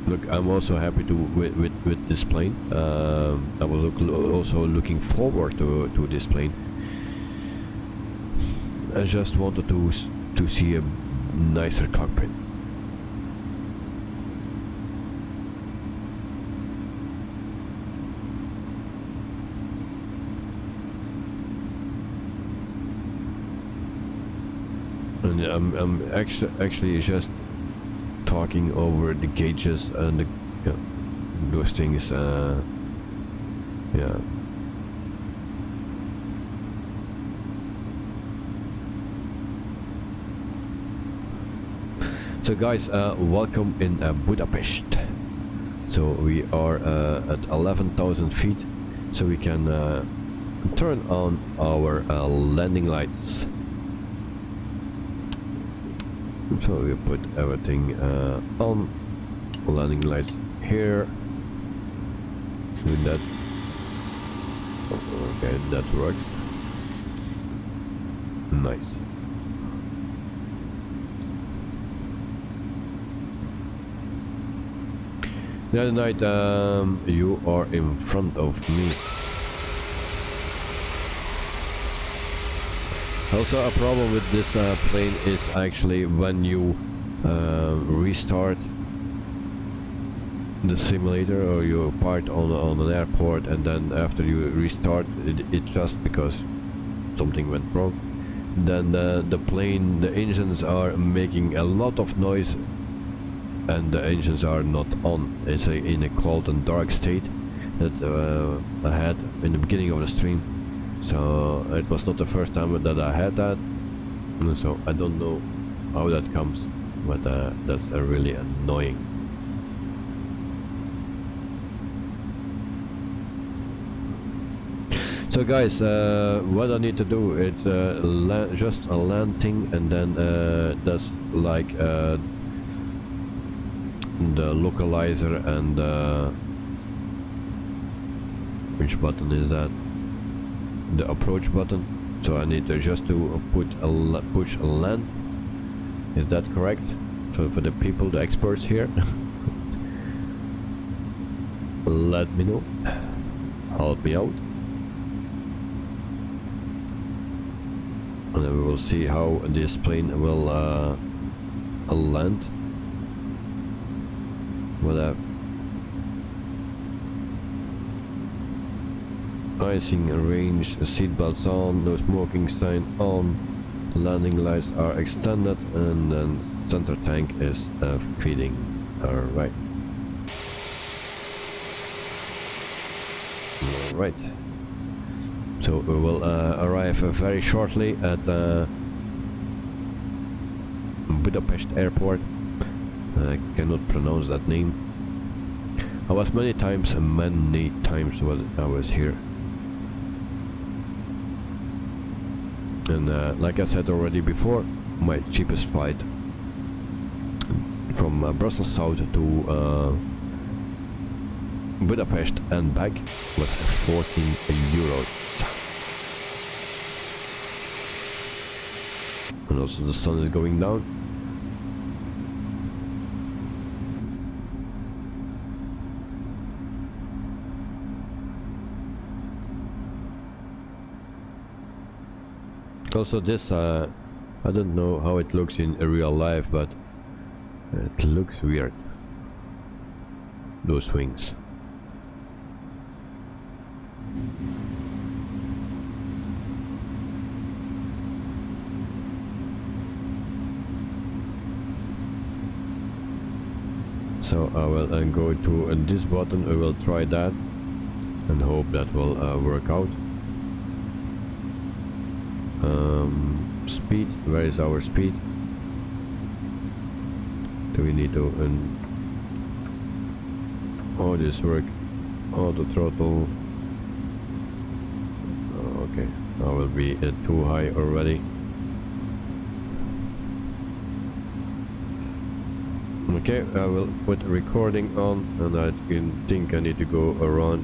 look, I'm also happy to with this plane. I was also looking forward to this plane. I just wanted to see a nicer cockpit. And I'm actually just talking over the gauges and those things. Yeah. So guys, welcome in Budapest. So we are at 11,000 feet, so we can turn on our landing lights. So we put everything on. Landing lights here. With that. Okay, that works. Nice. The other night, you are in front of me. Also, a problem with this plane is actually when you restart the simulator, or you part on an airport, and then after you restart it just because something went wrong, then the plane, the engines are making a lot of noise, and the engines are not on. It's in a cold and dark state that I had in the beginning of the stream. So it was not the first time that I had that, so I don't know how that comes, but that's really annoying. So guys, what I need to do is just a land thing, and then that's like the localizer, and which button is that? The approach button. So I need to just to push a land. Is that correct? So for the people, the experts here, let me know, help me out, and then we will see how this plane will land. Whatever. Icing range, seatbelts on, no smoking sign on, landing lights are extended, and then center tank is feeding. Alright. Alright. So we will arrive very shortly at Budapest airport. I cannot pronounce that name. I was many times when I was here. And like I said already before, my cheapest flight from Brussels South to Budapest and back was 14 euros. And also the sun is going down. Also this, I don't know how it looks in real life, but it looks weird, those wings. So I will go to this button, I will try that and hope that will work out. Speed, where is our speed? Do we need to oh, this work, auto throttle. Oh, okay, I will be too high already. Okay, I will put recording on, and I think I need to go around.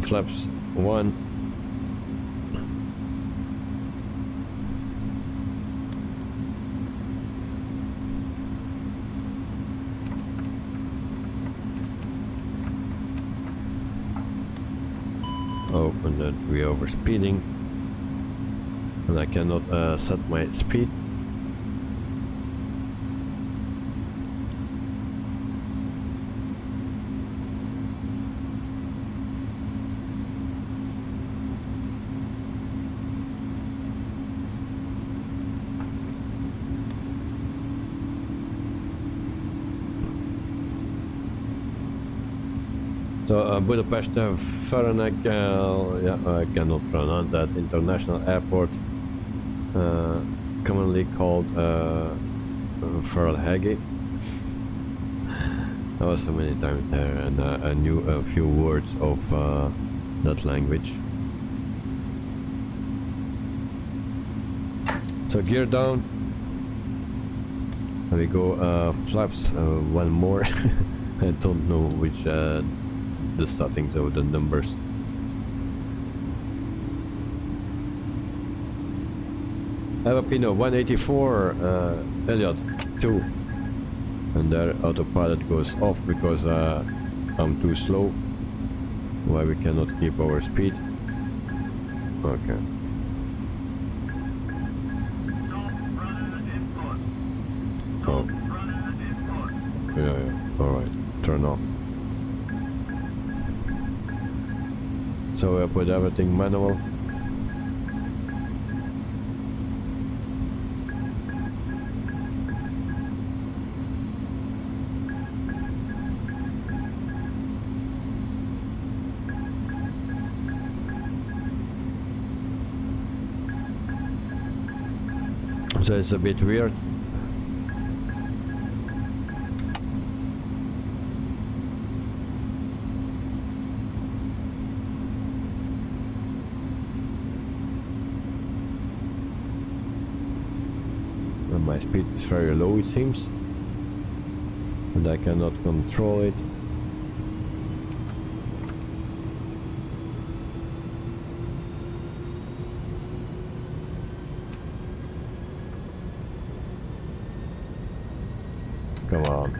Flaps 1. Oh, and then we are over speeding, and I cannot set my speed. So Budapest Ferenek, yeah, I cannot pronounce that, international airport, commonly called Ferelhage. I was so many times there, and I knew a few words of that language. So gear down, and we go flaps one more. I don't know which the settings of the numbers. Avapino 184, Elliot. 2, and there autopilot goes off because I'm too slow. Why we cannot keep our speed? Okay. Oh. Yeah. Alright. Turn off. So I put everything manual. So it's a bit weird. And my speed is very low, it seems, and I cannot control it. Come on.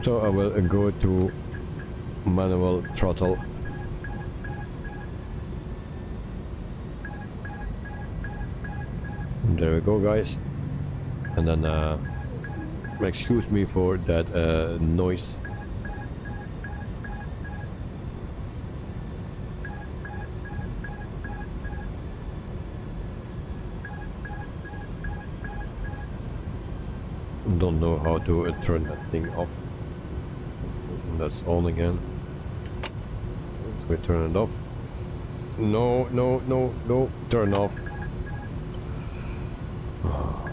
So I will go to manual throttle. There we go, guys. And then excuse me for that noise. Don't know how to turn that thing off. That's on again. We turn it off. No, no, no, no. Turn off. Oh,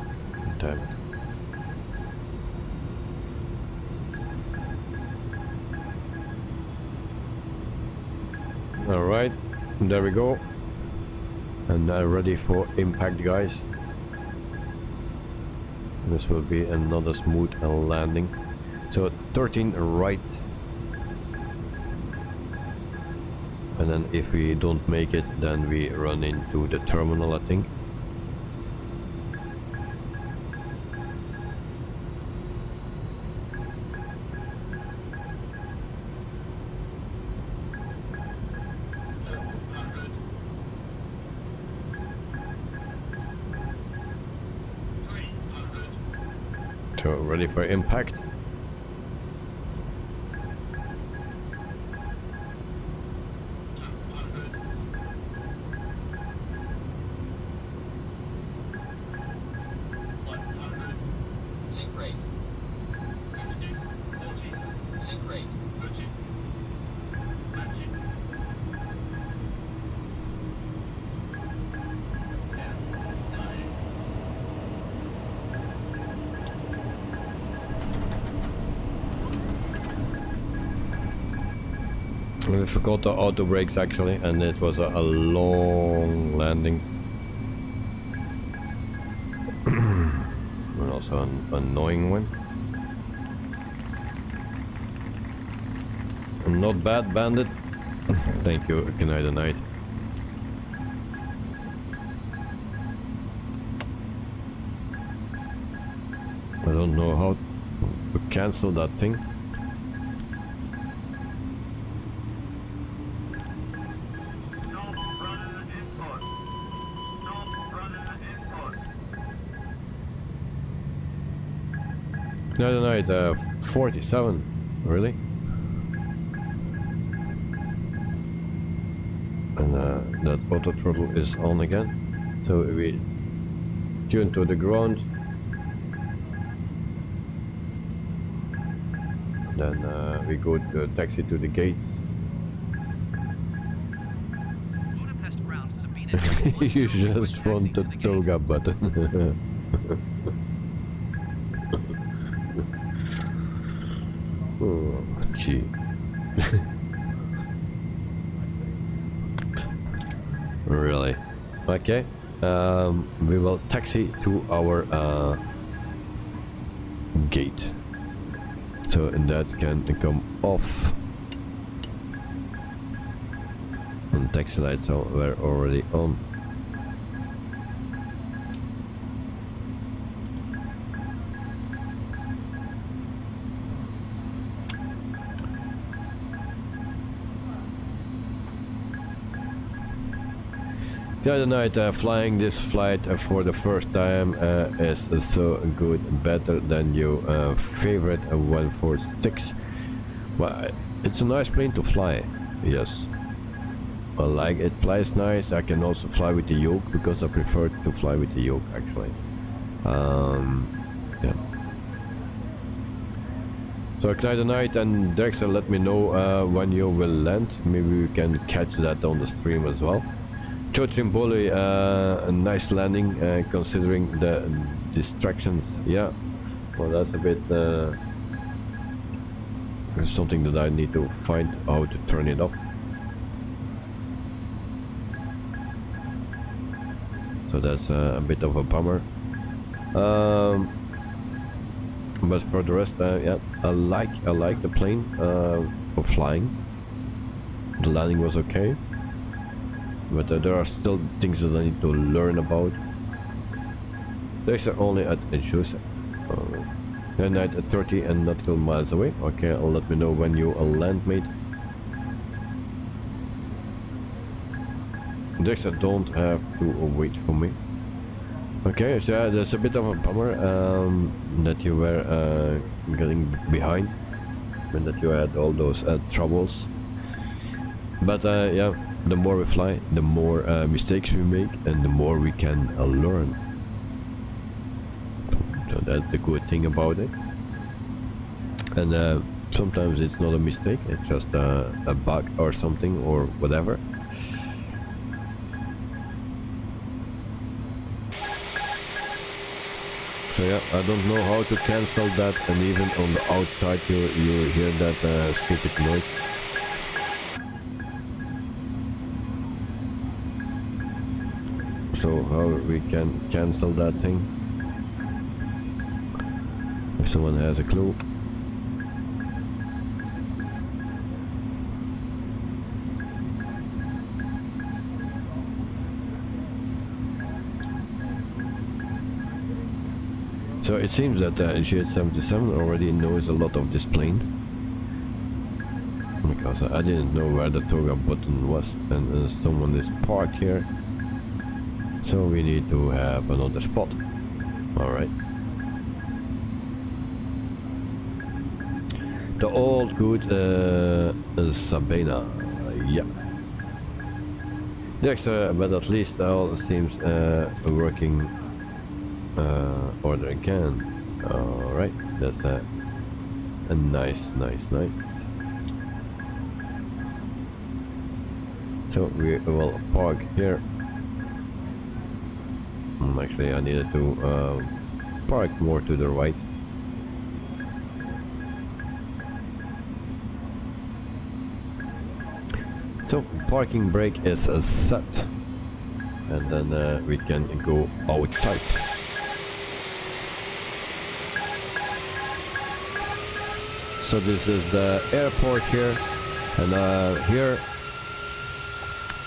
damn it. Alright, there we go. And now ready for impact, guys. This will be another smooth landing. So 13 right. And then if we don't make it, then we run into the terminal, I think. So ready for impact. We forgot the auto brakes actually, and it was a long landing. And also an annoying one. Not bad, Bandit. Thank you, good night and night. I don't know how to cancel that thing. No, 47, really? And that auto throttle is on again. So we tune to the ground. Then we go to taxi to the gate. Budapest ground has been You just want the toga button. Oh, gee. Really? Okay. We will taxi to our gate. so that can come off. And taxi lights were already on. The other night, flying this flight for the first time is so good, better than your favorite 146. Well, it's a nice plane to fly, yes. I like it, flies nice. I can also fly with the yoke because I prefer to fly with the yoke actually. Yeah. So the night, and Dexter, let me know when you will land. Maybe we can catch that on the stream as well. Chochimboli, a nice landing considering the distractions. Yeah, well, that's a bit something that I need to find how to turn it off. So that's a bit of a bummer. But for the rest, yeah, I like the plane for flying. The landing was okay. But there are still things that I need to learn about. These are only at Inchus. Night at 30 and nautical miles away. Okay, I'll let me know when you land, mate. Dexter don't have to wait for me. Okay, so yeah, there's a bit of a bummer that you were getting behind and that you had all those troubles. But yeah. The more we fly, the more mistakes we make, and the more we can learn. So that's the good thing about it. And sometimes it's not a mistake; it's just a bug or something or whatever. So yeah, I don't know how to cancel that, and even on the outside you hear that stupid noise. So how we can cancel that thing? If someone has a clue. So it seems that GH77 already knows a lot of this plane. Because I didn't know where the toga button was, and someone is parked here. So we need to have another spot. Alright. The old good Sabina. Yeah. Dexter, but at least all seems working order again. Alright, that's a nice. So we will park here. Actually, I needed to park more to the right. So parking brake is set, and then we can go outside. So this is the airport here, and here,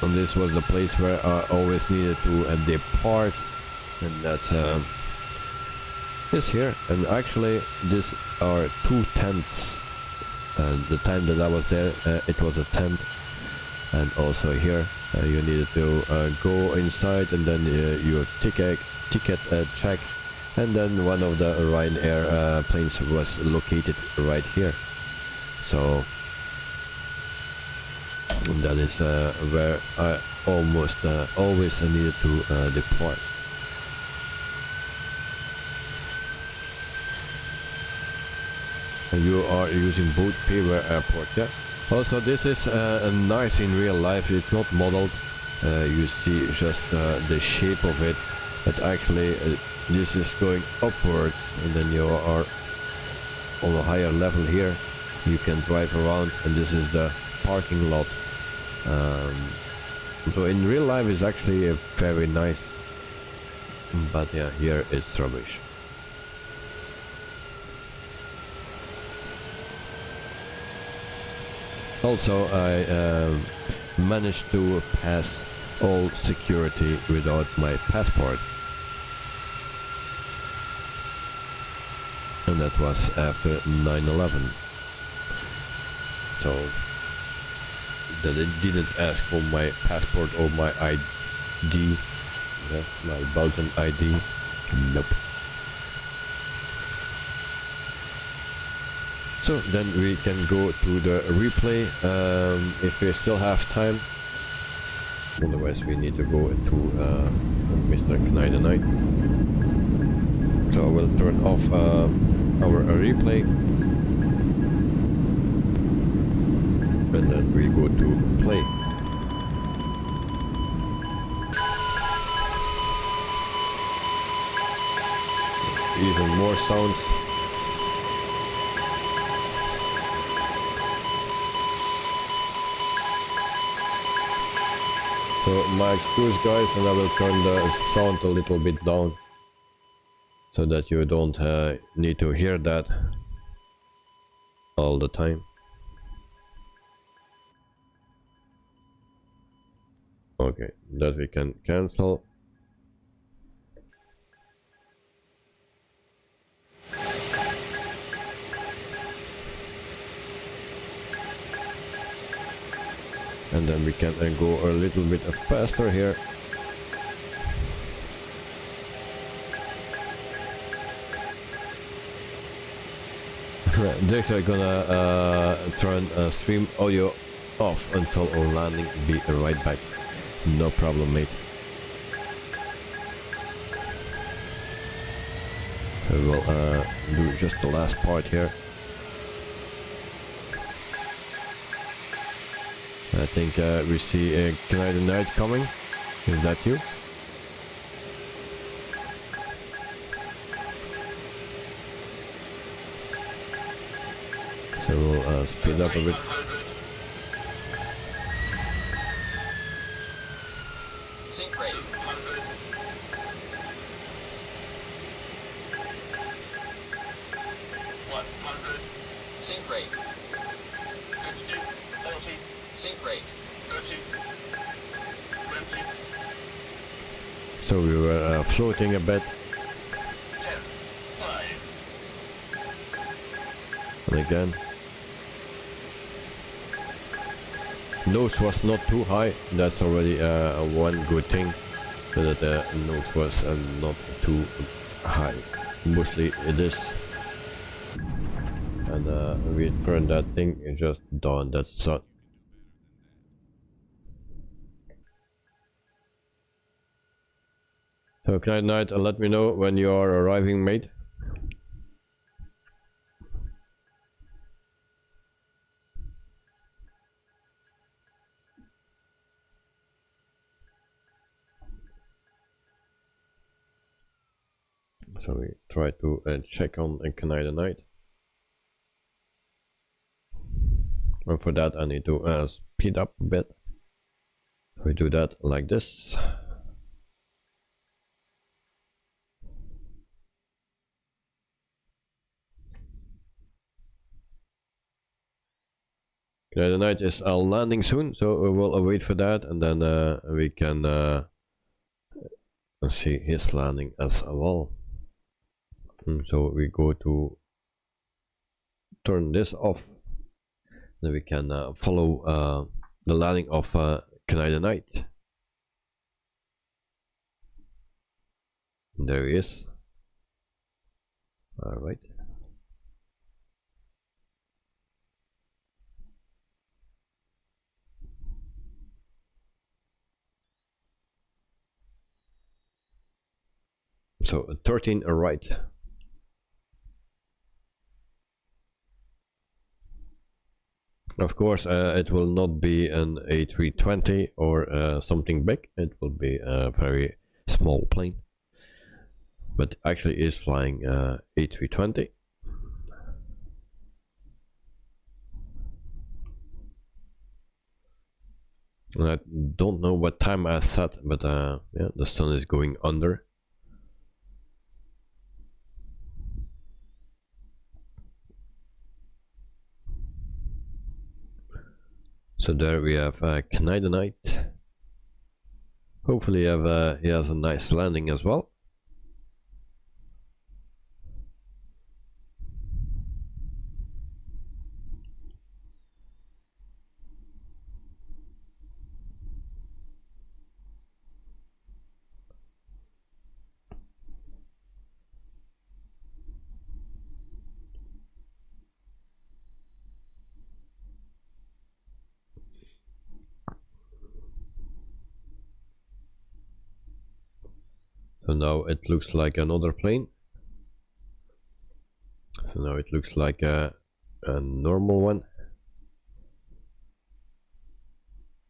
and this was the place where I always needed to depart. And that is here, and actually these are 2 tents. And the time that I was there, it was a tent, and also here you needed to go inside, and then your ticket check, and then one of the Ryanair planes was located right here. So that is where I almost always needed to depart. And you are using both Payware Airport, yeah. Also, this is nice in real life. It's not modeled. You see just the shape of it, but actually this is going upwards, and then you are on a higher level here. You can drive around, and this is the parking lot. So in real life it's actually very nice, but yeah, here it's rubbish. Also, I managed to pass all security without my passport. And that was after 9/11. So that they didn't ask for my passport or my ID, yeah, my Belgian ID. Nope. So then we can go to the replay if we still have time. Otherwise we need to go to Mr. Knight. So I will turn off our replay. And then we go to play. Even more sounds. So my excuse guys, and I will turn the sound a little bit down so that you don't need to hear that all the time. Okay, that we can cancel. And then we can go a little bit faster here. Next we're gonna turn stream audio off until our landing. Be right back. No problem, mate. We will do just the last part here. I think we see a Canadian Knight coming. Is that you? So we'll speed up a bit. Sync rate. 100. Sync rate. 52. 40. Sync rate. 30. 20. So we were floating a bit. 10. 5. And again. Nose was not too high. That's already one good thing. So that the nose was not too high. Mostly it is. And we turn that thing just down. That's so. So Knight Knight, let me know when you are arriving, mate. So we try to check on a Canadian Knight. And for that I need to speed up a bit. We do that like this. Canadian Knight is landing soon, so we will wait for that, and then we can see his landing as well. So we go to turn this off. Then we can follow the landing of Canadian Knight. There he is. All right. So 13 right. Of course, it will not be an A320 or something big. It will be a very small plane, but actually is flying A320. And I don't know what time I set, but yeah, the sun is going under. So there we have Knight. Hopefully he has a nice landing as well. So now it looks like another plane. So now it looks like a normal one.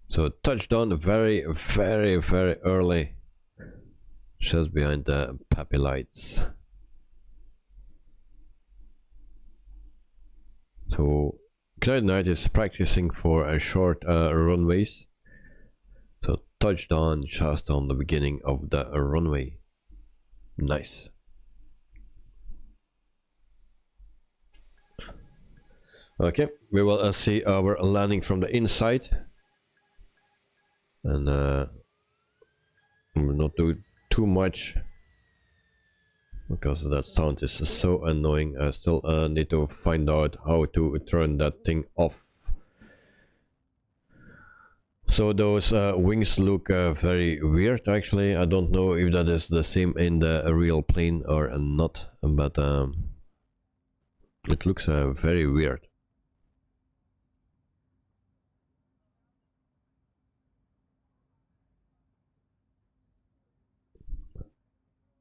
So touchdown very early, just behind the Pappy lights. So Knight is practicing for a short runways. So touchdown just on the beginning of the runway. Nice. Okay, we will see our landing from the inside, and we'll not do too much because that sound is so annoying. I still need to find out how to turn that thing off. So those wings look very weird actually. I don't know if that is the same in the real plane or not, but it looks very weird.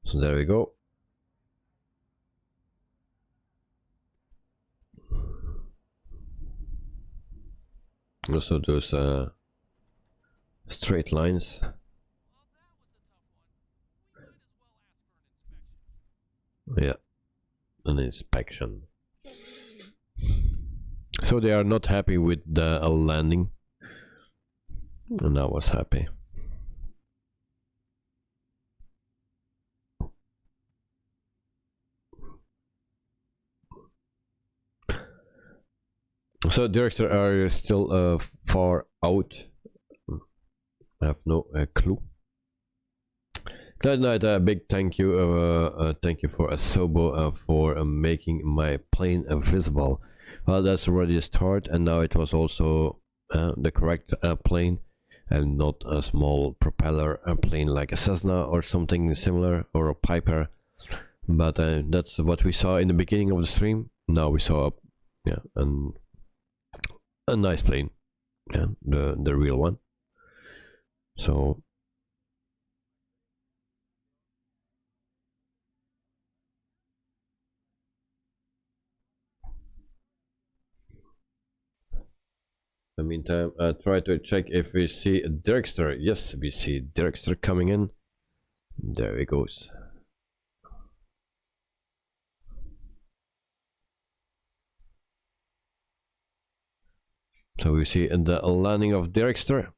So there we go. Also those straight lines. Yeah, an inspection. So they are not happy with the landing, and I was happy. So director area is still far out. I have no clue. Glad night, big thank you for Asobo for making my plane visible. Well, that's already a start, and now it was also the correct plane, and not a small propeller plane like a Cessna or something similar, or a Piper. But that's what we saw in the beginning of the stream. Now we saw, yeah, a nice plane, yeah, the real one. So in the meantime, I try to check if we see a Dirkster. Yes, we see Dirkster coming in. There he goes. So we see the landing of Dirkster.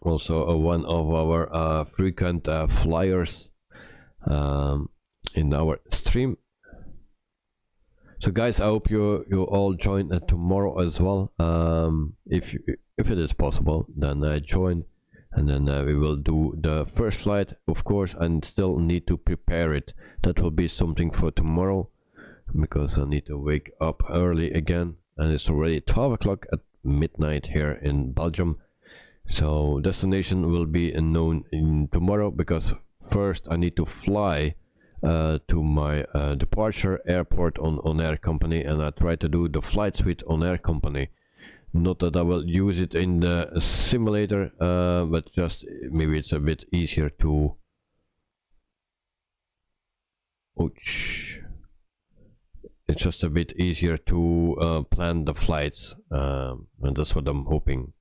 Also one of our frequent flyers in our stream. So guys, I hope you all join tomorrow as well. If it is possible, then join, and then we will do the first flight, of course, and still need to prepare it. That will be something for tomorrow, because I need to wake up early again, and it's already 12 o'clock at midnight here in Belgium. So destination will be known in tomorrow, because first I need to fly to my departure airport on Air Company, and I try to do the flight suite on Air Company. Not that I will use it in the simulator, but just maybe it's a bit easier to... Ouch. It's just a bit easier to plan the flights, and that's what I'm hoping.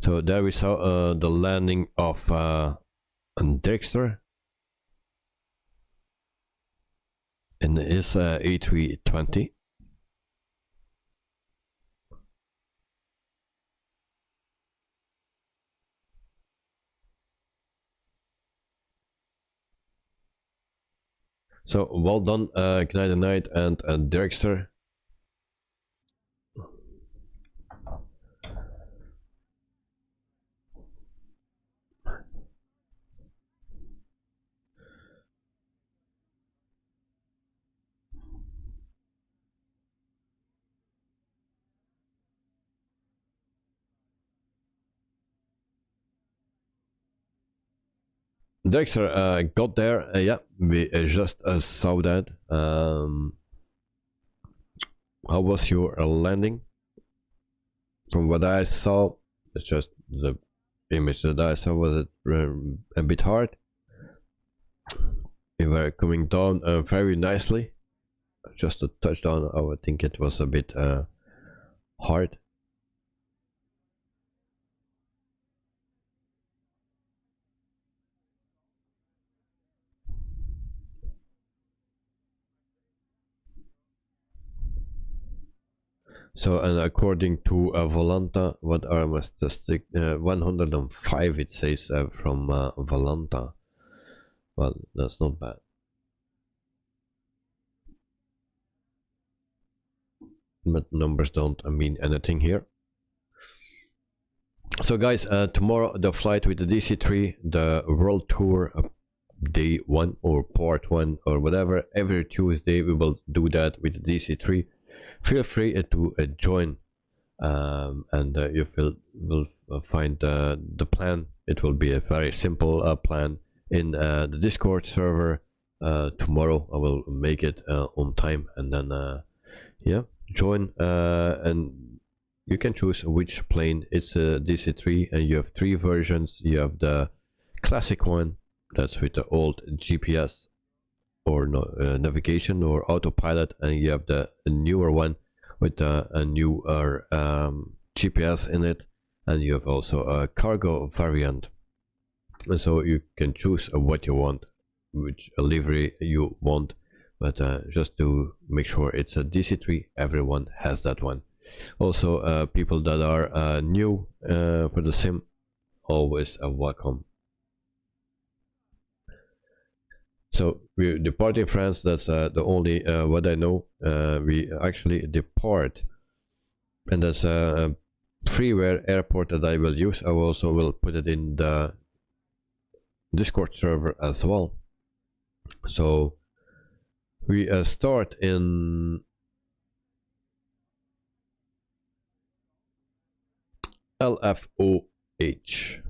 So there we saw the landing of Dirkster in his A320. So well done, Knight and Dirkster. Dexter got there. Yeah, we just saw that. How was your landing? From what I saw, it's just the image that I saw was a bit hard. You were coming down very nicely. Just a touchdown, I would think it was a bit hard. So, and according to Volanta, what are my statistics? 105 it says from Volanta. Well, that's not bad. But numbers don't mean anything here. So guys, tomorrow the flight with the DC-3, the world tour, day 1 or part 1 or whatever, every Tuesday we will do that with the DC-3. Feel free to join, and you will find the plan. It will be a very simple plan in the Discord server. Tomorrow I will make it on time, and then yeah, join, and you can choose which plane. It's a DC-3, and you have 3 versions. You have the classic one, that's with the old GPS or navigation or autopilot, and you have the newer one with a newer GPS in it, and you have also a cargo variant. And so you can choose what you want, which livery you want, but just to make sure it's a DC-3, everyone has that one. Also, people that are new for the sim, always welcome. So we depart in France. That's the only what I know. We actually depart, and that's a freeware airport that I will use. I also will put it in the Discord server as well. So we start in LFOH.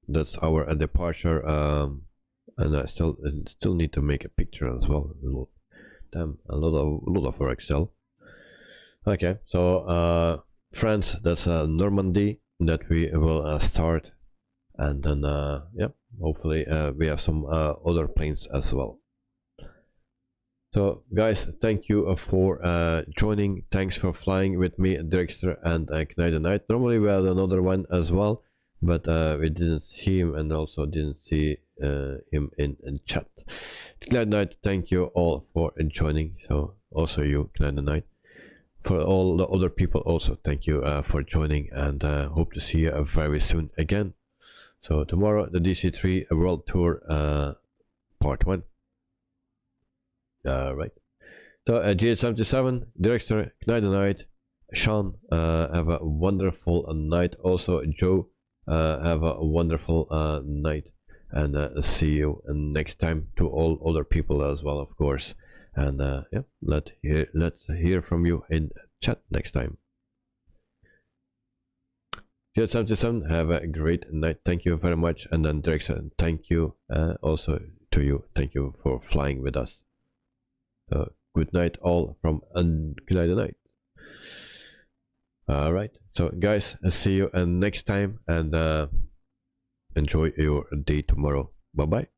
That's our departure. And I still need to make a picture as well. Damn, a lot of work still. Okay, so France, that's Normandy that we will start, and then yeah, hopefully we have some other planes as well. So guys, thank you for joining. Thanks for flying with me, Drexter and Knight the Night. Normally we had another one as well, but we didn't see him, and also didn't see him in chat. Knight Night, thank you all for joining. So also you, Knight the Night. For all the other people also, thank you for joining, and hope to see you very soon again. So tomorrow the DC-3 World Tour part 1. Right. So GH77, Director, Knight the Night, Sean, have a wonderful night. Also Joe, have a wonderful night, and see you next time. To all other people as well, of course. And yeah, let's hear from you in chat next time. GH77, have a great night. Thank you very much. And then Director, thank you also to you. Thank you for flying with us. Good night all from Knight the Night. Alright, so guys, I'll see you next time, and enjoy your day tomorrow. Bye bye.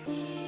2.